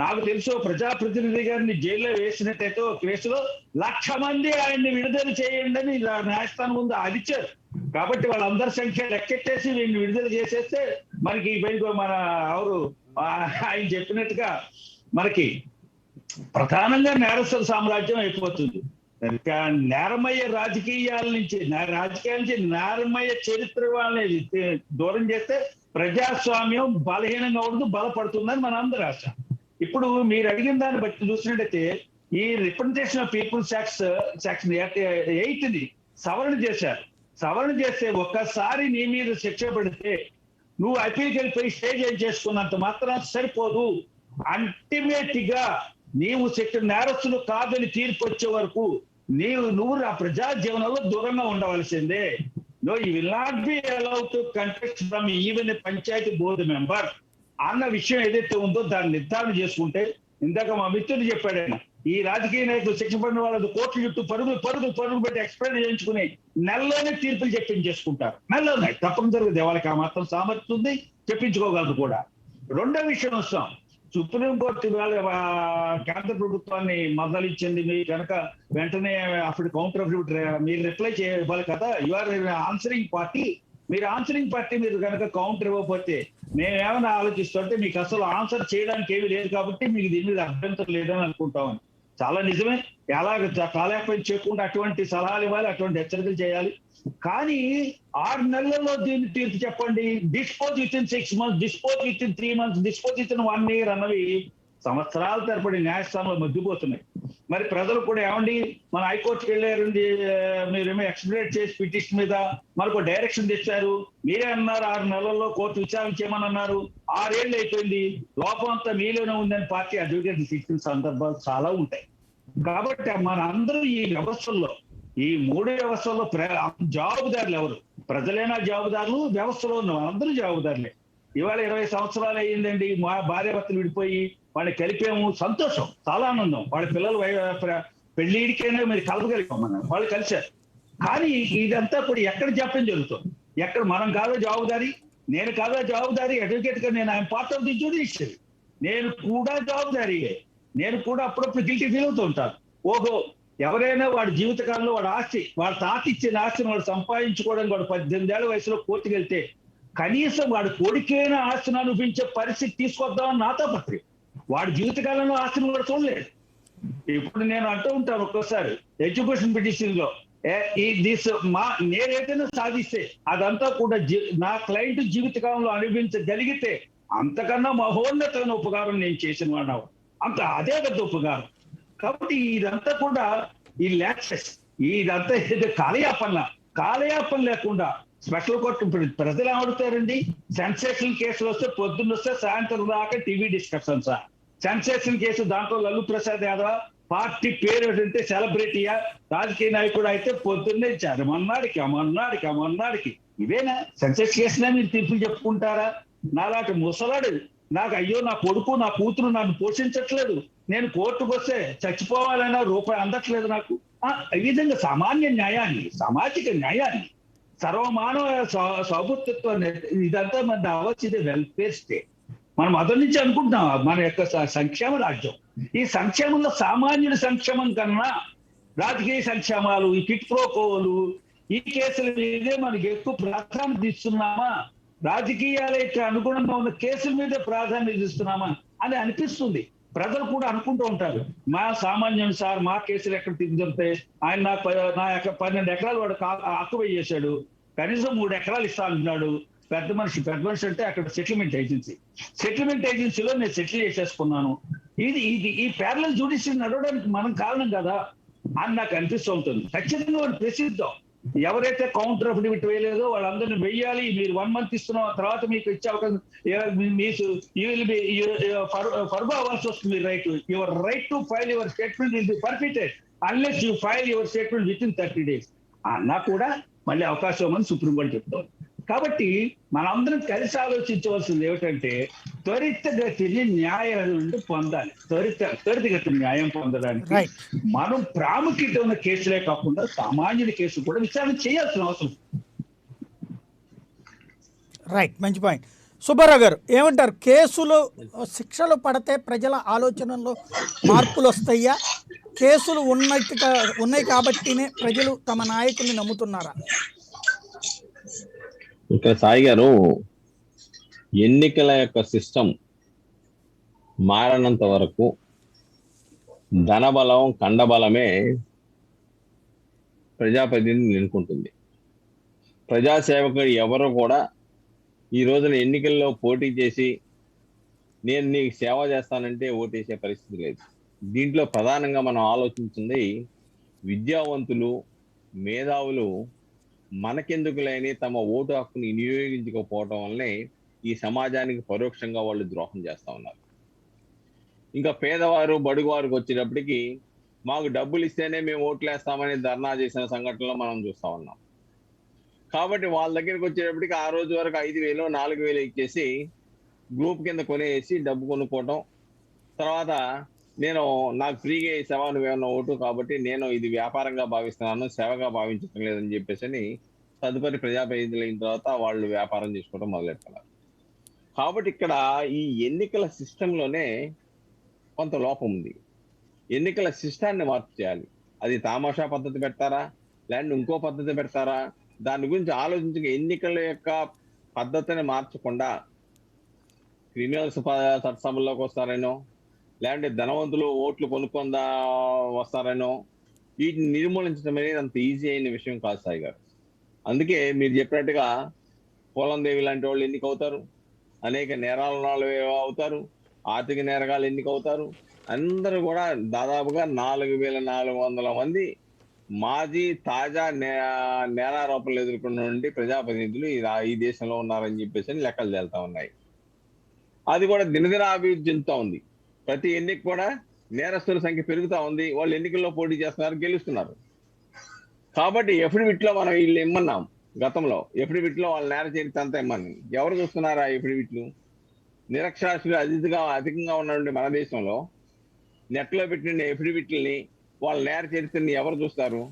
నాకు తెలుసు, ప్రజాప్రతినిధి గారిని జైల్లో వేసినట్టయితే ఒక కేసులో 1,00,000 మంది ఆయన్ని విడుదల చేయండి అని న్యాయస్థానం ముందు అడిచారు. కాబట్టి వాళ్ళందరి సంఖ్య లెక్కెట్టేసి వీడిని విడుదల చేసేస్తే మనకి మన ఎవరు ఆయన చెప్పినట్టుగా మనకి ప్రధానంగా నేరస్తుల సామ్రాజ్యం అయిపోతుంది. నేరమయ్య రాజకీయాల నుంచి నేరమయ్య చరిత్ర వాళ్ళని దూరం చేస్తే ప్రజాస్వామ్యం బలహీనంగా ఉండదు, బలపడుతుందని మన అందరి ఆశ. ఇప్పుడు మీరు అడిగిన దాన్ని బట్టి చూసినట్టయితే ఈ representation of peoples act section 8ని సవరణ చేశారు. సవరణ చేస్తే ఒక్కసారి నీ మీద శిక్ష పడితే నువ్వు అప్పీల్కి వెళ్ళిపోయి స్టేజ్ ఏం చేసుకున్నంత మాత్రం సరిపోదు. అల్టిమేట్ గా నీవు నేరస్తులు కాదని తీర్పు వచ్చే వరకు నువ్వు ఆ ప్రజా జీవనంలో దూరంగా ఉండవలసిందే. You will not be allowed to contest from even a panchayat board member అన్న విషయం ఏదైతే ఉందో దాన్ని నిర్ధారణ చేసుకుంటే, ఇందాక మా మిత్రుడు చెప్పాడు ఆయన, ఈ రాజకీయ నాయకులు శిక్ష పడిన వాళ్ళది కోర్టు చుట్టూ పరుగు పెట్టి ఎక్స్ప్లెయిన్ చేయించుకుని నెలలోనే తీర్పులు చెప్పించేసుకుంటారు. నెలలోనే తప్పనిసరిగా వాళ్ళకి ఆ మాత్రం సామర్థ్యం ఉంది, చెప్పించుకోగలరు కూడా. రెండో విషయం వస్తాం, సుప్రీంకోర్టు కేంద్ర ప్రభుత్వాన్ని మద్దలిచ్చింది. మీరు కనుక వెంటనే అప్పుడు కౌంటర్ అఫిడవిట్ మీరు రిప్లై చేయాలి కదా, యు ఆర్ ఆన్సరింగ్ పార్టీ. మీరు ఆన్సరింగ్ పార్టీ మీరు కనుక కౌంటర్ ఇవ్వకపోతే మేమేమైనా ఆలోచిస్తుంటే మీకు అసలు ఆన్సర్ చేయడానికి ఏమీ లేదు కాబట్టి మీకు దీని మీద అభ్యంతరం లేదని అనుకుంటామని. చాలా నిజమే, ఎలాగ కాలేపై చేయకుండా అటువంటి సలహాలు ఇవ్వాలి, అటువంటి హెచ్చరికలు చేయాలి. కానీ 6 నెలల్లో దీన్ని తీర్పు చెప్పండి, dispose with in 6 months, dispose with in 3 months, dispose with in 1 year అన్నవి సంవత్సరాల తరబడి న్యాయస్థానంలో మగ్గిపోతున్నాయి. మరి ప్రజలు కూడా ఏమండి, మన హైకోర్టుకి వెళ్ళారండి, మీరేమో ఎక్స్ప్లెయిన్ చేసి పిటిషన్ మీద మనకు డైరెక్షన్ తెచ్చారు, మీరే అన్నారు 6 నెలల్లో కోర్టు విచారణ చేయమని అన్నారు, 6 ఏళ్ళు అయిపోయింది, లోపం అంతా మీలోనే ఉందని పార్టీ అడ్వకేట్ ఇచ్చిన సందర్భాలు చాలా ఉంటాయి. కాబట్టి మన అందరూ ఈ వ్యవస్థల్లో, ఈ 3 వ్యవస్థల్లో జవాబుదారులు ఎవరు? ప్రజలైనా జవాబుదారులు, వ్యవస్థలో ఉన్న అందరూ జవాబుదారులే. ఇవాళ 20 సంవత్సరాలు అయ్యిందండి, మా భార్య భర్తలు విడిపోయి వాళ్ళని కలిపాము, సంతోషం, చాలా ఆనందం. వాళ్ళ పిల్లలు పెళ్లిడికైనా మీరు కలపగలిగామన్నారు, వాళ్ళు కలిశారు. కానీ ఇదంతా కూడా ఎక్కడ జాప్యం జరుగుతుంది? ఎక్కడ మనం కాదా జవాబుదారి? నేను కాదా జవాబుదారి? అడ్వకేట్ గా నేను I'm part of the judiciary, నేను కూడా జవాబుదారీయే. నేను కూడా అప్పుడప్పుడు గిల్టీ ఫీల్ అవుతూ ఉంటాను. ఓహో, ఎవరైనా వాడి జీవితకాలంలో వాడి ఆస్తి, వాడి తాత ఇచ్చిన ఆస్తిని వాడు సంపాదించుకోవడానికి వాడు 18 ఏళ్ల వయసులో కోర్టుకు వెళ్తే కనీసం వాడి కొడుకైనా ఆస్తిని అనుభవించే పరిస్థితి తీసుకొద్దామని నా తాపత్రయం. వాడి జీవితకాలంలో ఆస్తిని కూడా చూడలేదు. ఇప్పుడు నేను అంటూ ఉంటాను ఒక్కోసారి ఎడ్యుకేషన్ పిటిషన్ లో, నేనేదైనా సాధిస్తే అదంతా కూడా నా క్లయింట్ జీవితకాలంలో అనుభవించగలిగితే అంతకన్నా మహోన్నతమైన ఉపకారం నేను చేసిన వాడు, అంత అదే పెద్ద ఉపకారం. కాబట్టి ఇదంతా కూడా ఈ లాక్సెస్, ఇదంతా ఏదో కాలయాపన లేకుండా స్పెషల్ కోర్టు. ఇప్పుడు ప్రజలు ఏమడుతారండి, సెన్సేషన్ కేసులు వస్తే పొద్దున్న వస్తే సాయంత్రం దాకా టీవీ డిస్కషన్స్. సెన్సేషన్ కేసు దాంట్లో లల్లు ప్రసాద్ యాదవ్ పార్టీ పేరు ఏంటంటే సెలబ్రిటీయా, రాజకీయ నాయకుడు అయితే పొద్దున్నే అమర్నాడికి ఇవేనా సెన్సేషన్ కేసునే మీరు తీర్పులు చెప్పుకుంటారా? నాలాంటి ముసలాడు, నాకు అయ్యో నా కొడుకు నా కూతురు నన్ను పోషించట్లేదు, నేను కోర్టుకు వస్తే చచ్చిపోవాలన్నా రూపాయి అందట్లేదు నాకు. ఈ విధంగా సామాన్య న్యాయాన్ని, సామాజిక న్యాయాన్ని, సర్వమానవ సౌభృత్వాన్ని, ఇదంతా మన అవ్వచ్చేది వెల్ఫేర్ స్టేట్. మనం మొదటి నుంచి అనుకుంటున్నాం మన యొక్క సంక్షేమ రాజ్యం. ఈ సంక్షేమంలో సామాన్యుడి సంక్షేమం కన్నా రాజకీయ సంక్షేమాలు, ఈ కిట్ ప్రోకోలు, ఈ కేసుల మీదే మనకి ఎక్కువ ప్రాధాన్యత ఇస్తున్నామా, రాజకీయాలకి అనుగుణంగా ఉన్న కేసుల మీదే ప్రాధాన్యత ఇస్తున్నామా అని అనిపిస్తుంది. ప్రజలు కూడా అనుకుంటూ ఉంటారు, మా సామాన్యుడు సార్, మా కేసులు ఎక్కడ తిరుగుతుంటే ఆయన నా 12 ఎకరాలు వాడు అక్కువ చేశాడు, కనీసం 3 ఎకరాలు ఇస్తా అంటున్నాడు. పెద్ద మనిషి అంటే అక్కడ సెటిల్మెంట్ ఏజెన్సీలో నేను సెటిల్ చేసేసుకున్నాను. ఇది ఈ ప్యారలల్ జ్యుడిషియరీ నడవడానికి మనం కారణం కదా అని నాకు అనిపిస్తూ ఉంటుంది. ఖచ్చితంగా వాడు ప్రసిద్ధం. ఎవరైతే కౌంటర్ అఫిడవిట్ వేయలేదో వాళ్ళందరినీ వెయ్యాలి. మీరు 1 month ఇస్తున్నాం, తర్వాత మీకు ఇచ్చే అవకాశం ఫర్గో అవ్వాల్సి వస్తుంది. Your right to file your statement will be forfeited unless you file your statement with in 30 days అన్నా కూడా మళ్ళీ అవకాశం అని సుప్రీంకోర్టు చెప్తారు. కాబట్టి మనందరం కలిసి ఆలోచించవలసింది ఏమిటంటే త్వరితగతిని న్యాయం పొందాలి. త్వరితగతి న్యాయం పొందడానికి మనం ప్రాముఖ్యత ఉన్న కేసులే కాకుండా సామాన్యుడి కేసు కూడా విచారణ చేయాల్సిన అవసరం. రైట్, మంచి పాయింట్. సుబ్బారావు గారు ఏమంటారు? కేసులు శిక్షలు పడితే ప్రజల ఆలోచనల్లో మార్పులు వస్తాయా? కేసులు ఉన్నాయి కాబట్టినే ప్రజలు తమ నాయకుల్ని నమ్ముతున్నారా? ఇక్కడ సాయి గారు, ఎన్నికల యొక్క సిస్టమ్ మారనంత వరకు ధనబలం, కండబలమే ప్రజాప్రతినిధిని ఎన్నుకుంటుంది. ప్రజాసేవకుడు ఎవరు కూడా ఈ రోజున ఎన్నికల్లో పోటీ చేసి నేను నీకు సేవ చేస్తానంటే ఓటేసే పరిస్థితి లేదు. దీంట్లో ప్రధానంగా మనం ఆలోచించింది విద్యావంతులు, మేధావులు మనకెందుకు లేని తమ ఓటు హక్కుని వినియోగించకపోవటం వల్లనే ఈ సమాజానికి పరోక్షంగా వాళ్ళు ద్రోహం చేస్తా ఉన్నారు. ఇంకా పేదవారు, బడుగు వారికి వచ్చేటప్పటికి మాకు డబ్బులు ఇస్తేనే మేము ఓట్లు వేస్తామని ధర్నా చేసిన సంఘటనలో మనం చూస్తా ఉన్నాం. కాబట్టి వాళ్ళ దగ్గరికి వచ్చేటప్పటికి ఆ రోజు వరకు 5,000 4,000 ఇచ్చేసి గ్రూప్ కింద కొనేసి డబ్బు కొనుక్కోవటం, తర్వాత నాకు ఫ్రీగా ఇస్తావా నువ్వేమన్నా ఓటు, కాబట్టి నేను ఇది వ్యాపారంగా భావిస్తున్నాను, సేవగా భావించడం లేదని చెప్పేసి తదుపరి ప్రజాప్రతినిధులు అయిన తర్వాత వాళ్ళు వ్యాపారం చేసుకోవడం మొదలెడుతున్నారు. కాబట్టి ఇక్కడ ఈ ఎన్నికల సిస్టంలోనే కొంత లోపం ఉంది. ఎన్నికల సిస్టాన్ని మార్పు చేయాలి. అది తామాషా పద్ధతి పెడతారా, లేదంటే ఇంకో పద్ధతి పెడతారా, దాని గురించి ఆలోచించక ఎన్నికల యొక్క పద్ధతిని మార్చకుండా క్రిమినల్స్ చట్టసభల్లోకి వస్తారేనో, లేదంటే ధనవంతులు ఓట్లు కొనుక్కుందా వస్తారేనో, వీటిని నిర్మూలించడం అనేది అంత ఈజీ అయిన విషయం కాదు సాయి గారు. అందుకే మీరు చెప్పినట్టుగా పోలందేవి లాంటి వాళ్ళు ఎన్నికవుతారు, అనేక నేరాల వాళ్ళు అవుతారు, ఆర్థిక నేరగాలు ఎన్నికవుతారు. అందరూ కూడా దాదాపుగా 4,400 మంది మాజీ తాజా నేరారోపణలు ఎదుర్కొన్నటువంటి ప్రజాప్రతినిధులు ఈ దేశంలో ఉన్నారని చెప్పేసి లెక్కలు తేలుతా ఉన్నాయి. అది కూడా దినదిన అభివృద్ధి చెందుతా ఉంది. ప్రతి ఎన్నిక కూడా నేరస్తుల సంఖ్య పెరుగుతా ఉంది. వాళ్ళు ఎన్నికల్లో పోటీ చేస్తున్నారు, గెలుస్తున్నారు. కాబట్టి ఎఫిడవిట్లో మనం వీళ్ళు ఇమ్మన్నాం. గతంలో ఎఫిడవిట్లో వాళ్ళ నేర చరిత్ర అంతా ఇమ్మని ఎవరు చూస్తున్నారా? ఎఫిడవిట్లు నిరక్షరాస్యులు అధికంగా ఉన్నటువంటి మన దేశంలో నెట్లో పెట్టిన ఎఫిడవిట్లని, వాళ్ళ నేర చరిత్రని ఎవరు చూస్తారు?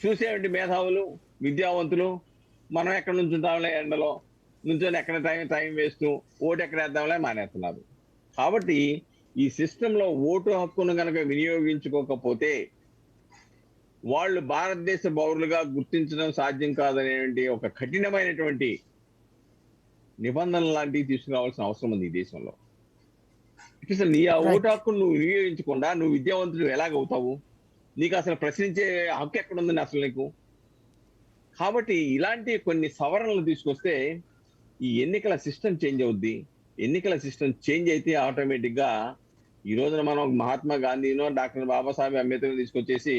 చూసేవంటి మేధావులు, విద్యావంతులు. మనం ఎక్కడ నుంచుంటాంలే ఎండలో నుంచొని ఎక్కడ టైం వేస్తూ ఓటు ఎక్కడ వేద్దాంలే మానేస్తున్నారు. కాబట్టి ఈ సిస్టంలో ఓటు హక్కును కనుక వినియోగించుకోకపోతే వాళ్ళు భారతదేశ పౌరులుగా గుర్తించడం సాధ్యం కాదనేటువంటి ఒక కఠినమైనటువంటి నిబంధనలు లాంటివి తీసుకురావాల్సిన అవసరం ఉంది ఈ దేశంలో. అసలు నీ ఆ ఓటు హక్కును నువ్వు వినియోగించకుండా నువ్వు విద్యావంతుడు ఎలాగవుతావు? నీకు అసలు ప్రశ్నించే హక్కు ఎక్కడుందని అసలు నీకు? కాబట్టి ఇలాంటి కొన్ని సవరణలు తీసుకొస్తే ఈ ఎన్నికల సిస్టమ్ చేంజ్ అవుద్ది. ఎన్నికల సిస్టమ్ చేంజ్ అయితే ఆటోమేటిక్ గా ఈ రోజున మనం మహాత్మా గాంధీనో డాక్టర్ బాబాసాహెబ్ అంబేద్కర్ తీసుకొచ్చేసి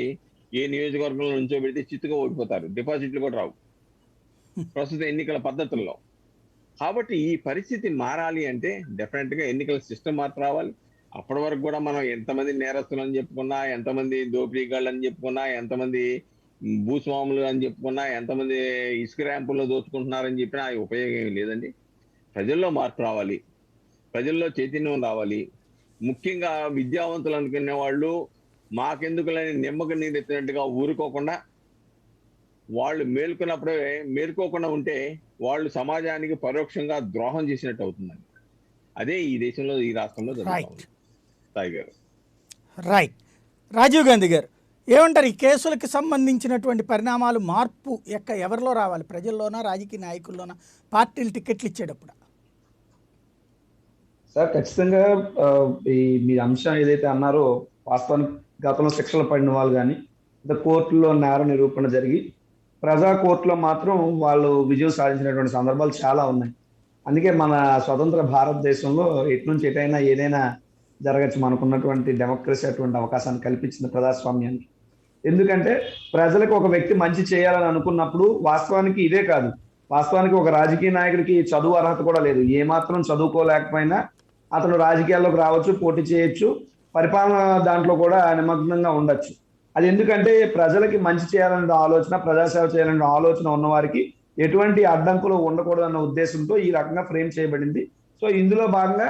ఏ నియోజకవర్గంలో నుంచో పెడితే చిత్తుగా ఓడిపోతారు, డిపాజిట్లు కూడా రావు ప్రస్తుత ఎన్నికల పద్ధతుల్లో. కాబట్టి ఈ పరిస్థితి మారాలి అంటే డెఫినెట్ గా ఎన్నికల సిస్టమ్ మార్పు రావాలి. అప్పటి వరకు కూడా మనం ఎంతమంది నేరస్తులు అని చెప్పుకున్నా, ఎంతమంది దోపిడీగాళ్ళు అని చెప్పుకున్నా, ఎంతమంది భూస్వాములు అని చెప్పుకున్నా, ఎంతమంది ఇసుక ర్యాంపుల్లో దోచుకుంటున్నారని చెప్పినా ఉపయోగం ఏమి లేదండి. ప్రజల్లో మార్పు రావాలి, ప్రజల్లో చైతన్యం రావాలి. ముఖ్యంగా విద్యావంతులు అనుకునే వాళ్ళు మాకెందుకులని నిమ్మక నీరెత్తినట్టుగా ఊరుకోకుండా, వాళ్ళు మేల్కోకుండా ఉంటే వాళ్ళు సమాజానికి పరోక్షంగా ద్రోహం చేసినట్టు అవుతుందండి. అదే ఈ దేశంలో, ఈ రాష్ట్రంలో జరుగుతుంది. సాయి గారు. రైట్. రాజీవ్ గాంధీ గారు ఏమంటారు? ఈ కేసులకు సంబంధించినటువంటి పరిణామాలు, మార్పు ఎవరిలో రావాలి? ప్రజల్లోనా, రాజకీయ నాయకుల్లోనా, పార్టీలు టికెట్లు ఇచ్చేటప్పుడు? సార్ ఖచ్చితంగా మీ అంశం ఏదైతే అన్నారో, వాస్తవానికి గతంలో శిక్షలు పడిన వాళ్ళు కానీ, కోర్టులో నేర నిరూపణ జరిగి ప్రజా కోర్టులో మాత్రం వాళ్ళు విజయం సాధించినటువంటి సందర్భాలు చాలా ఉన్నాయి. అందుకే మన స్వతంత్ర భారతదేశంలో ఎటు నుంచి ఎటైనా ఏదైనా జరగచ్చు, మనకున్నటువంటి డెమోక్రసీ అటువంటి అవకాశాన్ని కల్పించిన ప్రజాస్వామ్యానికి. ఎందుకంటే ప్రజలకు ఒక వ్యక్తి మంచి చేయాలని అనుకున్నప్పుడు, వాస్తవానికి ఇదే కాదు, వాస్తవానికి ఒక రాజకీయ నాయకుడికి చదువు అర్హత కూడా లేదు. ఏమాత్రం చదువుకోలేకపోయినా అతను రాజకీయాల్లోకి రావచ్చు, పోటీ చేయొచ్చు, పరిపాలన దాంట్లో కూడా నిమగ్నంగా ఉండొచ్చు. అది ఎందుకంటే ప్రజలకి మంచి చేయాలనే ఆలోచన, ప్రజాసేవ చేయాలనే ఆలోచన ఉన్నవారికి ఎటువంటి అడ్డంకులు ఉండకూడదన్న ఉద్దేశంతో ఈ రకంగా ఫ్రేమ్ చేయబడింది. సో ఇందులో భాగంగా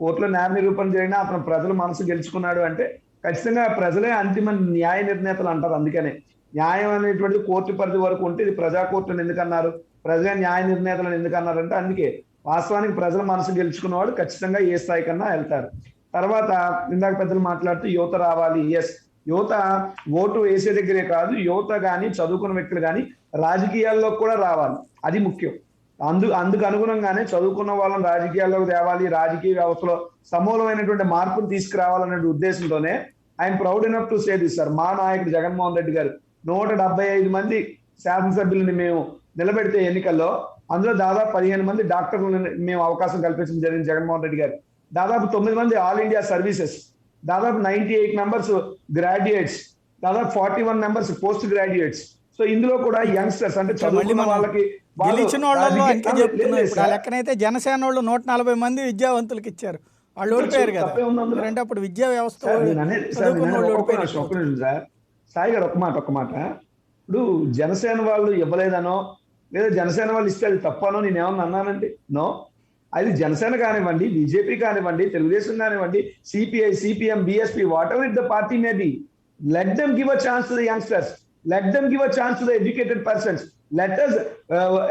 కోర్టులో నేర నిరూపణ జరిగినా అతను ప్రజల మనసు గెలుచుకున్నాడు అంటే ఖచ్చితంగా ప్రజలే అంతిమ న్యాయ నిర్ణేతలు అంటారు. అందుకనే న్యాయం అనేటువంటిది కోర్టు పరిధి వరకు ఉంటే, ఇది ప్రజా కోర్టులను ఎందుకన్నారు, ప్రజలే న్యాయ నిర్ణేతలను ఎందుకన్నారంటే అందుకే వాస్తవానికి ప్రజల మనసు గెలుచుకున్నవాడు ఖచ్చితంగా ఏ స్థాయి కన్నా వెళ్తారు. తర్వాత ఇందాక పెద్దలు మాట్లాడుతూ యువత రావాలి. ఎస్, యువత ఓటు వేసే దగ్గరే కాదు, యువత కానీ చదువుకున్న వ్యక్తులు కానీ రాజకీయాల్లో కూడా రావాలి. అది ముఖ్యం. అందుకు అనుగుణంగానే చదువుకున్న వాళ్ళని రాజకీయాల్లోకి తేవాలి, రాజకీయ వ్యవస్థలో సమూలమైనటువంటి మార్పును తీసుకురావాలనే ఉద్దేశంతోనే I'm proud enough to say this sir, మా నాయకుడు జగన్మోహన్ రెడ్డి గారు 175 మంది శాసనసభ్యులని మేము నిలబెడితే ఎన్నికల్లో, అందులో దాదాపు 15 మంది డాక్టర్లను మేము అవకాశం కల్పించడం జరిగింది. జగన్మోహన్ రెడ్డి గారు దాదాపు 9 మంది ఆల్ ఇండియా సర్వీసెస్, దాదాపు 98 మెంబర్స్ గ్రాడ్యుయేట్స్, దాదాపు 41 మెంబర్స్ పోస్ట్ గ్రాడ్యుయేట్స్. సో ఇందులో కూడా యంగ్స్టర్స్ అంటే చదువుకున్న వాళ్ళకి గెలిచిన వాళ్ళలో అంకె చెప్తున్నారు. ఇప్పుడు ఆ లెక్కనైతే జనసేన వాళ్ళు 140 మంది విద్యావంతులకు ఇచ్చారు, వాళ్ళు ఓడిపోయారు కదా. తప్పే ఉంది అందులో. అంటే అప్పుడు విద్యా వ్యవస్థ సార్ నేను అనేది చదువుకున్న వాళ్ళు ఒక్క ఓడిపోయారు. నిమిషం సార్, సాయి గారు ఒక్క మాట. ఇప్పుడు జనసేన వాళ్ళు ఇవ్వలేదనో లేదా జనసేన వాళ్ళు ఇస్తే అది తప్పనో నేను ఏమన్నా అన్నానండి? నో. అది జనసేన కానివ్వండి, బీజేపీ కానివ్వండి, తెలుగుదేశం కానివ్వండి, CPI, CPM, BSP, whatever it the party may be, let them give a chance to the youngsters, let them give a chance to the educated persons. Let us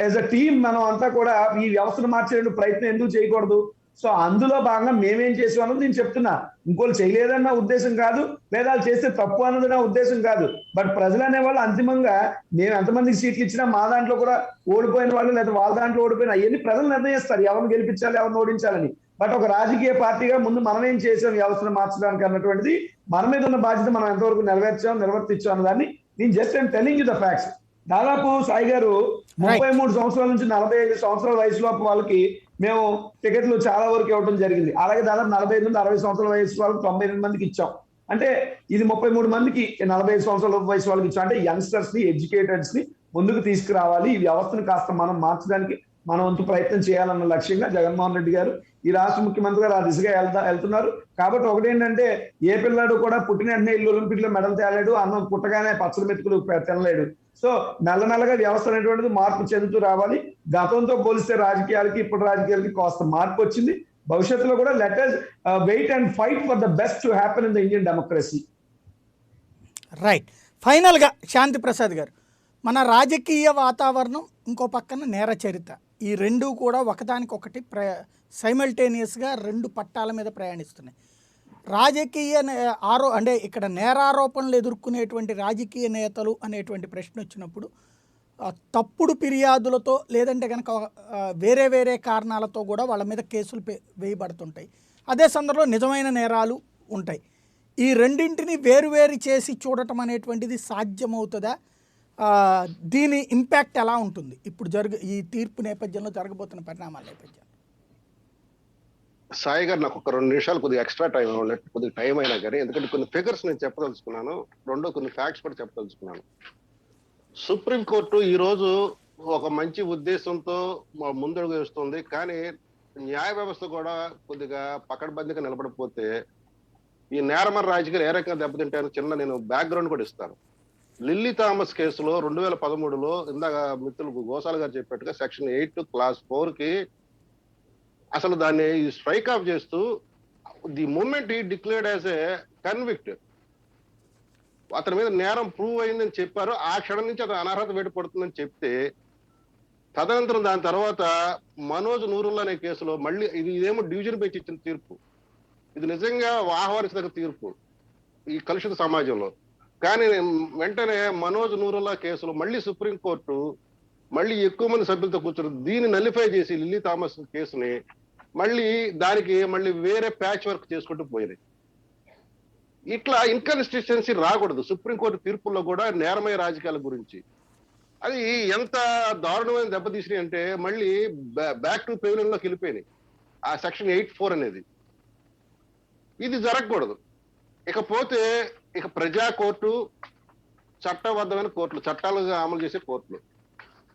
as a team మనం అంతా కూడా ఈ వ్యవస్థను మార్చే ప్రయత్నం ఎందుకు చేయకూడదు? సో అందులో భాగంగా మేమేం చేసాం అన్నది నేను చెప్తున్నా. ఇంకోళ్ళు చేయలేదన్న ఉద్దేశం కాదు, లేదా వాళ్ళు చేస్తే తప్పు అన్నది నా ఉద్దేశం కాదు. బట్ ప్రజలు అనేవాళ్ళు అంతిమంగా మేము ఎంతమందికి సీట్లు ఇచ్చినా మా దాంట్లో కూడా ఓడిపోయిన వాళ్ళు లేదా వాళ్ళ దాంట్లో ఓడిపోయిన అవన్నీ ప్రజలు నిర్ణయిస్తారు ఎవరిని గెలిపించాలి, ఎవరిని ఓడించాలని. బట్ ఒక రాజకీయ పార్టీగా ముందు మనం ఏం చేసాం వ్యవస్థను మార్చడానికి అన్నటువంటిది మన మీద ఉన్న బాధ్యత మనం ఎంతవరకు నిర్వర్తించాం అన్నదాన్ని నేను just I'm telling you the facts. దాదాపు సాయి గారు 33 సంవత్సరాల నుంచి 45 సంవత్సరాల వయసులోపు వాళ్ళకి మేము టికెట్లు చాలా వరకు ఇవ్వడం జరిగింది. అలాగే దాదాపు 45 నుండి 60 సంవత్సరాల వయసు వాళ్ళకి 98 మందికి ఇచ్చాం. అంటే ఇది 33 మందికి 45 సంవత్సరాల వయసు వాళ్ళకి ఇచ్చాం. అంటే యంగ్స్టర్స్ ని, ఎడ్యుకేటెడ్స్ ని ముందుకు తీసుకురావాలి, ఈ వ్యవస్థను కాస్త మనం మార్చడానికి మనం వంతు ప్రయత్నం చేయాలన్న లక్ష్యంగా జగన్మోహన్ రెడ్డి గారు ఈ రాష్ట్ర ముఖ్యమంత్రి గారు ఆ దిశగా వెళ్తున్నారు. కాబట్టి ఒకటేంటంటే ఏ పిల్లాడు కూడా పుట్టిన వెంటనే ఇల్లు ఒలింపిక్ లో మెడల్ తేలేడు, అన్నం పుట్టగానే పచ్చడి మెతుకులు తినలేడు. సో మెల్లమెల్లగా వ్యవస్థ అనేటువంటిది మార్పు చెందుతూ రావాలి. గతంతో పోలిస్తే రాజకీయాలకి ఇప్పుడు రాజకీయాలకి కాస్త మార్పు వచ్చింది. భవిష్యత్తులో కూడా let us wait and fight for the best to happen in the Indian democracy. Right. ఫైనల్గా శాంతి ప్రసాద్ గారు, మన రాజకీయ వాతావరణం, ఇంకో పక్కన నేర చరిత్ర, ఈ రెండు కూడా ఒకదానికొకటి సైమల్టేనియస్గా రెండు పట్టాల మీద ప్రయాణిస్తున్నాయి. రాజకీయ అంటే ఇక్కడ నేరారోపణలు ఎదుర్కొనేటువంటి రాజకీయ నేతలు అనేటువంటి ప్రశ్న వచ్చినప్పుడు తప్పుడు ఫిర్యాదులతో లేదంటే కనుక వేరే వేరే కారణాలతో కూడా వాళ్ళ మీద కేసులు వేయబడుతుంటాయి. అదే సందర్భంలో నిజమైన నేరాలు ఉంటాయి. ఈ రెండింటిని వేరువేరు చేసి చూడటం అనేటువంటిది సాధ్యమవుతుందా? దీని ఇంపాక్ట్ ఎలా ఉంటుంది ఇప్పుడు ఈ తీర్పు నేపథ్యంలో జరగబోతున్న పరిణామాల నేపథ్యంలో? సాయి గారు నాకు ఒక 2 నిమిషాలు కొద్దిగా ఎక్స్ట్రా టైం ఉన్నట్టు, కొద్దిగా టైం అయినా కానీ, ఎందుకంటే కొన్ని ఫిగర్స్ నేను చెప్పదలుచుకున్నాను, కొన్ని ఫ్యాక్ట్స్ కూడా చెప్పదలుచుకున్నాను. సుప్రీంకోర్టు ఈ రోజు ఒక మంచి ఉద్దేశంతో ముందడుగు వేస్తుంది, కానీ న్యాయ వ్యవస్థ కూడా కొద్దిగా పకడ్బందీగా నిలబడిపోతే ఈ నేరమర రాజకీయాలు ఏ రకంగా దెబ్బతింటాయని చిన్న నేను బ్యాక్గ్రౌండ్ కూడా ఇస్తాను. లిల్లీ థామస్ కేసులో 2013లో ఇందాక మిత్రులు గోసాల గారు చెప్పినట్టుగా సెక్షన్ 8 క్లాస్ 4కి అసలు దాన్ని స్ట్రైక్ ఆఫ్ చేస్తూ ది మూమెంట్ ఈ డిక్లేర్డ్ యాజ్ ఏ కన్విక్ట్, అతని మీద నేరం ప్రూవ్ అయిందని చెప్పారు. ఆ క్షణం నుంచి అతను అనర్హత వేటు పడుతుందని చెప్తే తదనంతరం దాని తర్వాత మనోజ్ నూరుల్లా అనే కేసులో మళ్ళీ ఇదేమో డివిజన్ బెంచ్ ఇచ్చిన తీర్పు, ఇది నిజంగా ఆహ్వానించదగ్గ తీర్పు ఈ కలుషిత సమాజంలో. కానీ వెంటనే మనోజ్ నూరుల్లా కేసులో మళ్ళీ సుప్రీంకోర్టు మళ్ళీ ఎక్కువ మంది సభ్యులతో కూర్చొని దీన్ని నలిఫై చేసి లిల్లీ థామస్ కేసుని మళ్ళీ దానికి మళ్ళీ వేరే ప్యాచ్ వర్క్ చేసుకుంటూ పోయింది. ఇట్లా ఇన్కన్సిస్టెన్సీ రాకూడదు సుప్రీంకోర్టు తీర్పుల్లో కూడా నేరమయ రాజకీయాల గురించి. అది ఎంత దారుణమైన దెబ్బతీసినాయి అంటే మళ్ళీ బ్యాక్ టు పెవిలియన్ లోకి వెళ్ళిపోయినాయి ఆ సెక్షన్ 8(4) అనేది. ఇది జరగకూడదు. ఇకపోతే ఇక ప్రజా కోర్టు, చట్టబద్ధమైన కోర్టులు, చట్టాలుగా అమలు చేసే కోర్టులు.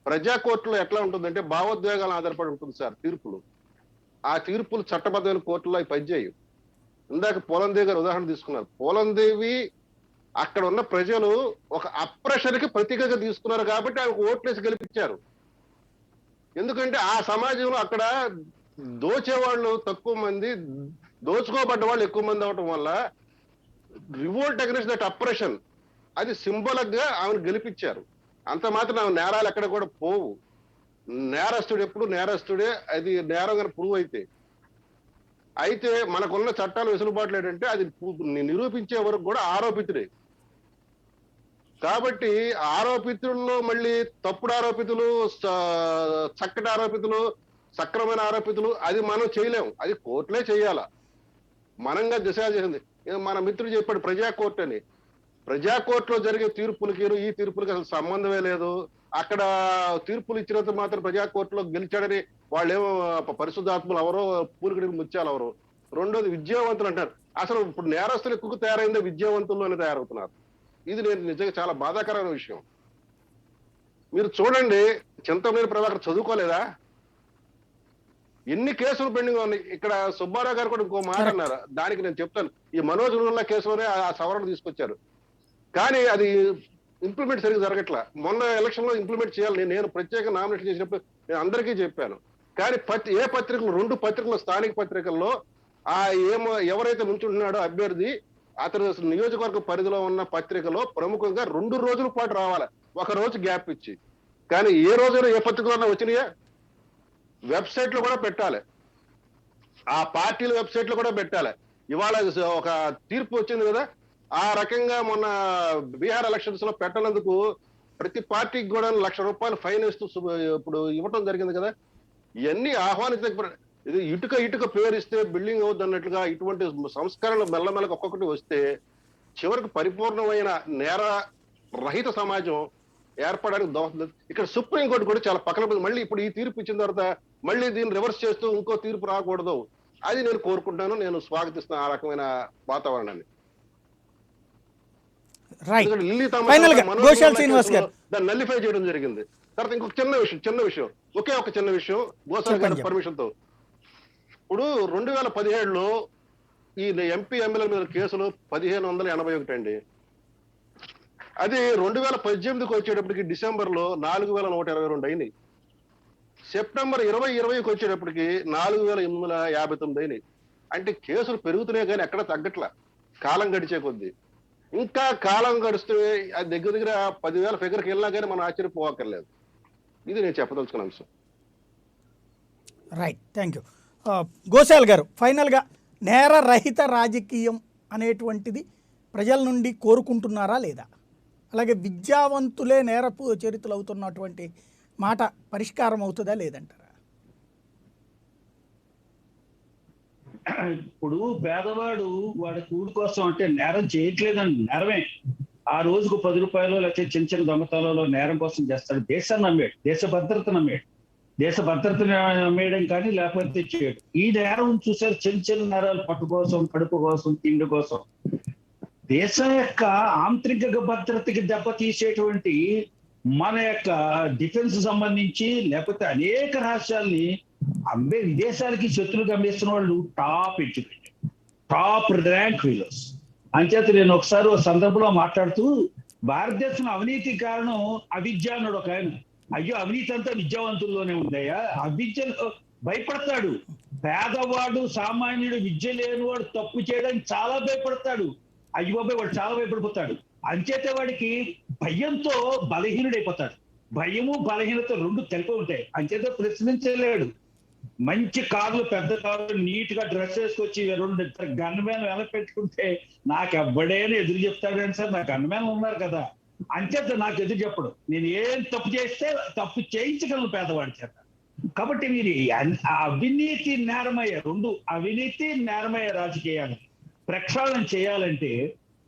ప్రజా కోర్టులో ఎట్లా ఉంటుందంటే భావోద్వేగాలను ఆధారపడి ఉంటుంది సార్ తీర్పులు. ఆ తీర్పులు చట్టబద్ధమైన కోర్టులో అవి పనిచేయవు. ఇందాక పోలందేవి గారు ఉదాహరణ తీసుకున్నారు. పోలందేవి అక్కడ ఉన్న ప్రజలు ఒక అప్రెషర్కి ప్రతీకగా తీసుకున్నారు కాబట్టి ఆమెకు ఓట్లేసి గెలిపించారు. ఎందుకంటే ఆ సమాజంలో అక్కడ దోచేవాళ్ళు తక్కువ మంది, దోచుకోబడ్డ వాళ్ళు ఎక్కువ మంది అవటం వల్ల రివోల్ట్ అగెన్స్ట్ దట్ అప్రెషన్, అది సింబలిక్ గా ఆమెను గెలిపించారు. అంత మాత్రం ఆమె నేరాలు ఎక్కడ కూడా పోవు. నేరస్తుడు ఎప్పుడు నేరస్తుడే, అది నేరం కనుక ప్రూవ్ అయితే మనకున్న చట్టాలు వెసులుబాట్లు ఏంటంటే అది నిరూపించే వరకు కూడా ఆరోపితుడే. కాబట్టి ఆరోపితుల్లో మళ్ళీ తప్పుడు ఆరోపితులు, చక్కటి ఆరోపితులు, సక్రమైన ఆరోపితులు అది మనం చేయలేము, అది కోర్టులే చేయాల. మనంగా డిసైడ్ చేసింది. మన మిత్రుడు చెప్పాడు ప్రజా కోర్టు అని. ప్రజా కోర్టులో జరిగే తీర్పులకి ఈ తీర్పులకి అసలు సంబంధమే లేదు. అక్కడ తీర్పులు ఇచ్చినంత మాత్రం ప్రజా కోర్టులో గెలిచాడని వాళ్ళేమో పరిశుద్ధాత్మలు ఎవరో, పూర్వీకుడికి ముత్యాలు ఎవరో. రెండోది విద్యావంతులు అంటారు. అసలు ఇప్పుడు నేరస్తులు ఎక్కువ తయారైందే విద్యావంతుల్లోనే తయారవుతున్నారు. ఇది నేను నిజంగా చాలా బాధాకరమైన విషయం. మీరు చూడండి, చింతమనేని ప్రభాకర్ చదువుకోలేదా? ఎన్ని కేసులు పెండింగ్ ఉన్నాయి. ఇక్కడ సుబ్బారావు గారు కూడా ఇంకో మాట Correct. అన్నారు, దానికి నేను చెప్తాను. ఈ మనోజ్ ఉన్న కేసులోనే ఆ సవరణ తీసుకొచ్చారు, కానీ అది ఇంప్లిమెంట్ సరిగ్గా జరగట్లా. మొన్న ఎలక్షన్ లో ఇంప్లిమెంట్ చేయాలి, నేను ప్రత్యేక నామినేషన్ చేసినప్పుడు నేను అందరికీ చెప్పాను. కానీ ఏ పత్రికలు, 2 పత్రికలు, స్థానిక పత్రికల్లో ఎవరైతే నుంచుంటున్నాడో అభ్యర్థి, అతను నియోజకవర్గ పరిధిలో ఉన్న పత్రికలో ప్రముఖంగా 2 రోజుల పాటు రావాలి, ఒక రోజు గ్యాప్ ఇచ్చి. కానీ ఏ రోజైనా ఏ పత్రికలో వచ్చినాయా? వెబ్సైట్ లో కూడా పెట్టాలి, ఆ పార్టీల వెబ్సైట్ లో కూడా పెట్టాలి. ఇవాళ ఒక తీర్పు వచ్చింది కదా, ఆ రకంగా మొన్న బీహార్ ఎలక్షన్స్ లో పెట్టనందుకు ప్రతి పార్టీకి కూడా ₹1,00,000 ఫైన్ వేస్తూ ఇప్పుడు ఇవ్వటం జరిగింది కదా. ఇవన్నీ ఆహ్వానిత, ఇది ఇటుక పేరు ఇస్తే బిల్డింగ్ అవుద్ది అన్నట్లుగా ఇటువంటి సంస్కరణలు మెల్లమెల్లగా ఒక్కొక్కటి వస్తే చివరికి పరిపూర్ణమైన నేర రహిత సమాజం ఏర్పడడానికి దోహదం. ఇక్కడ సుప్రీంకోర్టు కూడా చాలా పక్కన మళ్ళీ ఇప్పుడు ఈ తీర్పు ఇచ్చిన తర్వాత మళ్ళీ దీన్ని రివర్స్ చేస్తూ ఇంకో తీర్పు రాకూడదు, అది నేను కోరుకుంటాను, నేను స్వాగతిస్తాను ఆ రకమైన వాతావరణాన్ని. రైట్. ఢిల్లీ Final గా గోశాల్ శ్రీనివాస్ గారు. దాన్ని నల్లిఫై చేయడం జరిగింది. తర్వాత ఇంకొక చిన్న విషయం, ఒకే ఒక చిన్న విషయం గోశాల్ గారి పర్మిషన్ తో. ఇప్పుడు 2017లో ఈ ఎంపీ ఎమ్మెల్యే మీద కేసులు 1581 అండి. అది 2018కి వచ్చేటప్పటికి డిసెంబర్ లో 4122 అయినాయి. సెప్టెంబర్ 2020కి వచ్చేటప్పటికి 4859 అయినాయి. అంటే కేసులు పెరుగుతున్నాయి కానీ ఎక్కడ తగ్గట్లా, కాలం గడిచే కొద్దీ. ఇంకా కాలం గడుస్తూ అది దగ్గర 10,000 ఫిగర్కి వెళ్ళినా కానీ మనం ఆశ్చర్యపోవక్కర్లేదు. ఇది నేను చెప్పదలుచుకున్న అంశం. Right, thank you. గోశాల్ గారు, ఫైనల్గా నేర రహిత రాజకీయం అనేటువంటిది ప్రజల నుండి కోరుకుంటున్నారా లేదా? అలాగే విద్యావంతులే నేరపు చరిత్రలు అవుతున్నటువంటి మాట పరిష్కారం అవుతుందా లేదంటారా? ఇప్పుడు పేదవాడు వాడి కూడు కోసం అంటే నేరం చేయట్లేదండి, నేరమే. ఆ రోజుకు 10 రూపాయలు లేకపోతే చిన్న దొంగతనాలలో నేరం కోసం చేస్తాడు. దేశాన్ని నమ్మేడు, దేశ భద్రతను నమ్మేడు, దేశ భద్రతను నమ్మేయడం కానీ లేకపోతే చేయడు. ఈ నేరం చూసారు, చిన్న నేరాలు, పట్టు కోసం, కడుపు కోసం, తిండి కోసం, దేశం యొక్క ఆంతరిక భద్రతకి దెబ్బతీసేటువంటి మన యొక్క డిఫెన్స్ సంబంధించి లేకపోతే అనేక రహస్యాల్ని విదేశాలకి శత్రువుగా అమ్మేస్తున్న వాళ్ళు top educated, top rank feelers. అంచేత నేను ఒకసారి ఒక సందర్భంలో మాట్లాడుతూ, భారతదేశం అవినీతి కారణం అవిద్య అన్నాడు ఒక ఆయన. అయ్యో, అవినీతి అంతా విద్యావంతుల్లోనే ఉందయ్యా. అవిద్యలో భయపడతాడు పేదవాడు, సామాన్యుడు, విద్య లేనివాడు తప్పు చేయడానికి చాలా భయపడతాడు. అయ్యో బాబాయ్, వాడు చాలా భయపడిపోతాడు. అంచేత వాడికి భయంతో బలహీనుడైపోతాడు. భయము బలహీనత 2 కలిపి ఉంటాయి. అంచేత ప్రశ్నించలేడు. మంచి కార్లు, పెద్ద కార్లు, నీట్ గా డ్రెస్ వేసుకొచ్చి 2 గన్ మ్యాన్ వెనక పెట్టుకుంటే నాకు ఎవ్వడైనా ఎదురు చెప్తాడని సార్, నాకు గన్ మ్యాన్ ఉన్నారు కదా. అంచేత నాకు ఎదురు చెప్పడు. నేను ఏం తప్పు చేస్తే తప్పు చేయించగలను పేదవాడి చేత. కాబట్టి మీరు అవినీతి నేరమయ్యే 2 అవినీతి నేరమయ్యే రాజకీయాలు ప్రక్షాళన చేయాలంటే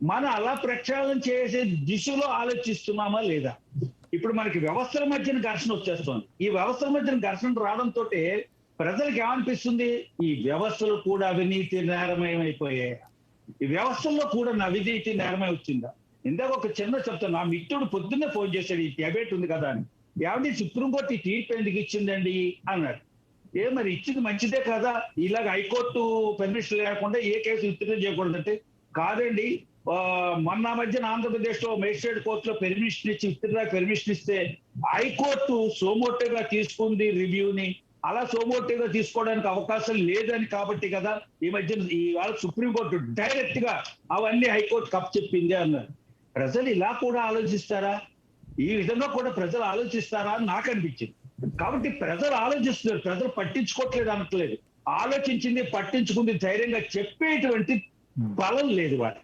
మనం అలా ప్రక్షాళన చేసే దిశలో ఆలోచిస్తున్నామా లేదా? ఇప్పుడు మనకి వ్యవస్థల మధ్యన ఘర్షణ వచ్చేస్తుంది. ఈ వ్యవస్థల మధ్యన ఘర్షణ రావడంతో ప్రజలకు ఏమనిపిస్తుంది? ఈ వ్యవస్థలు కూడా అవినీతి నేరమయమైపోయాయి, ఈ వ్యవస్థల్లో కూడా అవినీతి నేరమై వచ్చిందా? ఇందాక ఒక చిన్న చెప్తాను, నా మిత్రుడు పొద్దున్నే ఫోన్ చేశాడు, ఈ డెబేట్ ఉంది కదా అని. ఏమంటే సుప్రీంకోర్టు ఈ తీర్పు ఎందుకు ఇచ్చిందండి అన్నాడు. మరి ఇచ్చింది మంచిదే కదా, ఇలాగ హైకోర్టు పర్మిషన్ లేకుండా ఏ కేసు విత్డ్రా చేయకూడదంటే, కాదండి, మొన్న మధ్యన ఆంధ్రప్రదేశ్ లో మేజిస్ట్రేట్ కోర్టులో పర్మిషన్ ఇచ్చి విత్డ్రా పర్మిషన్ ఇస్తే హైకోర్టు సోమోటోగా తీసుకుంది రివ్యూని. అలా సోమోటోగా తీసుకోవడానికి అవకాశం లేదని కాబట్టి కదా ఈ మధ్యన ఇవాళ సుప్రీంకోర్టు డైరెక్ట్ గా అవన్నీ హైకోర్టు కప్ చెప్పింది అన్నారు. ప్రజలు ఇలా కూడా ఆలోచిస్తారా? ఈ విధంగా కూడా ప్రజలు ఆలోచిస్తారా అని నాకు అనిపించింది. కాబట్టి ప్రజలు ఆలోచిస్తున్నారు, ప్రజలు పట్టించుకోవట్లేదు అనట్లేదు. ఆలోచించింది, పట్టించుకుంది, ధైర్యంగా చెప్పేటువంటి బలం లేదు వాడు.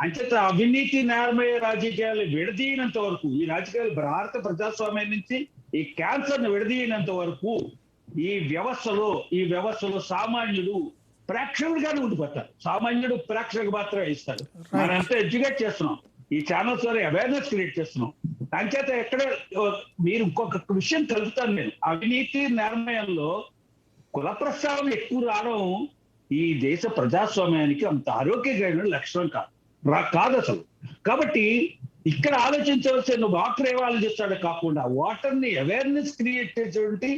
అంచేత అవినీతి నేరమయ్యే రాజకీయాలు విడదీయనంత వరకు, ఈ రాజకీయాలు భారత ప్రజాస్వామ్యం నుంచి ఈ క్యాన్సర్ ను విడదీయనంత వరకు ఈ వ్యవస్థలో సామాన్యుడు ప్రేక్షకుడిగానే ఉండిపోతారు. సామాన్యుడు ప్రేక్షక పాత్ర ఇస్తాడు. మనంతా ఎడ్యుకేట్ చేస్తున్నాం, ఈ ఛానల్స్ ద్వారా అవేర్నెస్ క్రియేట్ చేస్తున్నాం. అంచేత ఎక్కడ మీరు ఇంకొక విషయం కలుపుతాను నేను, అవినీతి నిర్ణయంలో కుల ప్రస్తావన ఎక్కువ రావడం ఈ దేశ ప్రజాస్వామ్యానికి అంత ఆరోగ్యకరమైన లక్షణం కాదు అసలు. కాబట్టి ఇక్కడ ఆలోచించవలసిన ఓటర్ ఏం ఆలోచిస్తాడో కాకుండా ఓటర్ని అవేర్నెస్ క్రియేట్ చేసేటువంటి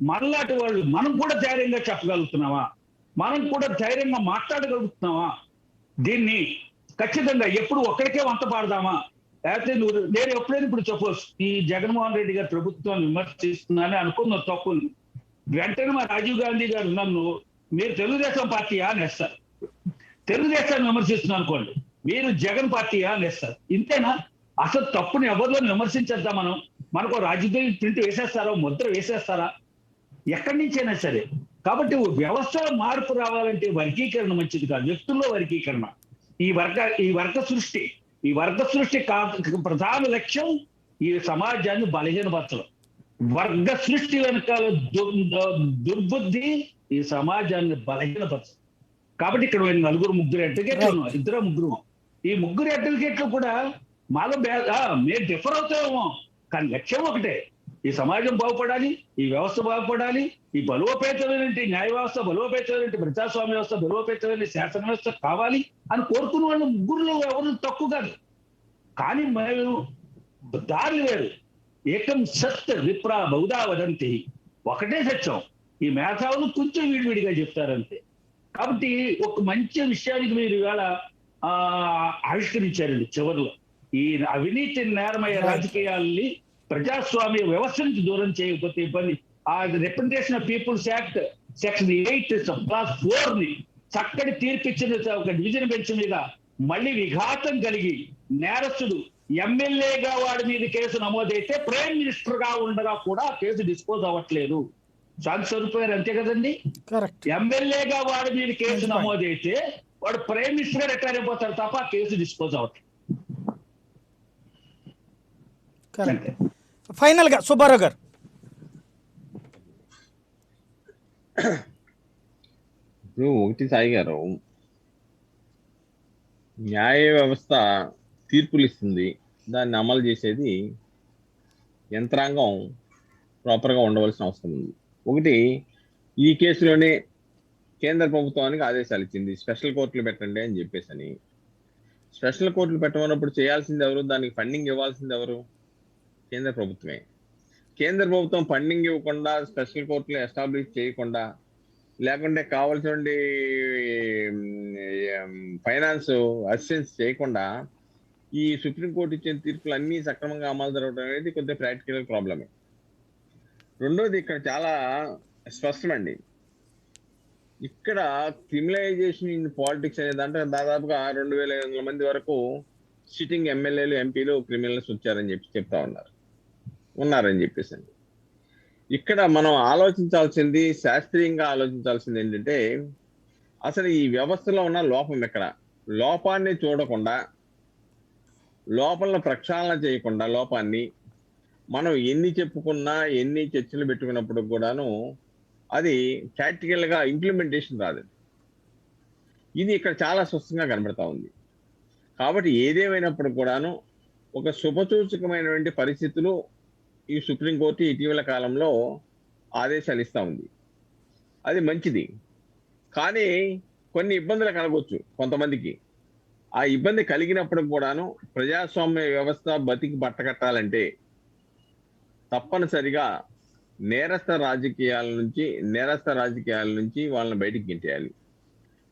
మనలాంటి వాళ్ళు మనం కూడా ధైర్యంగా చెప్పగలుగుతున్నామా, మనం కూడా ధైర్యంగా మాట్లాడగలుగుతున్నామా, దీన్ని ఖచ్చితంగా ఎప్పుడు ఒక్కడికే వంత పాడదామా, లేకపోతే నేను ఎప్పుడైనా ఇప్పుడు సపోజ్ ఈ జగన్మోహన్ రెడ్డి గారి ప్రభుత్వాన్ని విమర్శిస్తున్నానని అనుకున్న తప్పులు వెంటనే మా రాజీవ్ గాంధీ గారు నన్ను మీరు తెలుగుదేశం పార్టీయా అని వేస్తారు, తెలుగుదేశాన్ని విమర్శిస్తున్నాను అనుకోండి మీరు జగన్ పార్టీయా అని వేస్తారు. ఇంతేనా? అసలు తప్పుని ఎవరిలో విమర్శించేద్దాం మనం, మనకు రాజకీయ ప్రింట్ వేసేస్తారా, ముద్ర వేసేస్తారా, ఎక్కడి నుంచైనా సరే. కాబట్టి వ్యవస్థలో మార్పు రావాలంటే వర్గీకరణ మంచిది కాదు, వ్యక్తుల్లో వర్గీకరణ. ఈ వర్గ సృష్టి ప్రధాన లక్ష్యం ఈ సమాజాన్ని బలహీనపరచడం. వర్గ సృష్టి వెనకాల దుర్బుద్ధి ఈ సమాజాన్ని బలహీనపరచడం. కాబట్టి ఇక్కడ నలుగురు ముగ్గురు అడ్వకేట్లు ఉన్నారు, ఇద్దరు ముగ్గురు. ఈ ముగ్గురు అడ్వకేట్లు కూడా మాలో మేము డిఫర్ అవుతామేమో, కానీ లక్ష్యం ఒకటే, ఈ సమాజం బాగుపడాలి, ఈ వ్యవస్థ బాగుపడాలి, ఈ బలోపేతమైన న్యాయ వ్యవస్థ బలోపేతమైన ప్రజాస్వామ్య వ్యవస్థ బలోపేతమైన శాసన వ్యవస్థ కావాలి అని కోరుకున్న వాళ్ళు ముగ్గురులో ఎవరు తక్కువ కాదు. కానీ మేము దారి వేరు. ఏకం సత్ విప్రా బహుదా వదంతి, ఒకటే సత్యం. ఈ మేధావులు కొంచెం విడివిడిగా చెప్తారంతే. కాబట్టి ఒక మంచి విషయానికి మీరు ఇవాళ ఆవిష్కరించారండి చివరిలో. ఈ అవినీతి నేరమయ రాజకీయాల్ని ప్రజాస్వామ్య వ్యవస్థ నుంచి దూరం చేయకపోతే ఇబ్బంది. ఆ representation of peoples act section 8(4) ని చక్కటి తీర్పిచ్చిన ఒక డివిజన్ బెంచ్ మీద మళ్ళీ విఘాతం కలిగి నేరస్తుడు ఎమ్మెల్యేగా వాడి మీద కేసు నమోదైతే ప్రైమ్ మినిస్టర్ గా ఉండగా కూడా కేసు డిస్పోజ్ అవ్వట్లేదు. శాంతి స్వరూపారు అంతే కదండి. ఎమ్మెల్యేగా వాడి మీద కేసు నమోదైతే వాడు ప్రైమ్ మినిస్టర్ గా రిటైర్ అయిపోతారు తప్ప కేసు డిస్పోజ్ అవ్వట్లేదు. ఫైనల్ గా సుబ్బారావు గారు, ఇప్పుడు ఒకటి సాయి గారు, న్యాయ వ్యవస్థ తీర్పులు ఇస్తుంది, దాన్ని అమలు చేసేది యంత్రాంగం ప్రాపర్గా ఉండవలసిన అవసరం ఉంది. ఒకటి, ఈ కేసులోనే కేంద్ర ప్రభుత్వానికి ఆదేశాలు ఇచ్చింది, స్పెషల్ కోర్టులు పెట్టండి అని చెప్పేసి అని. స్పెషల్ కోర్టులు పెట్టమన్నప్పుడు చేయాల్సింది ఎవరు, దానికి ఫండింగ్ ఇవ్వాల్సింది ఎవరు? కేంద్ర ప్రభుత్వమే. కేంద్ర ప్రభుత్వం ఫండింగ్ ఇవ్వకుండా, స్పెషల్ కోర్టులు ఎస్టాబ్లిష్ చేయకుండా, లేకుంటే కావాల్సిన ఫైనాన్స్ అసిస్టెన్స్ చేయకుండా ఈ సుప్రీంకోర్టు ఇచ్చిన తీర్పులు అన్నీ సక్రమంగా అమలు జరగడం అనేది కొద్దిగా ప్రాక్టికల్ ప్రాబ్లమే. రెండోది, ఇక్కడ చాలా స్పష్టమండి, ఇక్కడ క్రిమినలైజేషన్ ఇన్ పాలిటిక్స్ అనేది అంటే దాదాపుగా 2500 మంది వరకు సిట్టింగ్ ఎమ్మెల్యేలు ఎంపీలు క్రిమినల్స్ వచ్చారని చెప్తా ఉన్నారని చెప్పేసి. ఇక్కడ మనం ఆలోచించాల్సింది, శాస్త్రీయంగా ఆలోచించాల్సింది ఏంటంటే, అసలు ఈ వ్యవస్థలో ఉన్న లోపం ఎక్కడ? లోపాన్ని చూడకుండా, లోపల ప్రక్షాళన చేయకుండా, లోపాన్ని మనం ఎన్ని చెప్పుకున్నా, ఎన్ని చర్చలు పెట్టుకున్నప్పుడు కూడాను అది ప్రాక్టికల్ గా ఇంప్లిమెంటేషన్ రాదు. ఇది ఇక్కడ చాలా స్పష్టంగా కనబడతా ఉంది. కాబట్టి ఏదేమైనప్పుడు కూడాను ఒక శుభసూచకమైనటువంటి పరిస్థితులు ఈ సుప్రీంకోర్టు ఇటీవల కాలంలో ఆదేశాలు ఇస్తా ఉంది. అది మంచిది. కానీ కొన్ని ఇబ్బందులు కలగవచ్చు కొంతమందికి. ఆ ఇబ్బంది కలిగినప్పుడు కూడాను ప్రజాస్వామ్య వ్యవస్థ బతికి బట్టకట్టాలంటే తప్పనిసరిగా నేరస్థ రాజకీయాల నుంచి వాళ్ళని బయటికి గింటేయాలి.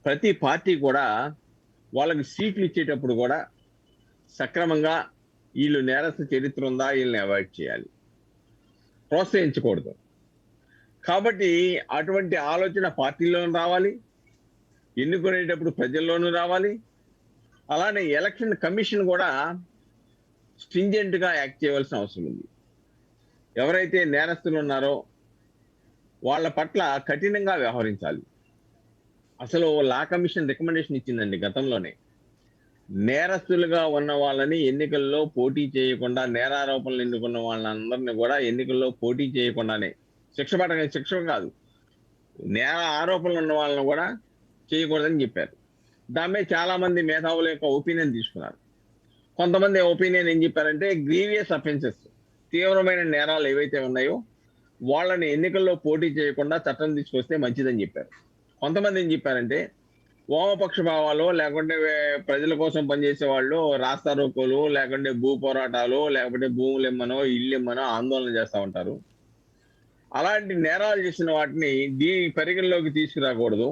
ప్రతి పార్టీ కూడా వాళ్ళకి సీట్లు ఇచ్చేటప్పుడు కూడా సక్రమంగా వీళ్ళు నేరస్థ చరిత్ర ఉందా, వీళ్ళని అవాయిడ్ చేయాలి, ప్రోత్సహించకూడదు. కాబట్టి అటువంటి ఆలోచన పార్టీలోనూ రావాలి, ఎన్నుకునేటప్పుడు ప్రజల్లోనూ రావాలి. అలానే ఎలక్షన్ కమిషన్ కూడా స్ట్రింజెంట్ గా యాక్ట్ చేయవలసిన అవసరం ఉంది. ఎవరైతే నేరస్తులు ఉన్నారో వాళ్ళ పట్ల కఠినంగా వ్యవహరించాలి. అసలు లా కమిషన్ రికమెండేషన్ ఇచ్చిందండి గతంలోనే, నేరస్తులుగా ఉన్న వాళ్ళని ఎన్నికల్లో పోటీ చేయకుండా, నేరారోపణలు ఎన్నుకున్న వాళ్ళందరినీ కూడా ఎన్నికల్లో పోటీ చేయకుండానే శిక్ష కాదు, నేర ఆరోపణలు ఉన్న వాళ్ళని కూడా చేయకూడదని చెప్పారు. దాని మీద చాలా మంది మేధావుల యొక్క ఒపీనియన్ తీసుకున్నారు. కొంతమంది ఒపీనియన్ ఏం చెప్పారంటే, గ్రీవియస్ అఫెన్సెస్, తీవ్రమైన నేరాలు ఏవైతే ఉన్నాయో వాళ్ళని ఎన్నికల్లో పోటీ చేయకుండా చట్టం తీసుకొస్తే మంచిదని చెప్పారు. కొంతమంది ఏం చెప్పారంటే, వామపక్ష భావాలు, లేకుంటే ప్రజల కోసం పనిచేసే వాళ్ళు రాస్తారోకోలు, లేకుంటే భూ పోరాటాలు, లేకపోతే భూములు ఇమ్మనో ఇల్లు ఇమ్మనో ఆందోళన చేస్తూ ఉంటారు. అలాంటి నేరాలు చేసిన వాటిని దీని పరిగణలోకి తీసుకురాకూడదు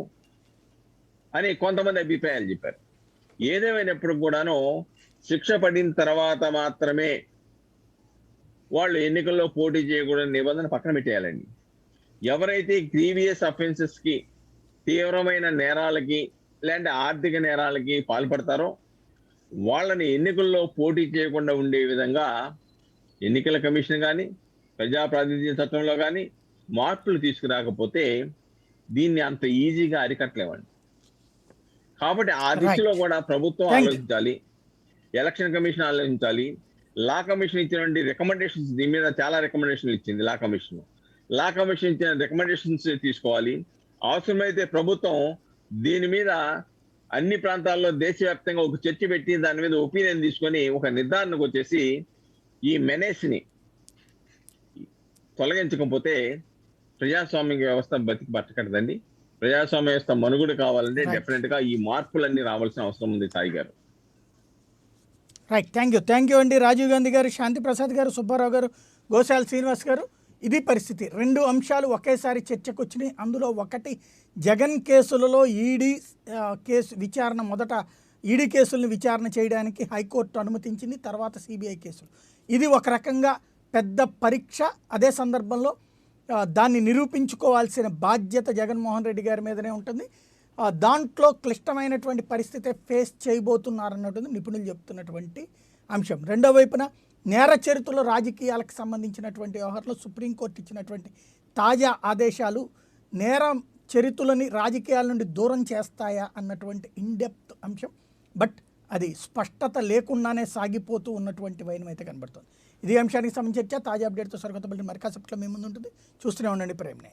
అని కొంతమంది అభిప్రాయాలు చెప్పారు. ఏదేమైనప్పుడు కూడాను శిక్ష పడిన తర్వాత మాత్రమే వాళ్ళు ఎన్నికల్లో పోటీ చేయకూడని నిబంధన పక్కన పెట్టేయాలండి. ఎవరైతే గ్రీవియస్ అఫెన్సెస్ కి, తీవ్రమైన నేరాలకి లేదంటే ఆర్థిక నేరాలకి పాల్పడతారో వాళ్ళని ఎన్నికల్లో పోటీ చేయకుండా ఉండే విధంగా ఎన్నికల కమిషన్ కానీ ప్రజా ప్రాతినిధ్య చట్టంలో కానీ మార్పులు తీసుకురాకపోతే దీన్ని అంత ఈజీగా అరికట్టలేమండి. కాబట్టి ఆ దిశలో కూడా ప్రభుత్వం ఆలోచించాలి, ఎలక్షన్ కమిషన్ ఆలోచించాలి. లా కమిషన్ ఇచ్చినటువంటి రికమెండేషన్స్, దీని మీద చాలా రికమెండేషన్లు ఇచ్చింది లా కమిషన్ ఇచ్చిన రికమెండేషన్స్ తీసుకోవాలి. అవసరమైతే ప్రభుత్వం దీని మీద అన్ని ప్రాంతాల్లో దేశవ్యాప్తంగా ఒక చర్చ పెట్టి దాని మీద ఒపీనియన్ తీసుకొని ఒక నిర్ధారణకు వచ్చేసి ఈ మెనేస్ని తొలగించకపోతే ప్రజాస్వామ్య వ్యవస్థ బతకదండి. ప్రజాస్వామ్య వ్యవస్థ మనుగడ కావాలంటే డెఫినెట్ గా ఈ మార్పులన్నీ రావాల్సిన అవసరం ఉంది. సాయి గారు, రైట్, థ్యాంక్ యూ అండి. రాజీవ్ గాంధీ గారు, శాంతి ప్రసాద్ గారు, సుబ్బారావు గారు, గోశాల శ్రీనివాస్ గారు. ఇది పరిస్థితి. 2 అంశాలు ఒకేసారి చర్చకు వచ్చినాయి. అందులో ఒకటి జగన్ కేసులలో ఈడీ కేసు విచారణ, మొదట ఈడీ కేసులను విచారణ చేయడానికి హైకోర్టు అనుమతించింది, తర్వాత సిబిఐ కేసులు. ఇది ఒక రకంగా పెద్ద పరీక్ష. అదే సందర్భంలో దాన్ని నిరూపించుకోవాల్సిన బాధ్యత జగన్మోహన్ రెడ్డి గారి మీదనే ఉంటుంది. దాంట్లో క్లిష్టమైనటువంటి పరిస్థితి ఫేస్ చేయబోతున్నారన్నటువంటి నిపుణులు చెప్తున్నటువంటి అంశం. రెండో వైపున నేర చరిత్రలో రాజకీయాలకు సంబంధించినటువంటి వ్యవహారంలో సుప్రీంకోర్టు ఇచ్చినటువంటి తాజా ఆదేశాలు నేర చరిత్రలని రాజకీయాల నుండి దూరం చేస్తాయా అన్నటువంటి ఇన్డెప్త్ అంశం. బట్ అది స్పష్టత లేకుండానే సాగిపోతూ ఉన్నటువంటి వైనం అయితే కనబడుతుంది. ఇది అంశానికి సంబంధించి తాజా అప్డేట్తో సరికొత్త బిల్డింగ్ మరి కాసేపట్లో మీ ముందు ఉంటుంది. చూస్తూనే ఉండండి ప్రైమ్9.